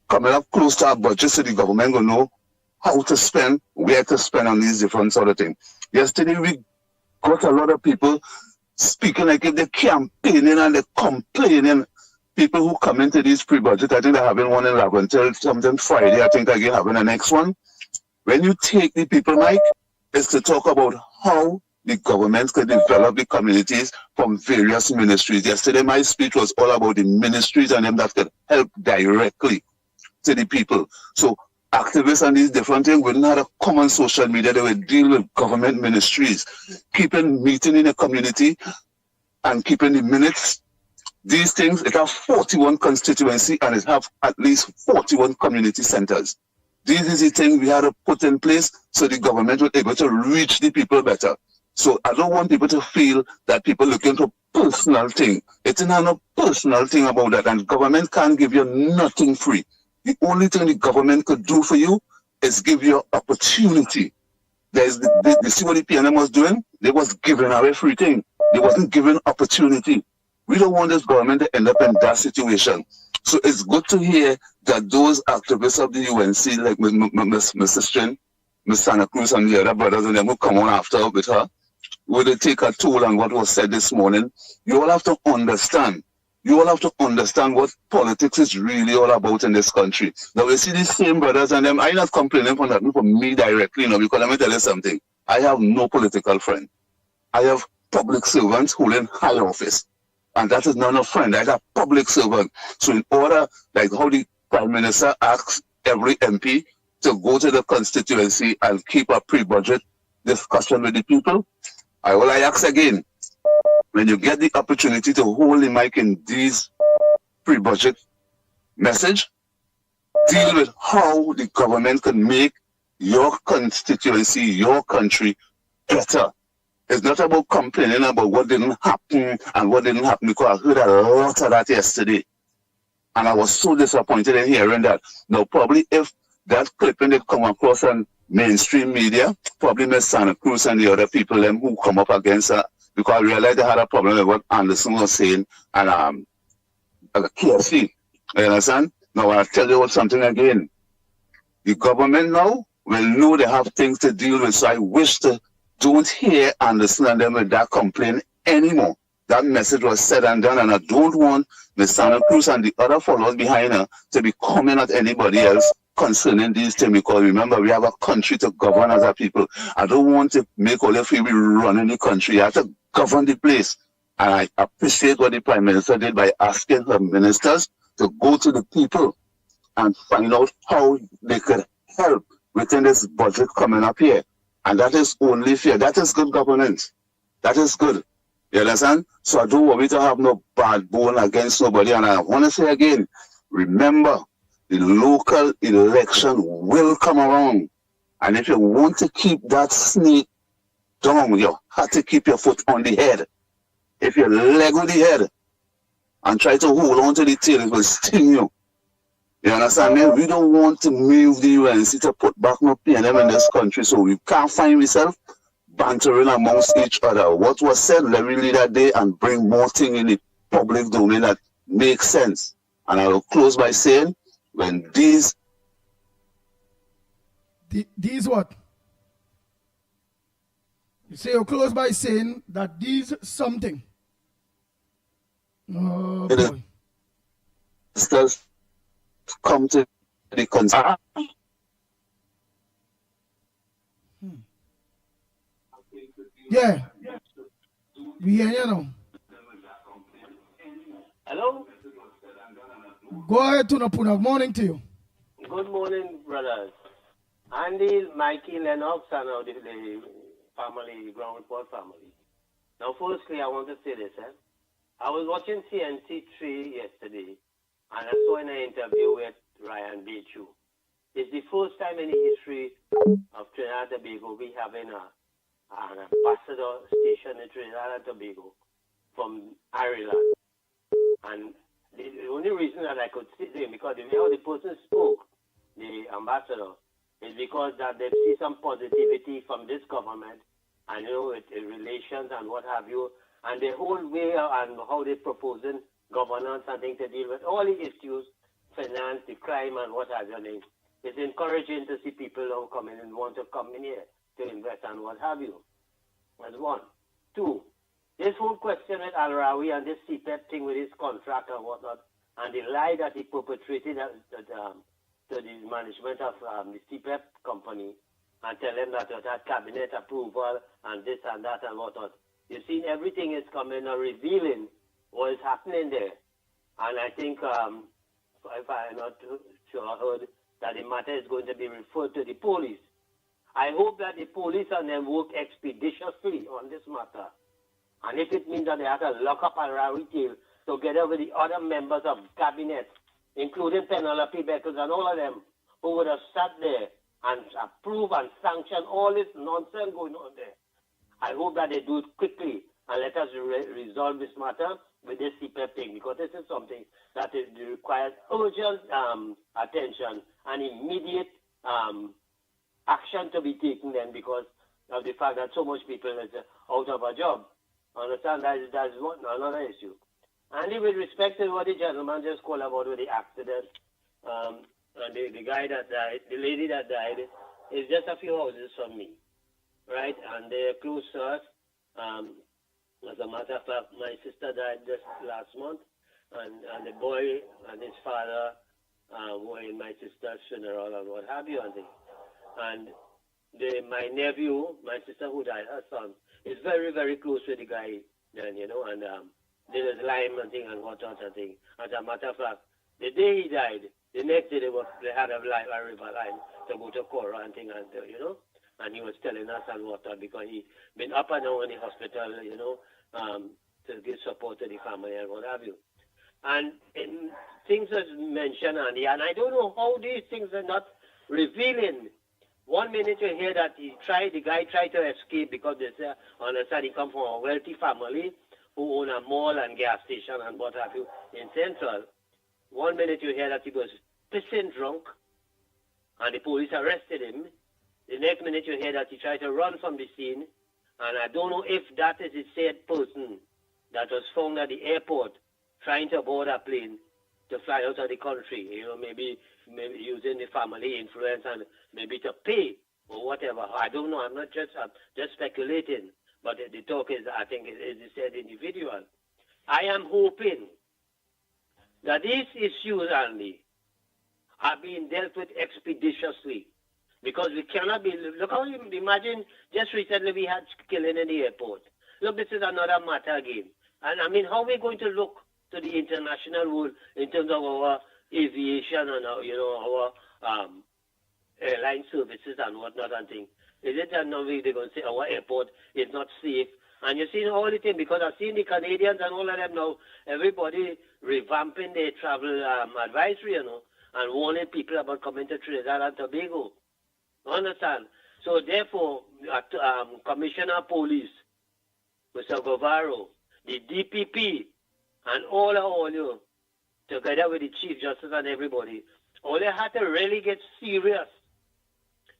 E: coming up close to our budget, so the government will know how to spend, where to spend on these different sort of things. Yesterday, we got a lot of people speaking like if they're campaigning and they're complaining. People who come into these pre-budget, I think they're having one in Laventille, something Friday, I think they're having the next one. When you take the people, Mike, it's to talk about how the government can develop the communities from various ministries. Yesterday, my speech was all about the ministries and them that can help directly to the people. So activists and these different things wouldn't have a common social media. They would deal with government ministries, keeping meeting in the community and keeping the minutes. These things, it have 41 constituency and it have at least 41 community centers. These is the things we had to put in place so the government was able to reach the people better. So I don't want people to feel that people looking for personal thing. It's not a personal thing about that, and government can't give you nothing free. The only thing the government could do for you is give you opportunity. You see what the PNM was doing? They was giving away free thing. They wasn't giving opportunity. We don't want this government to end up in that situation. So it's good to hear that those activists of the UNC, like Mrs. Strin, Ms. Santa Cruz, and the other brothers, and them who come on after with her, will they take a toll on what was said this morning? You all have to understand. You all have to understand what politics is really all about in this country. Now, we see these same brothers and them. I'm not complaining for nothing from me directly, because let me tell you something. I have no political friend. I have public servants holding high office. And that is not a friend. That's a public servant. So in order, like how the Prime Minister asks every MP to go to the constituency and keep a pre-budget discussion with the people, I ask again, when you get the opportunity to hold the mic in these pre-budget message, deal with how the government can make your constituency, your country better. It's not about complaining about what didn't happen and what didn't happen, because I heard a lot of that yesterday. And I was so disappointed in hearing that. Now, probably if that clipping did come across on mainstream media, probably Ms. Santa Cruz and the other people them who come up against her, because I realized they had a problem with what Anderson was saying and KFC. You understand? Now, I'll tell you something again. The government now will know they have things to deal with, so I wish to don't hear Anderson and them with that complaint anymore. That message was said and done, and I don't want Ms. Santa Cruz and the other followers behind her to be coming at anybody else concerning these things, because remember, we have a country to govern as a people. I don't want to make all of you be running the country. I have to govern the place. And I appreciate what the Prime Minister did by asking her ministers to go to the people and find out how they could help within this budget coming up here. And that is only fair. That is good governance. That is good. You understand? So I don't want me to have no bad bone against nobody. And I want to say again, remember, the local election will come around. And if you want to keep that snake down, you have to keep your foot on the head. If you leg on the head and try to hold on to the tail, it will sting you. You understand me? We don't want to move the UNC to put back no PNM in this country, so we can't find ourselves bantering amongst each other. What was said, let me leave that day and bring more things in the public domain that makes sense. And I will close by saying, when these
C: what? You say you close by saying that these something. Oh boy.
E: Does come to the concern.
C: Yeah. We hear you now.
M: Hello?
C: Go ahead, Tunapuna. Good morning to you.
M: Good morning, brothers. Andy, Mickie, Lennox, and the family, Ground Report family. Now, firstly, I want to say this. I was watching CNC3 yesterday, and I saw in an interview with Ryan Bechu. It's the first time in the history of Trinidad and Tobago we having an ambassador station in Trinidad and Tobago from Ireland. And the only reason that I could sit there, because the way how the person spoke, the ambassador, is because that they see some positivity from this government, and with relations and what have you, and the whole way and how they're proposing governance and things to deal with all the issues, finance, the crime and what have you. It's encouraging to see people who come in and want to come in here to invest and what have you. That's one. Two, this whole question with Al-Rawi and this CPEP thing with his contract and whatnot, and the lie that he perpetrated to the management of the CPEP company, and tell them that it had cabinet approval and this and that and whatnot. You've seen everything is coming or revealing what is happening there. And I think, if I'm not sure, heard that the matter is going to be referred to the police. I hope that the police and them work expeditiously on this matter. And if it means that they have to lock up Al-Rawi together with the other members of cabinet, including Penelope Beckles and all of them, who would have sat there and approve and sanction all this nonsense going on there. I hope that they do it quickly and let us resolve this matter with this CPEP thing, because this is something that requires urgent attention and immediate action to be taken then, because of the fact that so much people is out of a job. Understand? That's another issue. And with respect to what the gentleman just called about with the accident, and the guy that died, the lady that died, is just a few houses from me, right? And they're close to us. As a matter of fact, my sister died just last month, and the boy and his father were in my sister's funeral and what have you. And my nephew, my sister who died, her son, is very, very close with the guy then, and there was lime and thing and whatnot and thing. As a matter of fact, the day he died, the next day they had a river line to go to Cora and thing, and and he was telling us and whatnot, because he been up and down in the hospital, to give support to the family and what have you. And things are mentioned, Andy, and I don't know how these things are not revealing. 1 minute you hear that the guy tried to escape because they say, understand, he come from a wealthy family who own a mall and gas station and what have you in Central. 1 minute you hear that he was pissing drunk and the police arrested him. The next minute you hear that he tried to run from the scene, and I don't know if that is the said person that was found at the airport trying to board a plane to fly out of the country, maybe using the family influence and maybe to pay or whatever. I don't know. I'm just speculating. But the talk is, I think, is the said individual. I am hoping that these issues, Andy, are being dealt with expeditiously. Because we cannot be, look how you imagine, just recently we had killing in the airport. Look, this is another matter again. And I mean, how are we going to look to the international world in terms of our aviation and our airline services and whatnot and things? Is it that now they're going to say our airport is not safe? And you see all the things, because I've seen the Canadians and all of them now, everybody revamping their travel advisory, and warning people about coming to Trinidad and Tobago. Understand? So therefore, Commissioner of Police, Mr. Guevara, the DPP, and all you, together with the Chief Justice and everybody, all they had to really get serious.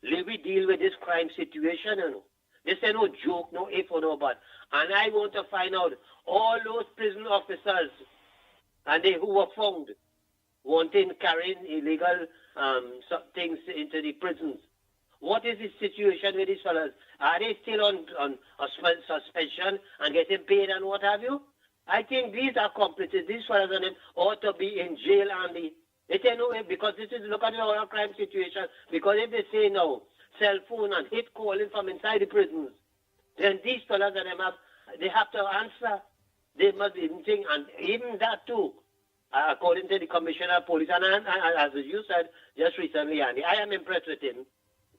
M: Let me deal with this crime situation, This ain't no joke, no if or no but. And I want to find out all those prison officers and they who were found wanting carrying illegal things into the prisons. What is the situation with these fellas? Are they still on suspension and getting paid and what have you? I think these accomplices, these fellas and them ought to be in jail, Andy. They say no, because this is, look at our crime situation. Because if they say no, cell phone and hit calling from inside the prisons, then these fellas and them they have to answer. They must be thinking, and even that too, according to the Commissioner of Police, and as you said just recently, Andy, I am impressed with him,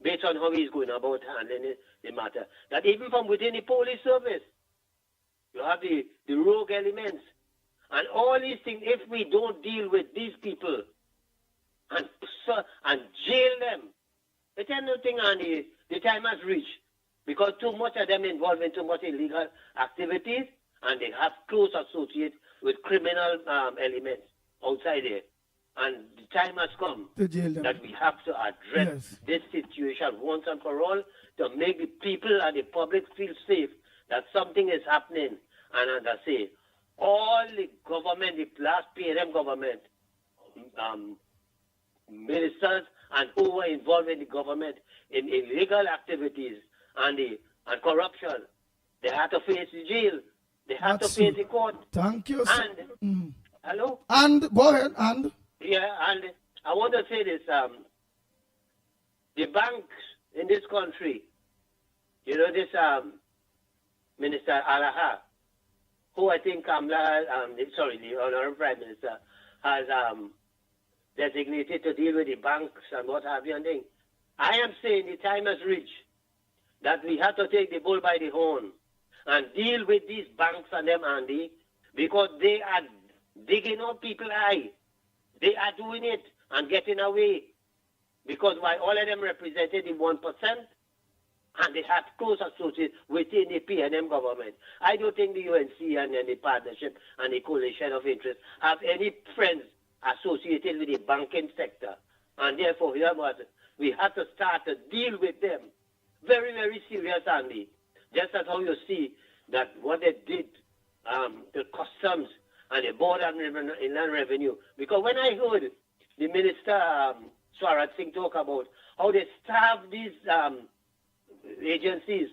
M: based on how he's going about handling the matter. That even from within the police service, you have the rogue elements. And all these things, if we don't deal with these people, and jail them. They tell nothing, and the time has reached because too much of them involved in too much illegal activities, and they have close associates with criminal elements outside there. And the time has come
C: to jail them.
M: That we have to address this situation once and for all to make the people and the public feel safe that something is happening. And as I say, all the government, the last PNM government, ministers and who were involved in the government in illegal activities and corruption, they had to face the jail. They had to face the court.
C: Thank you.
M: And hello?
C: And go ahead. And
M: yeah, and I want to say this: the banks in this country, you know, this Minister Alaha, who I think the Honorable Prime Minister has designated to deal with the banks and what have you and things. I am saying the time has reached that we have to take the bull by the horn and deal with these banks and them, Andy, because they are digging up people's eye. They are doing it and getting away. Because while all of them represented the 1%, and they have close associates within the PNM government, I don't think the UNC and the partnership and the coalition of interest have any friends associated with the banking sector. And therefore, we have to start to deal with them. Very, very serious, Andy. Just as how you see that what they did to customs and the Board of Inland Revenue. Because when I heard the Minister Swarat Singh talk about how they staff these agencies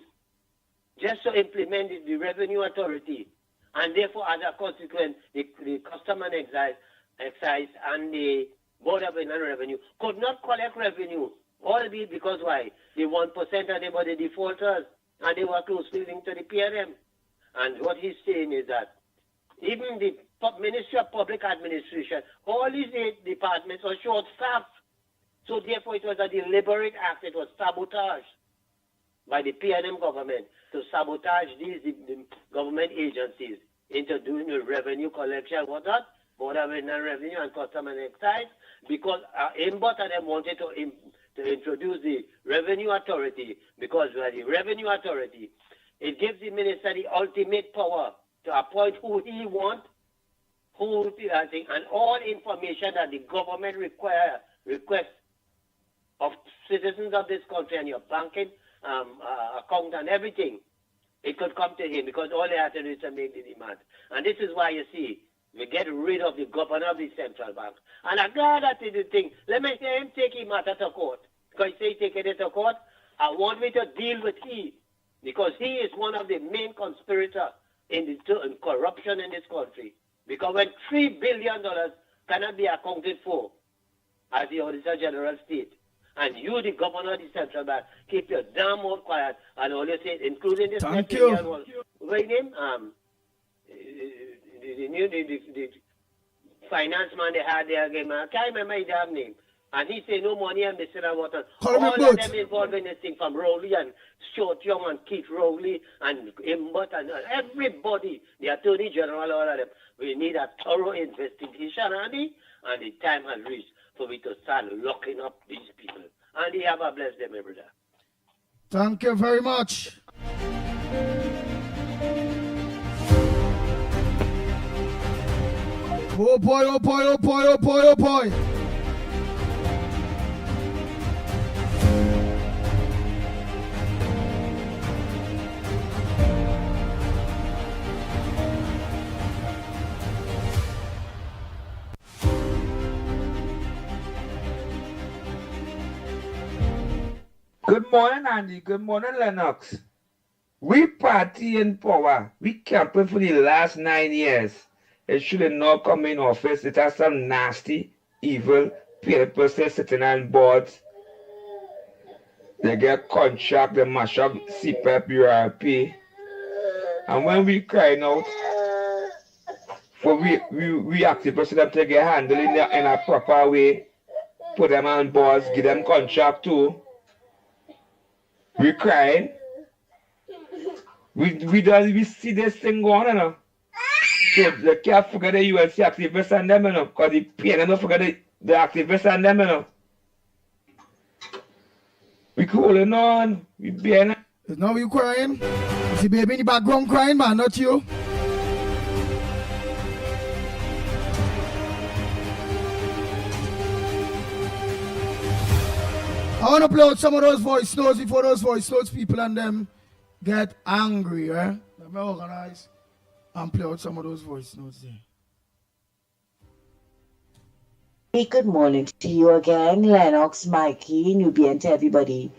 M: just to implement the Revenue Authority, and therefore as a consequence the Custom and Excise and the Board of Inland Revenue could not collect revenue, albeit because why? The 1% of them were the defaulters and they were closely linked to the PNM. And what he's saying is that even the Ministry of Public Administration, all these departments are short-staffed. So therefore it was a deliberate act. It was sabotage by the PNM government to sabotage these the government agencies into doing the revenue collection, what that? Board of Inland Revenue and Custom and Excise, because Aimbot and them wanted to introduce the Revenue Authority, because the Revenue Authority, it gives the minister the ultimate power to appoint who he wants, and all information that the government requests of citizens of this country and your banking account and everything, it could come to him because all they have to do is to make the demand. And this is why you see, we get rid of the governor of the central bank. And I'm glad that the thing. Let me say him take him matter to court. Because he say take it to court, I want me to deal with he. Because he is one of the main conspirators in corruption in this country. Because when $3 billion cannot be accounted for as the Auditor General state, and you, the governor of the central bank, keep your damn mouth quiet and all you say, including this
C: Thank you.
M: What's his name? The finance man they had there again, man. I can't remember his damn name. And he say no money and missing and water. All of them involved in this thing, from Rowley and Short Young and Keith Rowley and Imbot and everybody, the Attorney General, all of them. We need a thorough investigation, Andy, and the time has reached for me to start locking up these people. Andy, have a blessed day, my brother.
C: Thank you very much. Oh boy, oh boy, oh boy, oh boy, oh boy.
B: Good morning, Andy. Good morning, Lennox. We party in power. We camping for the last 9 years. It should have not come in office. It has some nasty, evil people sitting on boards. They get contract, they mash up CPEP, URP. And when we crying out for we active president to get handled in a proper way, put them on boards, give them contract too. We crying. We see this thing going on. So they can't forget the UNC activists and them, because the PNM don't forget The activists and them, you know. We holding on. We being.
C: Now you crying? Is the baby in the background crying, man, not you? I want to play out some of those voice notes before those voice notes people and them get angry, eh? Let me organize and play out some of those voice notes there.
G: Hey, good morning to you again, Lennox, Mikey, Nubian, to everybody.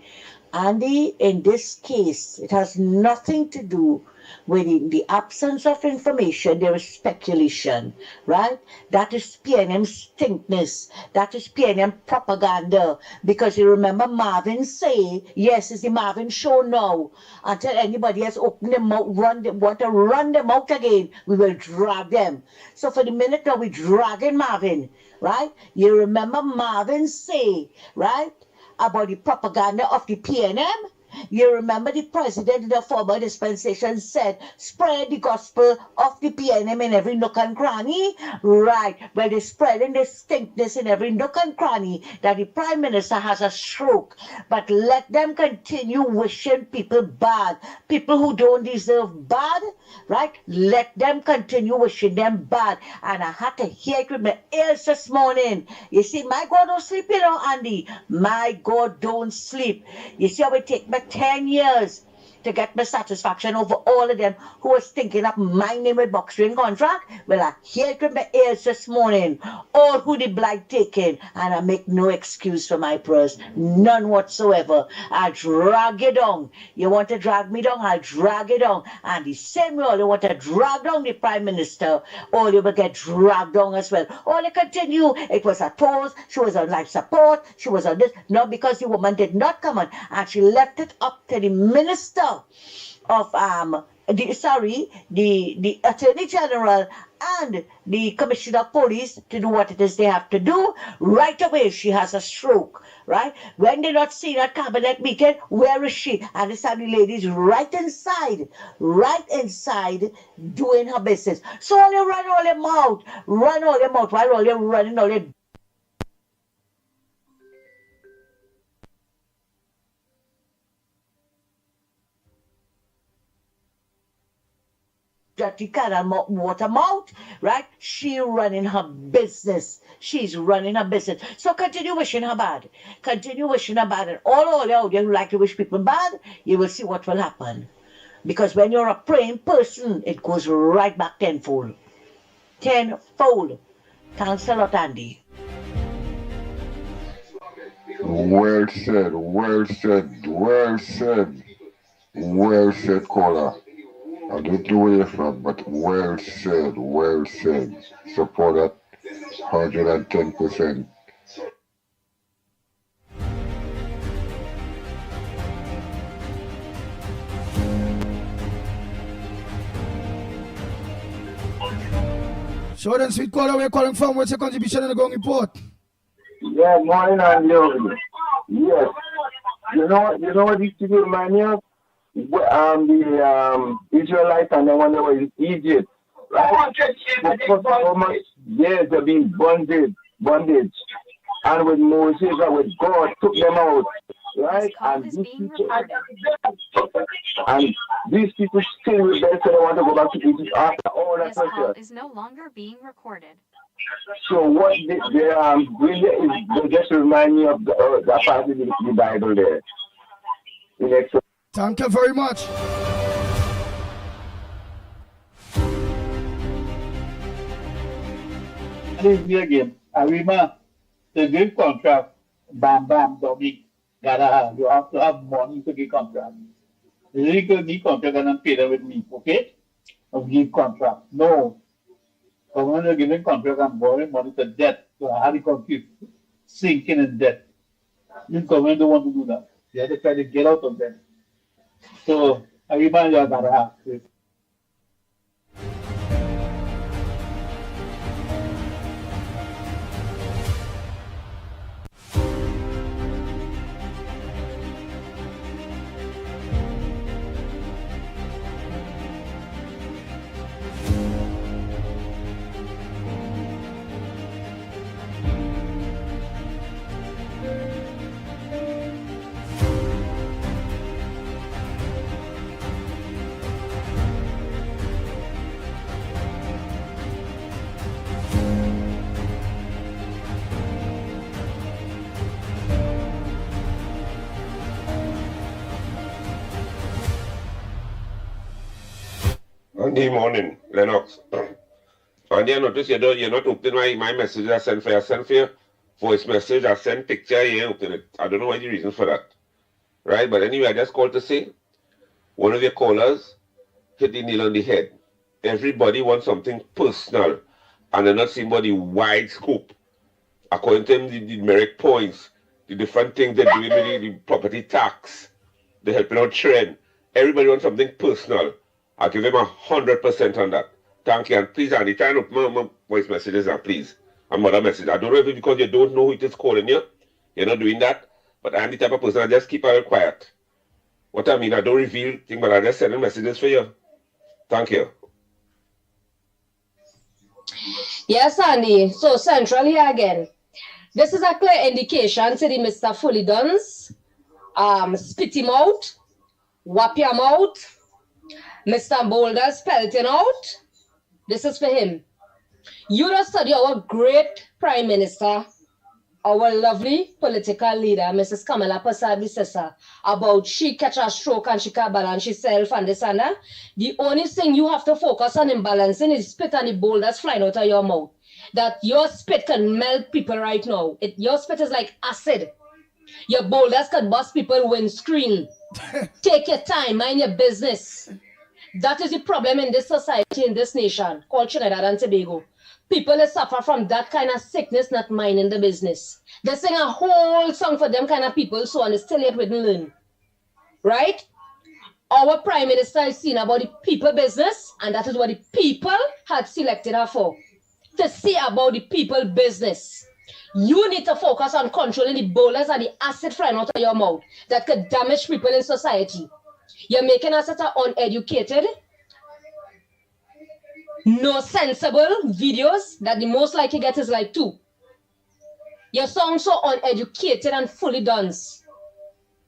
G: Andy, in this case, it has nothing to do with the absence of information. There is speculation, right? That is PNM stinkness. That is PNM propaganda. Because you remember Marvin say, yes, it's the Marvin show now. Until anybody has opened them out, want to run them out again, we will drag them. So for the minute now, we're dragging Marvin, right? You remember Marvin say, right, about the propaganda of the PNM? You remember the president in the former dispensation said, spread the gospel of the PNM in every nook and cranny? Right. Well, they're spreading this stinkness in every nook and cranny that the prime minister has a stroke. But let them continue wishing people bad. People who don't deserve bad, right? Let them continue wishing them bad. And I had to hear it with my ears this morning. You see, my God don't sleep, you know, Andy. My God don't sleep. You see how it take me 10 years to get my satisfaction over all of them who was thinking of my name with box ring contract. Well, I hear it with my ears this morning. All who the blight taken, and I make no excuse for my prayers. None whatsoever. I drag you down. You want to drag me down? I'll drag you down. And the same way you want to drag down the Prime Minister, all you will get dragged down as well. All you continue, it was a toast, she was on life support, she was on this. Not because the woman did not come on, and she left it up to the minister of the Attorney General and the Commissioner of Police to do what it is they have to do. Right away, she has a stroke, right? When they're not seeing at cabinet meeting, where is she? And this time the lady's right inside doing her business. So all you run all them out while all you running all them dirty cat and water mouth, right? She running her business. She's running her business. So continue wishing her bad. Continue wishing her bad. And all out there who like to wish people bad, you will see what will happen. Because when you're a praying person, it goes right back tenfold. Tenfold. Thanks a lot, Andy.
A: Well said, well said, well said. Well said, caller. I don't know where you're from, but well said, well said. Support that 110%.
C: Short and sweet caller, where you calling from? What's your contribution in the going report?
T: Yeah, morning and over. Yes. You know what this city remind me of? The Israelites and the one that was in Egypt. Right? For so much years they've been bondage. And with Moses and with God took them out. Right? And these people still rebel, so they want to go back to Egypt after all that pressure.
N: Is no longer being recorded.
T: So what they really is, they just remind me of that part of the Bible there.
C: Thank you very much.
I: This is me again. Arima, to give contract, bam, dummy. You have to have money to give contract. You really could give contract and pay them with me, okay? Or give contract. No. But when you're giving contract and borrowing money to debt, so how do you compete? Sinking in debt. You government don't want to do that. You have to try to get out of debt. So, Arima, you gotta have it.
P: Andy, morning, Lennox. Andy, I notice you're not opening my message I sent for you. I sent for you voice message, I sent picture, you ain't opening it. I don't know what the reason for that. Right? But anyway, I just called to say, one of your callers hit the nail on the head. Everybody wants something personal, and they're not seeing about the wide scope. According to them, the merit points, the different things they're doing with the property tax, the helping out trend. Everybody wants something personal. I'll give them 100% on that. Thank you. And please, Andy, try and open my voice messages and please. And mother message. I don't know if it's because you don't know who it is calling you. You're not doing that. But I'm the type of person I just keep it quiet. What I mean, I don't reveal things, but I just send messages for you. Thank you.
Q: Yes, Andy. So central here again. This is a clear indication to the Mr. Fully Duns. Spit him out. Whap him out. Mr. Boulder spelt him out. This is for him. You just study our great Prime Minister, our lovely political leader, Mrs. Kamala Persad-Bissessar, about she catch a stroke and she can't balance herself and this and that. The only thing you have to focus on in balancing is spit and the boulders flying out of your mouth. That your spit can melt people right now. Your spit is like acid. Your boulders can bust people windscreen. Take your time, mind your business. That is the problem in this society, in this nation, called Trinidad and Tobago. People that suffer from that kind of sickness, not minding the business. They sing a whole song for them kind of people, so and still yet wouldn't learn. Right? Our Prime Minister is seen about the people business, and that is what the people had selected her for. To see about the people business. You need to focus on controlling the boulders and the acid flying out of your mouth that could damage people in society. You're making us uneducated, no sensible videos that the most likely get is like 2. Your song so uneducated and fully done.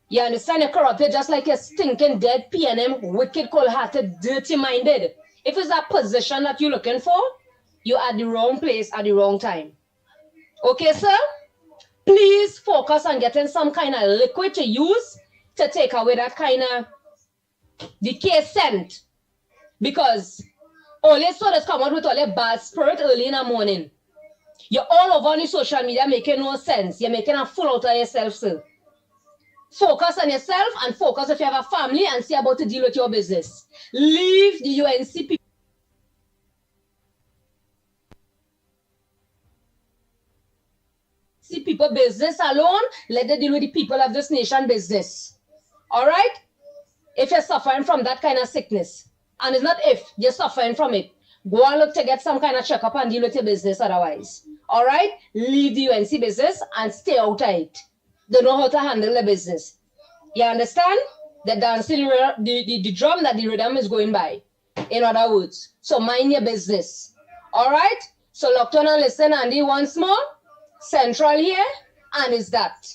Q: You understand? You're corrupted just like a stinking dead PNM, wicked, cold-hearted, dirty-minded. If it's that position that you're looking for, you're at the wrong place at the wrong time. Okay, sir? Please focus on getting some kind of liquid to use to take away that kind of decay scent. Because all your sodas come out with all your bad spirit early in the morning. You're all over on the social media making no sense. You're making a fool out of yourself, sir. Focus on yourself and focus if you have a family and see about to deal with your business. Leave the UNC people. See people business alone, let them deal with the people of this nation business. All right? If you're suffering from that kind of sickness, and it's not if, you're suffering from it, go and look to get some kind of checkup and deal with your business otherwise. All right? Leave the UNC business and stay out of it. They know how to handle the business. You understand? The dancing, the drum that the rhythm is going by. In other words. So mind your business. All right? So lock down and listen, Andy, once more. Central here, and is that.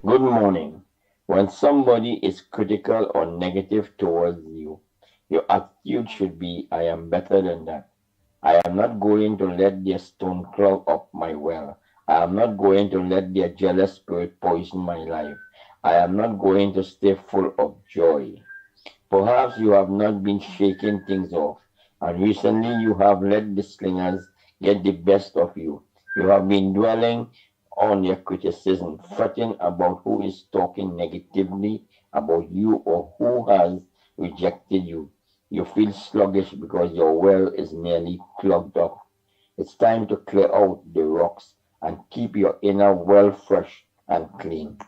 W: Good morning. When somebody is critical or negative towards you, your attitude should be, I am better than that. I am not going to let their stone clog up my well. I am not going to let their jealous spirit poison my life. I am not going to stay full of joy. Perhaps you have not been shaking things off, and recently you have let the slingers get the best of you. You have been dwelling on your criticism, fretting about who is talking negatively about you or who has rejected you. You feel sluggish because your well is nearly clogged up. It's time to clear out the rocks and keep your inner well fresh and clean.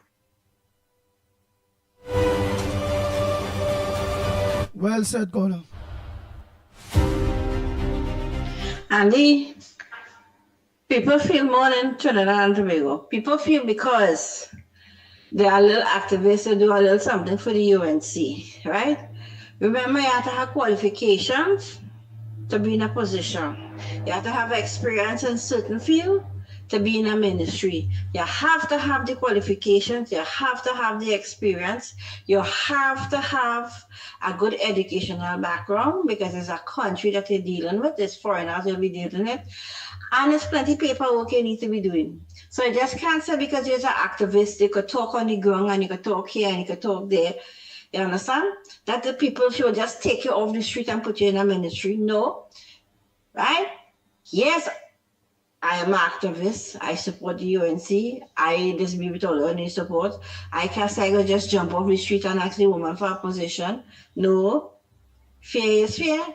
C: Well said, Gordon.
X: Andy, people feel more than Trinidad and Tobago. People feel because they are a little activists who do a little something for the UNC, right? Remember, you have to have qualifications to be in a position. You have to have experience in certain field to be in a ministry. You have to have the qualifications, you have to have the experience, you have to have a good educational background because it's a country that you're dealing with, there's foreigners you'll be dealing with, and there's plenty of paperwork you need to be doing. So I just can't say because you're an activist, you could talk on the ground and you could talk here and you could talk there. You understand? That the people should just take you off the street and put you in a ministry. No. Right? Yes, I am an activist. I support the UNC. I disagree with all any support. I can't say I go just jump off the street and ask the woman for a position. No. Fair is fair.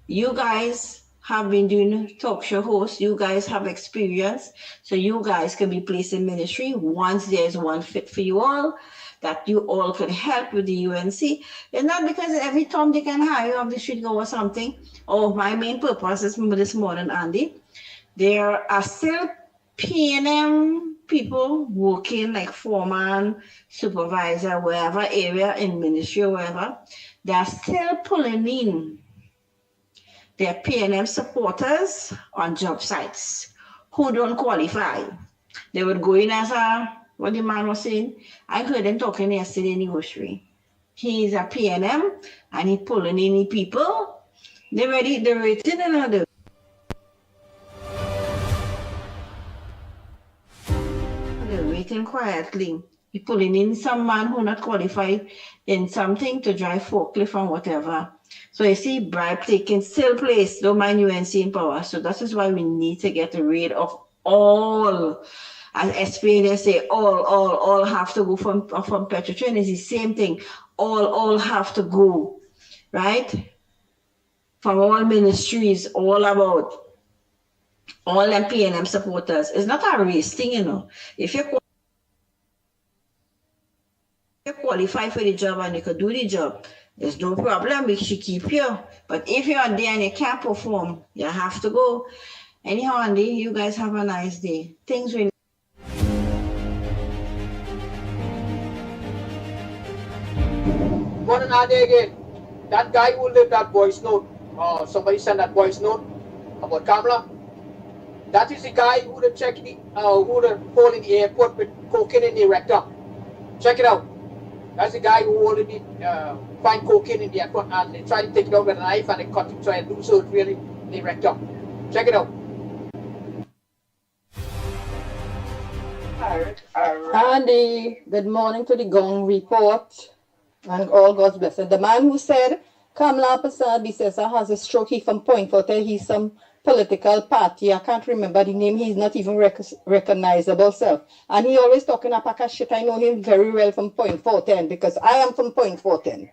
X: You guys have been doing talk show hosts. You guys have experience. So you guys can be placed in ministry once there's one fit for you all, that you all can help with the UNC. It's not because every time they can hire you off the street go or something. Oh, my main purpose is this morning, Andy. There are still P&M people working like foreman, supervisor, wherever area in ministry or wherever. They're still pulling in their P&M supporters on job sites who don't qualify. They would go in as what the man was saying. I heard him talking yesterday in the grocery. He's a P&M and he pulling in the people. They're waiting another. They're waiting quietly. He pulling in some man who not qualified in something to drive forklift and whatever. So you see, bribe taking still place, don't mind UNC in power. So that is why we need to get rid of all, as SPA say, all have to go from Petrotrain. It's the same thing. All have to go, right? From all ministries, all about all them P&M supporters. It's not a race thing, you know. If you qualify for the job and you could do the job, there's no problem. We should keep you. But if you're there and you can't perform, you have to go. Anyhow, Andy, you guys have a nice day. Things will.
D: Morning, Andy again. That guy who left that voice note, somebody sent that voice note about Kamala. That is the guy who would check the hole in the airport with cocaine in the rectum. Check it out. That's the guy who already find cocaine in the airport and they try to take it out with a knife and they cut it, try to do so really in the rectum. Check it out.
L: Andy, good morning to the Gong report and all God's blessing. The man who said Kamala Bissessa has a stroke, he from Point Forte, he's some political party, I can't remember the name, he's not even recognizable self. And he always talking a pack of shit. I know him very well from Point Forte because I am from Point Forte.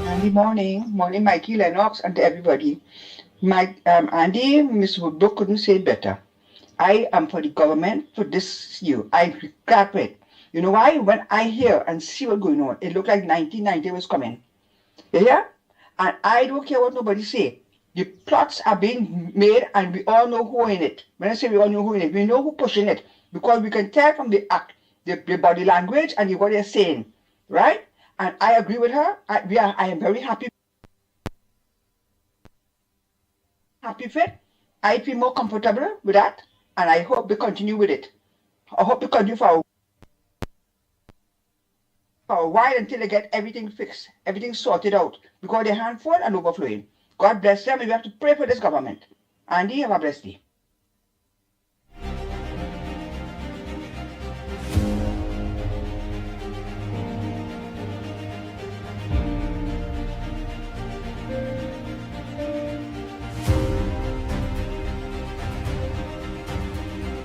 R: Andy, morning, Mikey, Lennox, and everybody. Andy, Miss Woodbrook couldn't say it better. I am for the government for this year. I regret it. You know why? When I hear and see what's going on, it looked like 1990 was coming. You hear? And I don't care what nobody say. The plots are being made and we all know who in it. When I say we all know who in it, we know who pushing it. Because we can tell from the act, the body language and what they're saying. Right? And I agree with her. I am very happy. Happy with it. I feel more comfortable with that. And I hope we continue with it. I hope we continue for a while until they get everything fixed, everything sorted out. Because they're handful and overflowing. God bless them and we have to pray for this government. Andy, have a blessed day.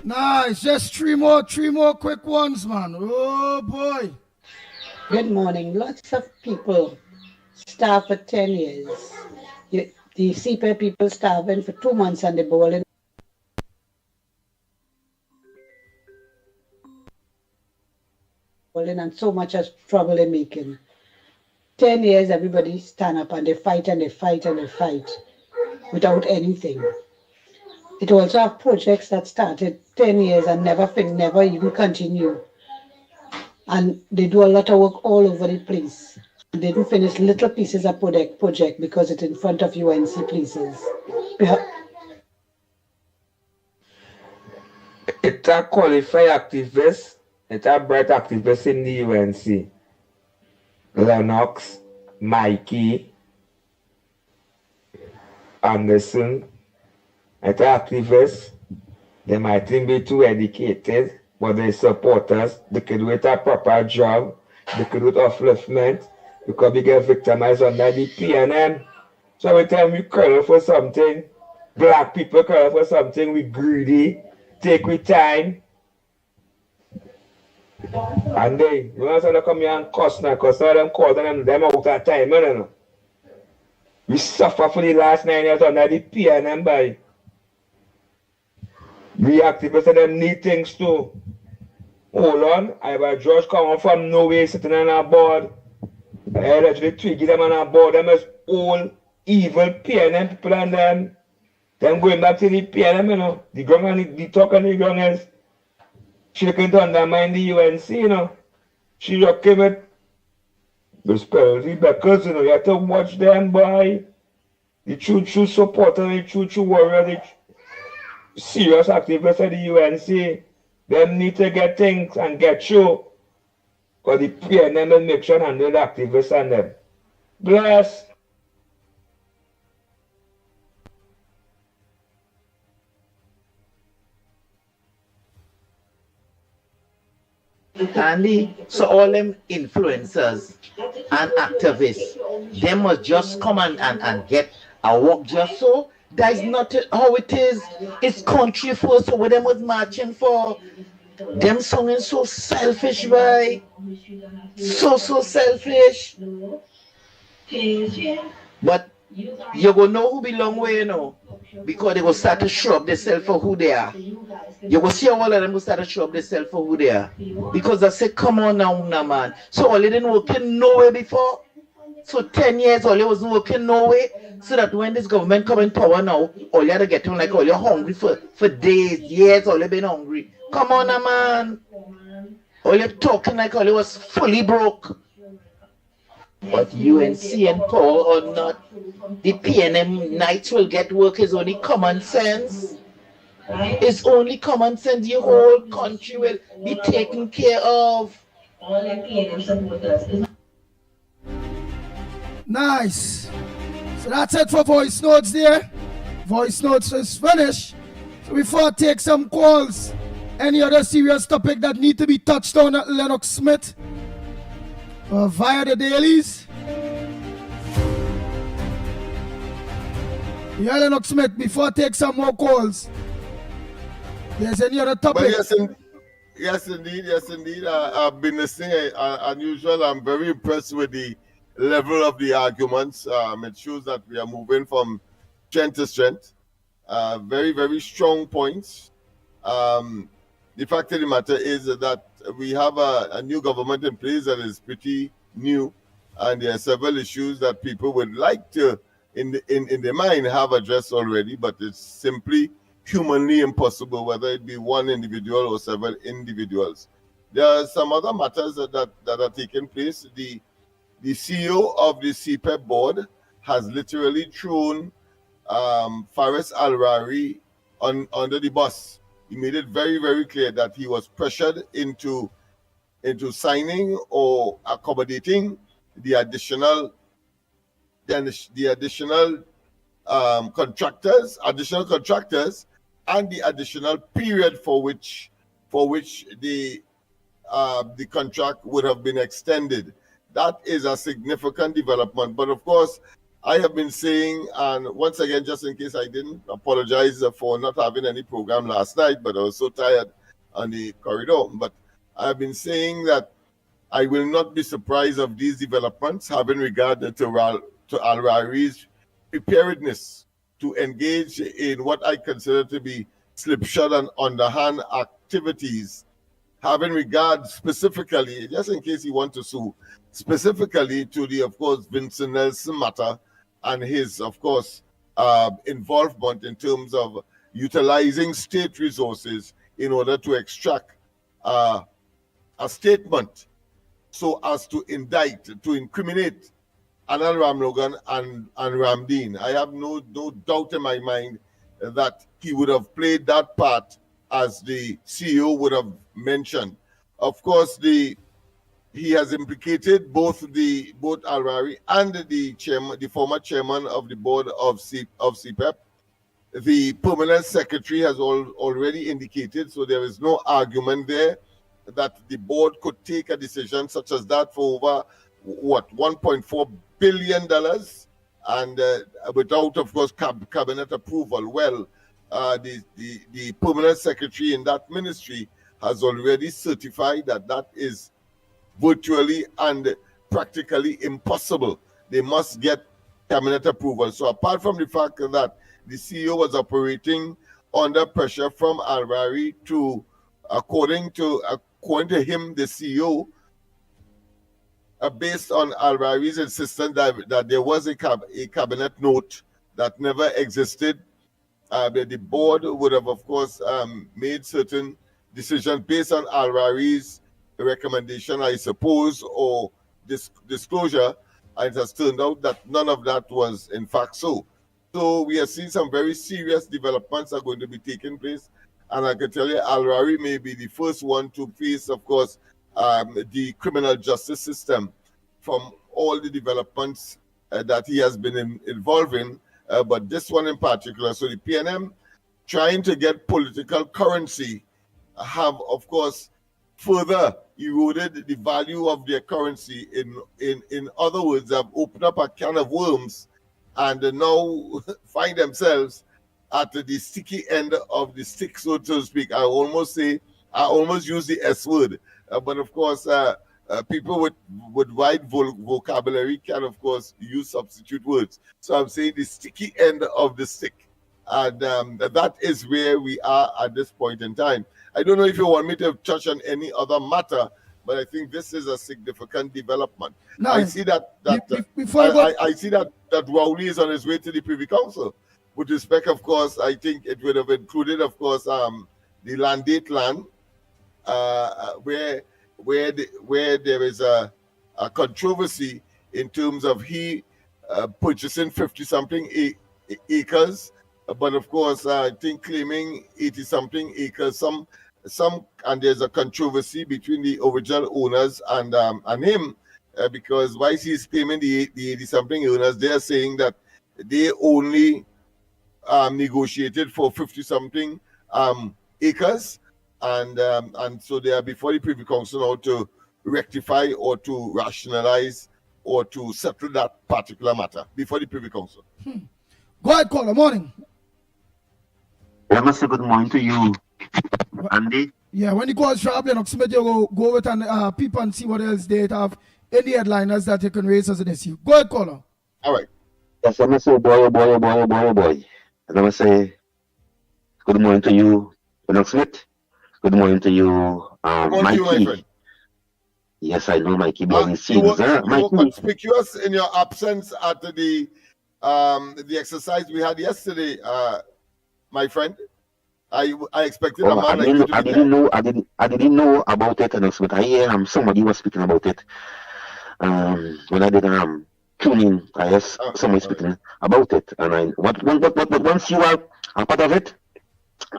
C: Nice, just three more quick ones, man. Oh boy.
L: Good morning. Lots of people starve for 10 years. The CPA people starving for 2 months and they're bowling. And so much as trouble they're making. 10 years, everybody stand up and they fight and they fight and they fight without anything. It also have projects that started 10 years and never even continue. And they do a lot of work all over the place. They didn't finish little pieces of project because it's in front of UNC places.
B: It's a qualified activist, it's a bright activist in the UNC. Lennox, Mickie, Anderson, it's an activist. They might think be too educated, but the supporters, they could do it a proper job, they could do it upliftment, because we get victimized under the PNM. So every time we call for something, black people call for something, we greedy, take we time. And they, you know, so they come here and cuss now, because some of them call them out of time, you know. We suffer for the last 9 years under the PNM by. We activists them need things too. Hold on, I have a judge coming from nowhere sitting on a board. I literally twiggy them on a board, them as all evil PNM people and them. Them going back to the PNM, you know. The ground and the talk on the ground is she looking to undermine the UNC, you know. She rocking with the spells, because you know, you have to watch them, boy. The true supporter, the true warrior, the serious activists of the UNC, them need to get things and get through. Because the PNM will make sure handle the activists and them. Bless.
F: Andy, so all them influencers and activists, they must just come and get a work just so. That is not how it is. It's country first, so what them was marching for. Them songing so selfish, boy. So selfish. But you go know who belong where, you know, because they go start to show up themselves for who they are. You go see how all of them go start to show up themselves for who they are. Because I say, come on now, man. So all they didn't work in nowhere before. So 10 years, all they wasn't working nowhere. So that when this government come in power now, all you had to get on like all you're hungry for days, years, all you been hungry. Come on now, man. All you're talking like all you was fully broke. But UNC and power or not, the PNM Knights will get work is only common sense. It's only common sense. The whole country will be taken care of.
C: Nice. So that's it for voice notes there. Voice notes is finished. So before I take some calls, any other serious topic that need to be touched on at Lennox Smith via the dailies? Yeah, Lennox Smith, before I take some more calls, there's any other topic?
U: Yes, indeed. I've been listening. Unusual. I'm very impressed with the level of the arguments. It shows that we are moving from strength to strength. Very, very strong points. The fact of the matter is that we have a new government in place that is pretty new, and there are several issues that people would like to, in their mind, have addressed already, but it's simply humanly impossible, whether it be one individual or several individuals. There are some other matters that are taking place. The CEO of the CPEP board has literally thrown Faris Al-Rari under the bus. He made it very, very clear that he was pressured into signing or accommodating the additional contractors, and the additional period for which the contract would have been extended. That is a significant development. But of course, I have been saying, and once again, just in case I didn't, apologize for not having any program last night, but I was so tired on the corridor. But I have been saying that I will not be surprised of these developments, having regard to Al-Rari's preparedness to engage in what I consider to be slipshod and underhand activities, having regard specifically, just in case you want to sue, specifically to the, of course, Vincent Nelson matter and his, of course, involvement in terms of utilizing state resources in order to extract a statement so as to indict, to incriminate Anil Ramlogan and Ramdeen. I have no doubt in my mind that he would have played that part as the CEO would have mentioned. Of course, he has implicated both Al-Rari and the former chairman of the board of CPEP. the permanent secretary has already indicated, so there is no argument there that the board could take a decision such as that for over, what, $1.4 billion, and without, of course, cabinet approval. Well, the permanent secretary in that ministry has already certified that that is virtually and practically impossible. They must get cabinet approval. So apart from the fact that the CEO was operating under pressure from Al-Rari to, according to him, the CEO, based on Al-Rari's insistence that there was a cabinet note that never existed, the board would have, of course, made certain decisions based on Al-Rari's recommendation, I suppose, or disclosure, and it has turned out that none of that was in fact so. So we are seeing some very serious developments are going to be taking place, and I can tell you Al-Rari may be the first one to face, of course, the criminal justice system from all the developments that he has been involved in, but this one in particular. So the PNM trying to get political currency have, of course, further eroded the value of their currency. In other words, have opened up a can of worms and now find themselves at the sticky end of the stick, so to speak. I almost use the S word, but of course, people with wide vocabulary can, of course, use substitute words. So I'm saying the sticky end of the stick. And that is where we are at this point in time. I don't know if you want me to touch on any other matter, but I think this is a significant development.
C: No,
U: I see that I see that Rowley is on his way to the Privy Council. With respect, of course, I think it would have included, of course, the landate land, where there is a controversy in terms of he purchasing 50-something acres, but of course, I think claiming 80-something acres. And there's a controversy between the original owners and him, because while he's claiming the 80-something owners, they're saying that they only negotiated for 50-something acres, and so they are before the Privy Council now to rectify or to rationalize or to settle that particular matter before the Privy Council.
C: Go ahead, caller. Morning.
H: I must say good morning to you, Andy.
C: Yeah, when you call sharp, Lennox, you go with and people and see what else they have, any headliners that you can raise as an issue. Go ahead, caller.
U: All right.
H: Yes, I must say boy. And I must say good morning to you, Lennox Smith. Good morning to you, Mickie.
U: My friend.
H: Yes, I know Mickie behind the scenes.
U: You were conspicuous in your absence at the exercise we had yesterday, my friend. I expected a man like you to be there.
H: I didn't know about it, but I hear somebody was speaking about it. When I did tune in, I heard somebody speaking about it, and but once you are a part of it,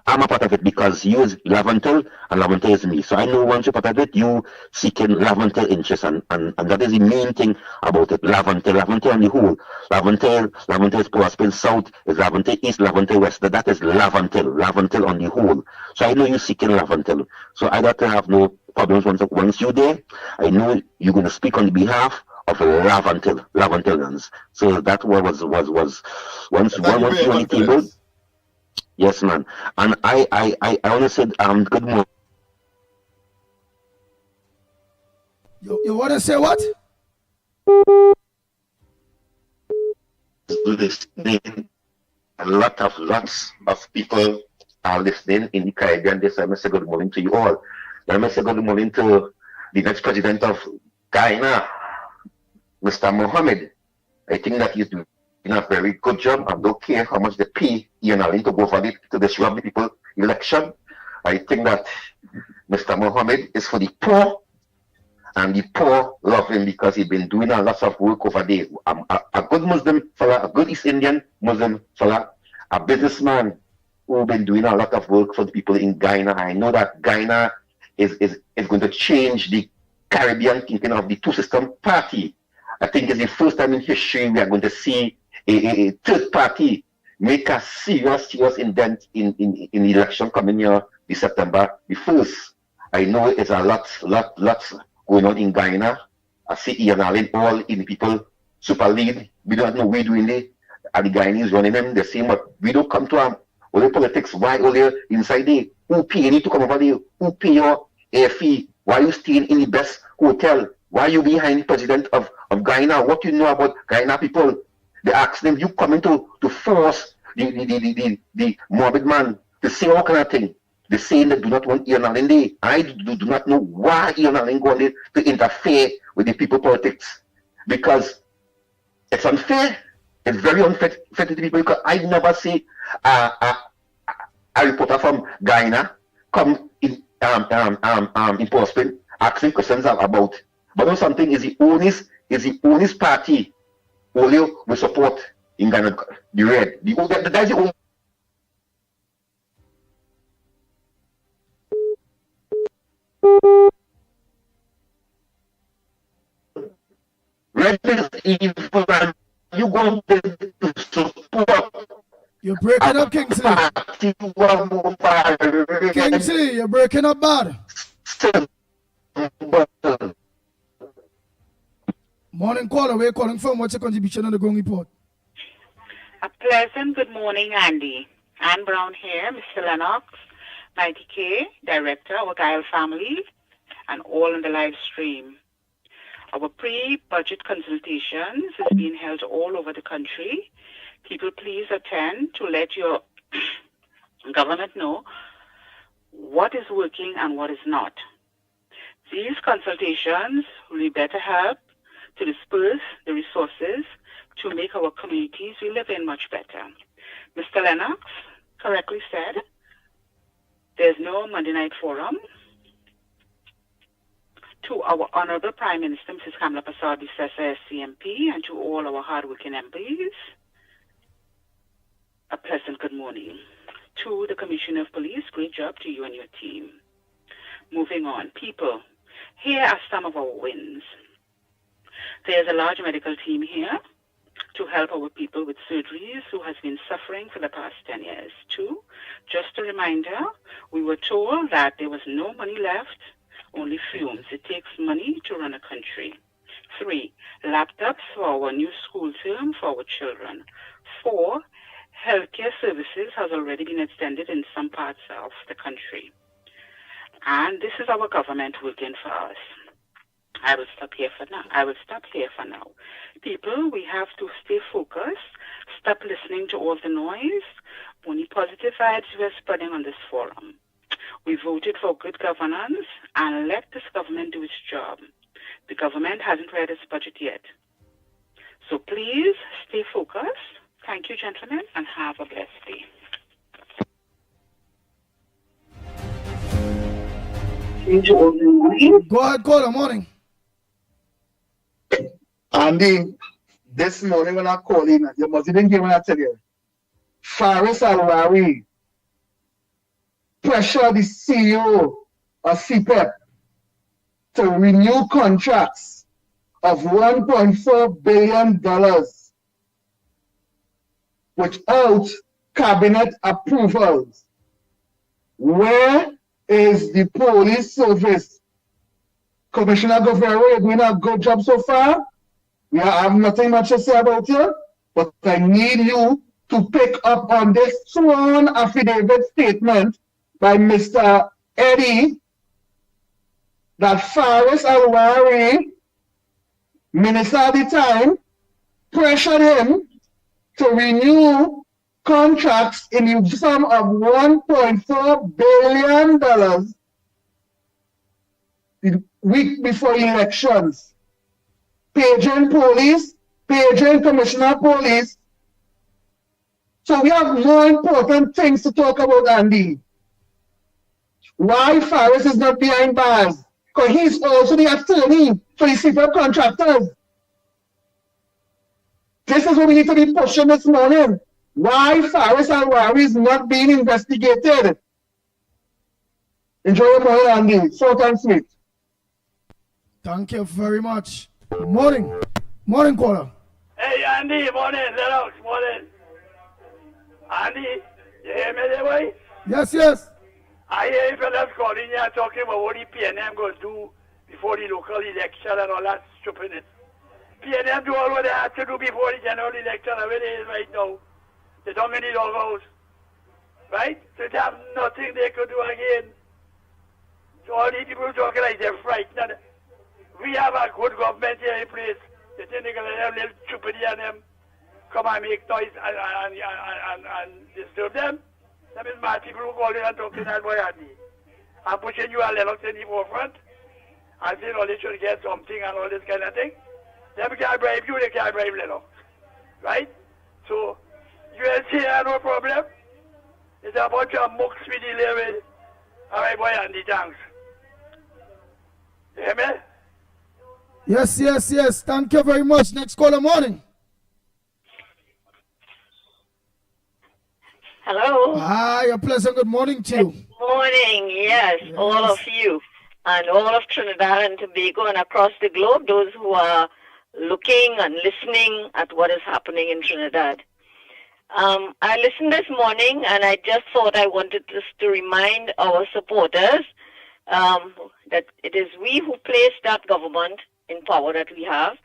H: I'm a part of it because you is Laventel and Laventel is me. So I know once you're part of it, you seeking Laventel interest, and that is the main thing about it. Laventel on the whole. Laventel is Prosper South, is Laventel East, Laventel West. That is Laventel on the whole. So I know you seeking Laventel. So I got to have no problems once you're there. I know you're going to speak on the behalf of Laventelians. So that was once you're on the table. Yes, man. And I want to say good morning.
C: You want to say what?
H: Listening. Lots of people are listening in the Caribbean. This I must say good morning to you all. I must say good morning to the next president of Guyana, Mr. Mohammed. I think that he's doing a very good job. I don't care how much they pay Ian Allen to go for it to disrupt the people election. I think that Mr. Mohammed is for the poor, and the poor love him because he's been doing a lot of work over there. A good Muslim fella, a good East Indian Muslim fella, a businessman who's been doing a lot of work for the people in Guyana. I know that Guyana is going to change the Caribbean thinking of the two-system party. I think it's the first time in history we are going to see a third party make a serious indent in the election coming here this September the 1st. I know it's a lot going on in Guyana. I see Ian Allen all in people super lead. We don't know we doing it. And the Guyanese running them the same, but we don't come to only politics. Why only inside there? Who pay you need to come over there? Who pay your air fee? Why you staying in the best hotel? Why you behind the president of Guyana? What you know about Guyana people? They ask them, you coming to force the morbid man to say all kind of thing. They saying they do not want Ian Allen there. I do not know why Ian Allen going there to interfere with the people politics. Because it's unfair. It's very unfair to the people because I never see a reporter from Guyana come in Portsmouth asking questions about. But know something is the only party only will support in Ghana, the red. That's the only. Red is evil and you going to support.
C: You're breaking up, Kingsley. Kingsley, you're breaking up bad. Morning caller, where you calling from? What's your contribution on the Going Report?
J: A pleasant good morning, Andy. Ann Brown here, Mr. Lennox, Mickie K, Director, our Guile family, and all on the live stream. Our pre-budget consultations is being held all over the country. People, please attend to let your government know what is working and what is not. These consultations will be better help to disperse the resources to make our communities we live in much better. Mr. Lennox correctly said there's no Monday night forum. To our Honorable Prime Minister, Mrs. Kamala Persad-Bissessar, SCMP, and to all our hardworking MPs, a pleasant good morning. To the Commissioner of Police, great job to you and your team. Moving on, people, here are some of our wins. There's a large medical team here to help our people with surgeries who has been suffering for the past 10 years. 2, just a reminder, we were told that there was no money left, only fumes. It takes money to run a country. 3, laptops for our new school term for our children. 4, healthcare services has already been extended in some parts of the country. And this is our government working for us. I will stop here for now. People, we have to stay focused, stop listening to all the noise, only positive vibes we're spreading on this forum. We voted for good governance and let this government do its job. The government hasn't read its budget yet. So please stay focused. Thank you, gentlemen, and have a blessed day.
C: Go ahead, caller, morning.
T: Andy, this morning when I call in, you must even hear when I tell you. Faris Alwari pressure the CEO of CPEP to renew contracts of $1.4 billion without cabinet approvals. Where is the police service? Commissioner Govero, you're doing a good job so far. We have nothing much to say about you, but I need you to pick up on this sworn affidavit statement by Mr. Eddie that Faris Alwari, Minister at the time, pressured him to renew contracts in the sum of $1.4 billion the week before elections. Paging police, paging Commissioner of Police. So we have more important things to talk about, Andy. Why Faris is not behind bars? Because he's also the attorney for the CPEP contractors. This is what we need to be pushing this morning. Why Faris Alwari is not being investigated. Enjoy your morning, Andy. Short and sweet.
C: Thank you very much. Morning. Morning, caller.
O: Hey, Andy. Morning. Lennox. Morning.
K: Andy, you hear me there, boy?
C: Yes, yes.
K: I hear fellas calling here talking about what the PNM going to do before the local election and all that stupidness. PNM do all what they have to do before the general election, and where they is right now. They don't many logos. Right? So they have nothing they could do again. So all these people talking like they're frightened. We have a good government here in place. They think they're going to have little stupidity on them. Come and make noise and disturb them. That means mad people who call in and talk to that boy Andy. I'm pushing you a Lennox in the forefront. And saying all they should get something and all this kind of thing. Them can't bribe you, they can't bribe Lennox. Right? So, UNC have no problem. It's a bunch of mooks we deal with. All right, boy Andy, thanks. You hear me?
C: Yes, yes, yes. Thank you very much. Next caller morning.
O: Hello.
C: Hi, a pleasant good morning to you.
O: Good morning, yes, all of you, and all of Trinidad and Tobago and across the globe, those who are looking and listening at what is happening in Trinidad. I listened this morning, and I just thought I wanted just to remind our supporters that it is we who placed that government in power that we have,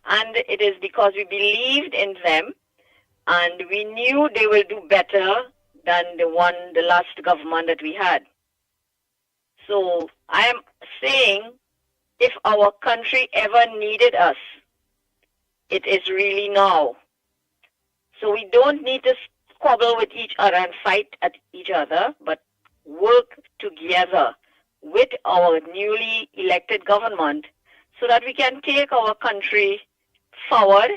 O: and it is because we believed in them, and we knew they will do better than the last government that we had. So I am saying, if our country ever needed us, it is really now. So we don't need to squabble with each other and fight at each other, but work together with our newly elected government so that we can take our country forward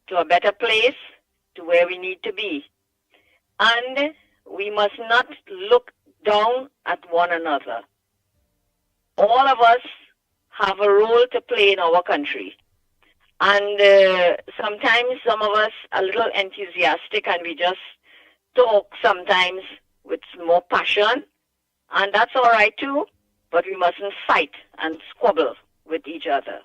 O: to a better place, to where we need to be. And we must not look down at one another. All of us have a role to play in our country. And sometimes some of us are a little enthusiastic and we just talk sometimes with more passion. And that's all right too, but we mustn't fight and squabble with each other.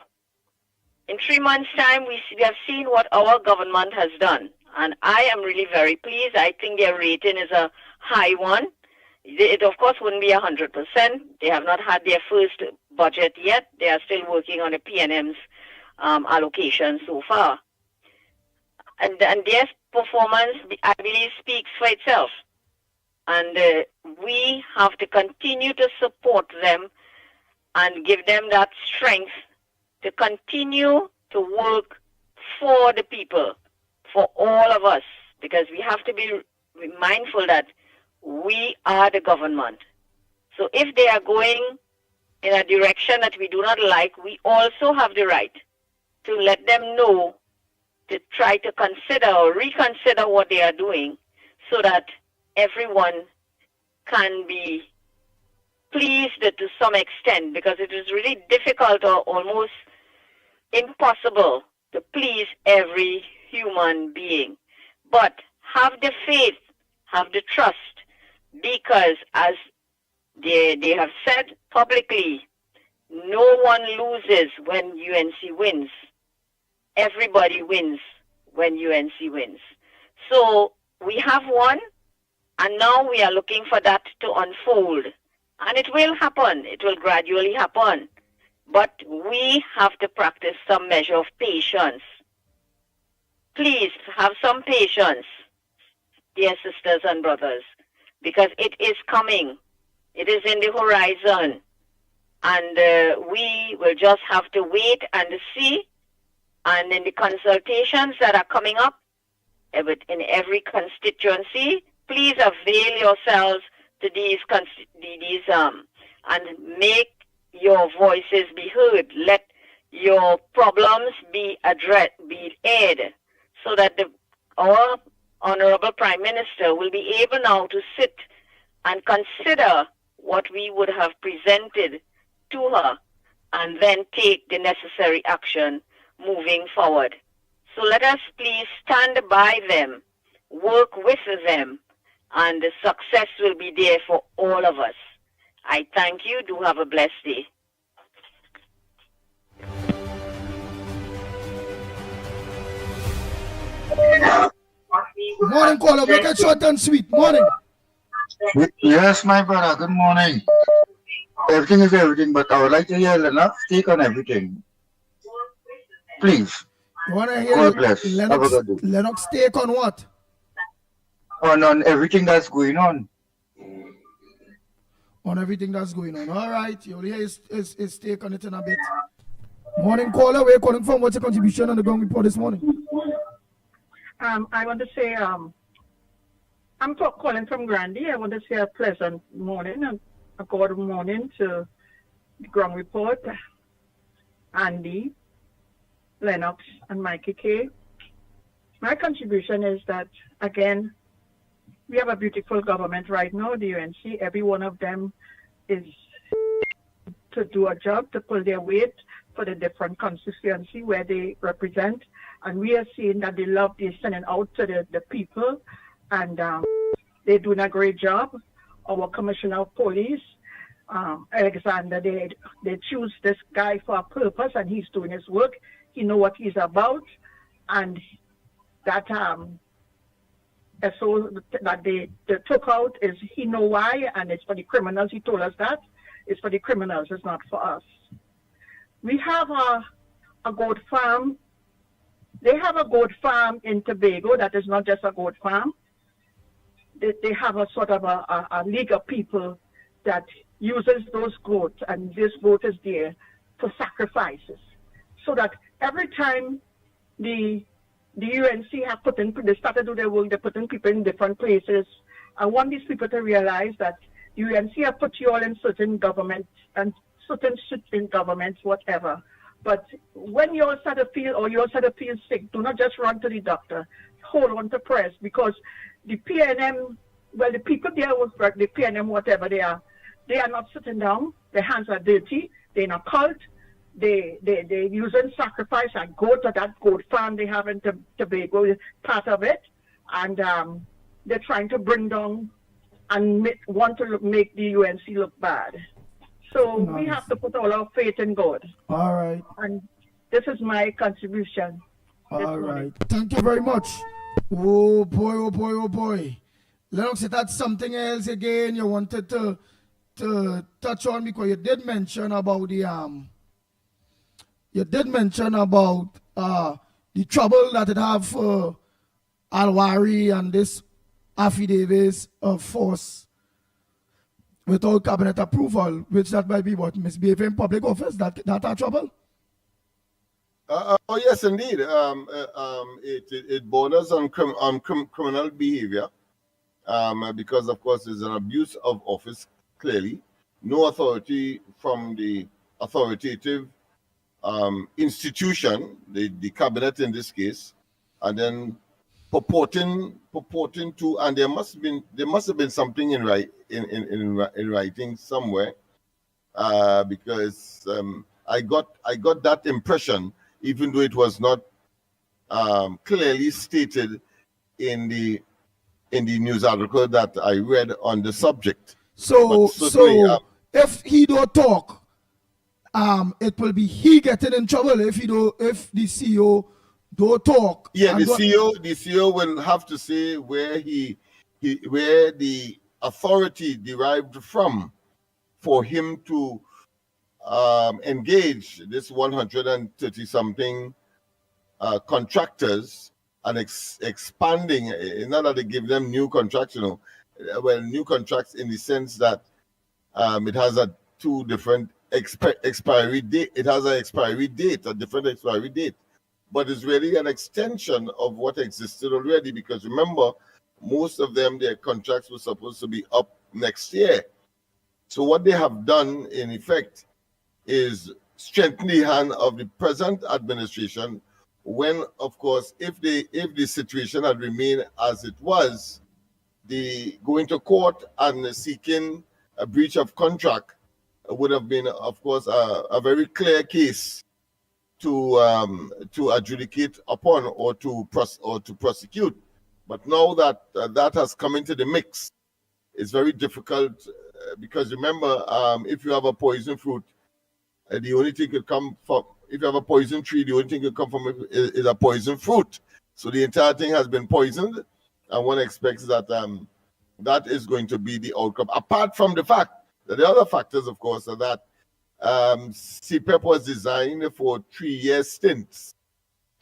O: In 3 months' time, we have seen what our government has done. And I am really very pleased. I think their rating is a high one. It, of course, wouldn't be 100%. They have not had their first budget yet. They are still working on the PNM's allocation so far. And their performance, I believe, speaks for itself. And we have to continue to support them and give them that strength to continue to work for the people, for all of us, because we have to be mindful that we are the government. So if they are going in a direction that we do not like, we also have the right to let them know, to try to consider or reconsider what they are doing so that everyone can be pleased to some extent, because it is really difficult or almost impossible to please every human being. But have the faith, have the trust, because as they have said publicly, no one loses when UNC wins. Everybody wins when UNC wins. So we have won, and now we are looking for that to unfold. And it will happen. It will gradually happen. But we have to practice some measure of patience. Please have some patience, dear sisters and brothers, because it is coming. It is in the horizon. And we will just have to wait and see. And in the consultations that are coming up in every constituency, please avail yourselves to these and make your voices be heard. Let your problems be addressed, be aired, so that our Honorable Prime Minister will be able now to sit and consider what we would have presented to her and then take the necessary action moving forward. So let us please stand by them, work with them, and the success will be there for all of us. I thank you. Do have a blessed day.
C: Morning, caller. Make it short and sweet. Morning.
E: Yes, my brother. Good morning. Everything is everything, but I would like to hear Lennox take on everything. Please.
C: You want to hear
E: God bless. Have a good day.
C: Lennox take on what?
E: On everything that's going on.
C: On everything that's going on. All right. You'll hear his take on it in a bit. Morning, caller. Where are you calling from? What's your contribution on the ground report this morning?
M: I want to say, I'm calling from Grandy. I want to say a pleasant morning and a good morning to the ground report, Andy, Lennox, and Mickie K. My contribution is that, again, we have a beautiful government right now, the UNC. Every one of them is to do a job, to pull their weight for the different constituency where they represent. And we are seeing that they love they're sending out to the people, and they're doing a great job. Our commissioner of police, Alexander, they choose this guy for a purpose, and he's doing his work. He know what he's about, and that so that they took out is he know why, and it's for the criminals. He told us that it's for the criminals. It's not for us. We have a goat farm. They have a goat farm in Tobago that is not just a goat farm. They have a sort of a league of people that uses those goats, and this goat is there for sacrifices. So that every time the UNC have they started to do their work, they put in people in different places. I want these people to realize that the UNC have put you all in certain governments and certain in governments, whatever. But when you all start to feel sick, do not just run to the doctor. Hold on to press, because the PNM, well, the people there with the PNM, whatever they are not sitting down. Their hands are dirty. They're in a cult. They using sacrifice and go to that goat farm they have in Tobago, part of it, and they're trying to bring down and want to make the UNC look bad. So we have to put all our faith in God.
C: All right.
M: And this is my contribution.
C: All right. Thank you very much. Oh boy, oh boy, oh boy. Lennox, that's something else again you wanted to touch on, because you did mention about the trouble that it have for Alwari and this affidavits of force without cabinet approval, which that might be what misbehaving in public office. That are trouble.
U: Oh yes, indeed. It borders on criminal behavior, because of course there's an abuse of office. Clearly, no authority from the authoritative institution, the cabinet in this case, and then purporting to, and there must have been something in writing somewhere, because I got that impression, even though it was not clearly stated in the news article that I read on the subject.
C: So if he don't talk, it will be he getting in trouble if the CEO don't talk.
U: Yeah, the CEO will have to say where where the authority derived from for him to engage this 130 something contractors and expanding. Not that they give them new contracts, new contracts in the sense that it has two different expiry date. It has an expiry date, a different expiry date, but it's really an extension of what existed already, because remember, most of them, their contracts were supposed to be up next year. So what they have done in effect is strengthen the hand of the present administration, when of course if the situation had remained as it was, the going to court and seeking a breach of contract would have been, of course, a very clear case to adjudicate upon or to prosecute. But now that that has come into the mix, it's very difficult, because remember, if you have a poison fruit, the only thing could come from, if you have a poison tree, the only thing could come from it is a poison fruit. So the entire thing has been poisoned, and one expects that that is going to be the outcome. Apart from the fact that the other factors, of course, are that CPEP was designed for 3-year stints,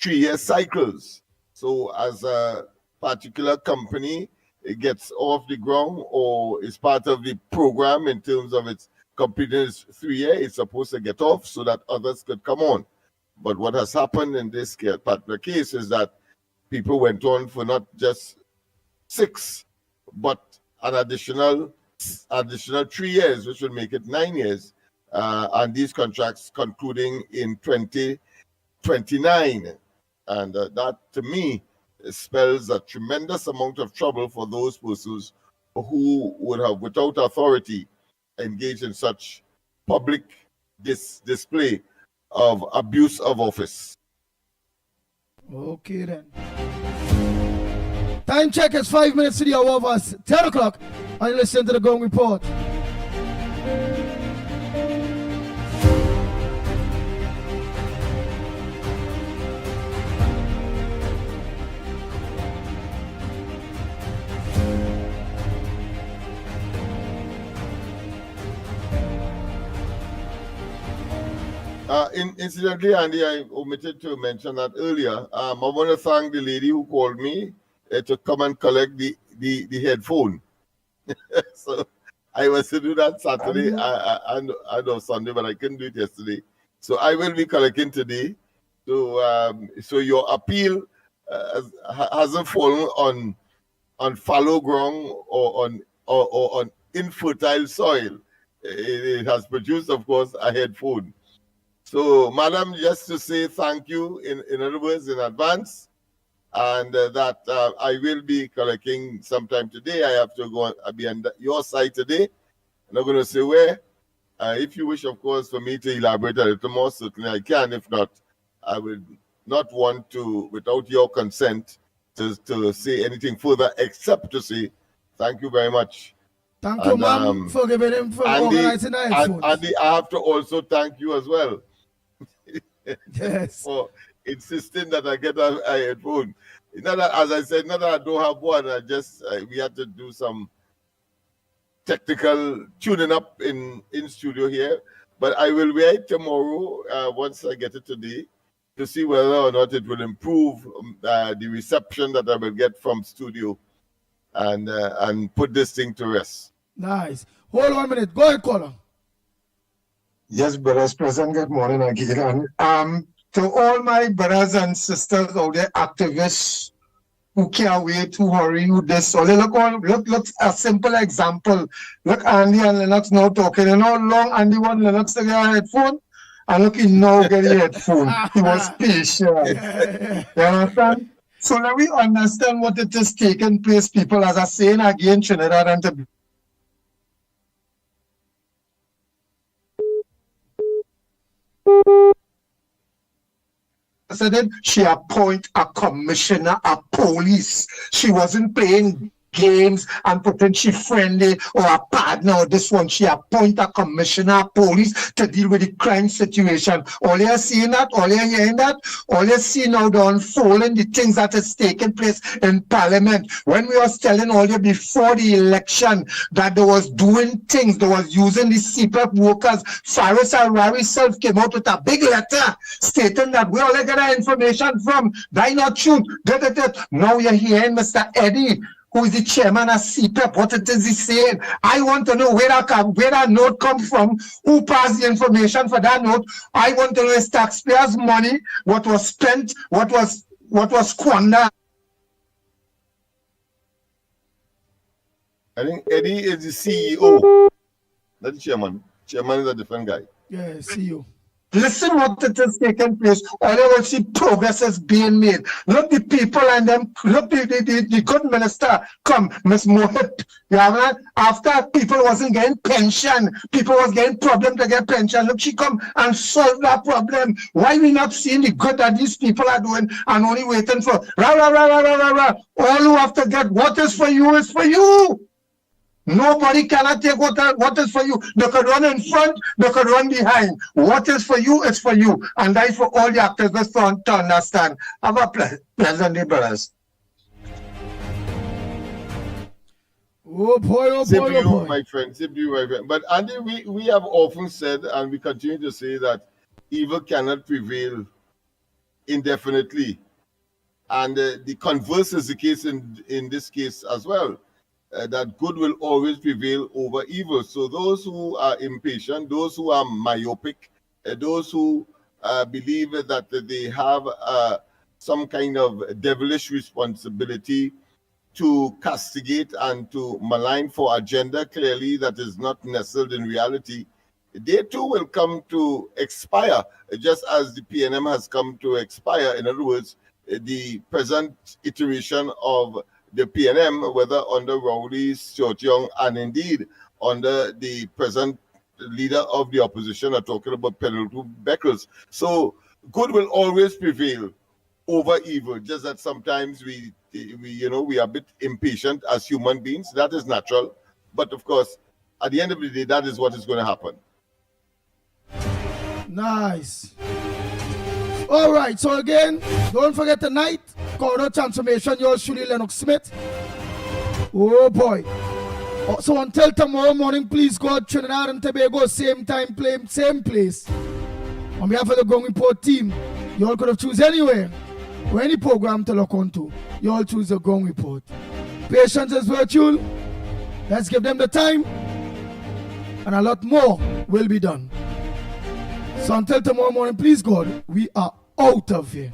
U: 3-year cycles. So as a particular company, it gets off the ground or is part of the program in terms of its completing its 3-year, it's supposed to get off so that others could come on. But what has happened in this particular case is that people went on for not just 6, but an additional 3 years, which will make it 9 years. And these contracts concluding in 2029. And that, to me, spells a tremendous amount of trouble for those persons who would have, without authority, engaged in such public display of abuse of office.
C: Okay then. Time check is 5 minutes to the hour of us. 10 o'clock. And you listen to the Gong Report.
U: Incidentally, Andy, I omitted to mention that earlier. I want to thank the lady who called me to come and collect the headphone. So I was to do that Saturday and Sunday, but I couldn't do it yesterday. So I will be collecting today. So so your appeal hasn't fallen on fallow ground or on infertile soil. It has produced, of course, a headphone. So, madam, just to say thank you in other words in advance, and that I will be collecting sometime today. I have to go and be on your side today. I'm not going to say where. If you wish, of course, for me to elaborate a little more, certainly I can. If not, I would not want to, without your consent, to say anything further except to say thank you very much.
C: Thank you, ma'am, for giving him for organizing the headphones.
U: Andy, I have to also thank you as well.
C: Yes.
U: For insisting that I get a headphone. Not that, as I said, not that I don't have one. I just we had to do some technical tuning up in studio here. But I will wait tomorrow once I get it today to see whether or not it will improve the reception that I will get from studio and put this thing to rest.
C: Nice. Hold on a minute. Go ahead, caller.
A: Yes, brothers present, good morning again. To all my brothers and sisters out there, activists who can't wait, who hurry, who this, or look a simple example. Look, Andy and Lennox now talking. You know how long Andy want Lennox to get a headphone? And look, he now get a headphone. He was patient. You understand? So let me understand what it is taking place, people, as I say again, Trinidad and Tobago. She appoint a commissioner of police. She wasn't playing games and pretend she friendly or a partner or this one. She appoint a commissioner of police to deal with the crime situation. All you're seeing that, all you're hearing that, all you're seeing now the unfolding, the things that is taking place in Parliament. When we was telling all you before the election that they was doing things, they was using the CPEP workers, Faris Al-Rawi self came out with a big letter stating that we all get our information from. That not true. Now you're hearing Mr. Eddie, who is the chairman of CPEP, what it is he saying. I want to know where that note come from, who passed the information for that note. I want to know is taxpayers' money, what was spent, what was squandered.
U: I think Eddie is the CEO, not the chairman. Chairman is a different guy.
C: Yeah, CEO.
A: Listen what it is taking place. All you will see progress is being made. Look the people and them, look the good minister come, Miss Mohit. Yeah, after people wasn't getting pension, people was getting problem to get pension. Look, she come and solve that problem. Why we not seeing the good that these people are doing and only waiting for rah, rah, rah, rah, rah, rah. All who have to get what is for you is for you. Nobody cannot take what is for you. They could run in front, they could run behind. What is for you is for you. And that is for all the activists to understand. Have a pleasant day, brothers.
C: Oh boy,
U: Same to you, my friend. Same to you, my friend. But Andy, we have often said, and we continue to say, that evil cannot prevail indefinitely. And the converse is the case in this case as well, that good will always prevail over evil. So those who are impatient, those who are myopic, those who believe that they have some kind of devilish responsibility to castigate and to malign for agenda, clearly that is not nestled in reality, they too will come to expire, just as the PNM has come to expire. In other words, the present iteration of the PNM, whether under Rowley, Seotiong, and indeed under the present leader of the opposition, are talking about Penelope Beckles. So good will always prevail over evil, just that sometimes we are a bit impatient as human beings. That is natural. But of course, at the end of the day, that is what is going to happen.
C: Nice. All right, so again, don't forget tonight, Corridor Transformation, yours truly, Lennox Smith. Oh boy. So until tomorrow morning, please go Trinidad and Tobago, same time, same place. On behalf of the Gong Report team, you all could have choose anywhere or any program to look onto. You all choose the Gong Report. Patience is virtue. Let's give them the time, and a lot more will be done. So until tomorrow morning, please God, we are out of here.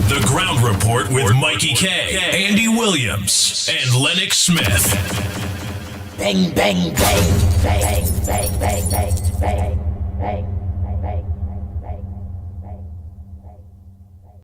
G: The Ground Report with Mikey K, Andy Williams, and Lennox Smith.
N: Bang, bang, bang, bang, bang, bang, bang, bang, bang.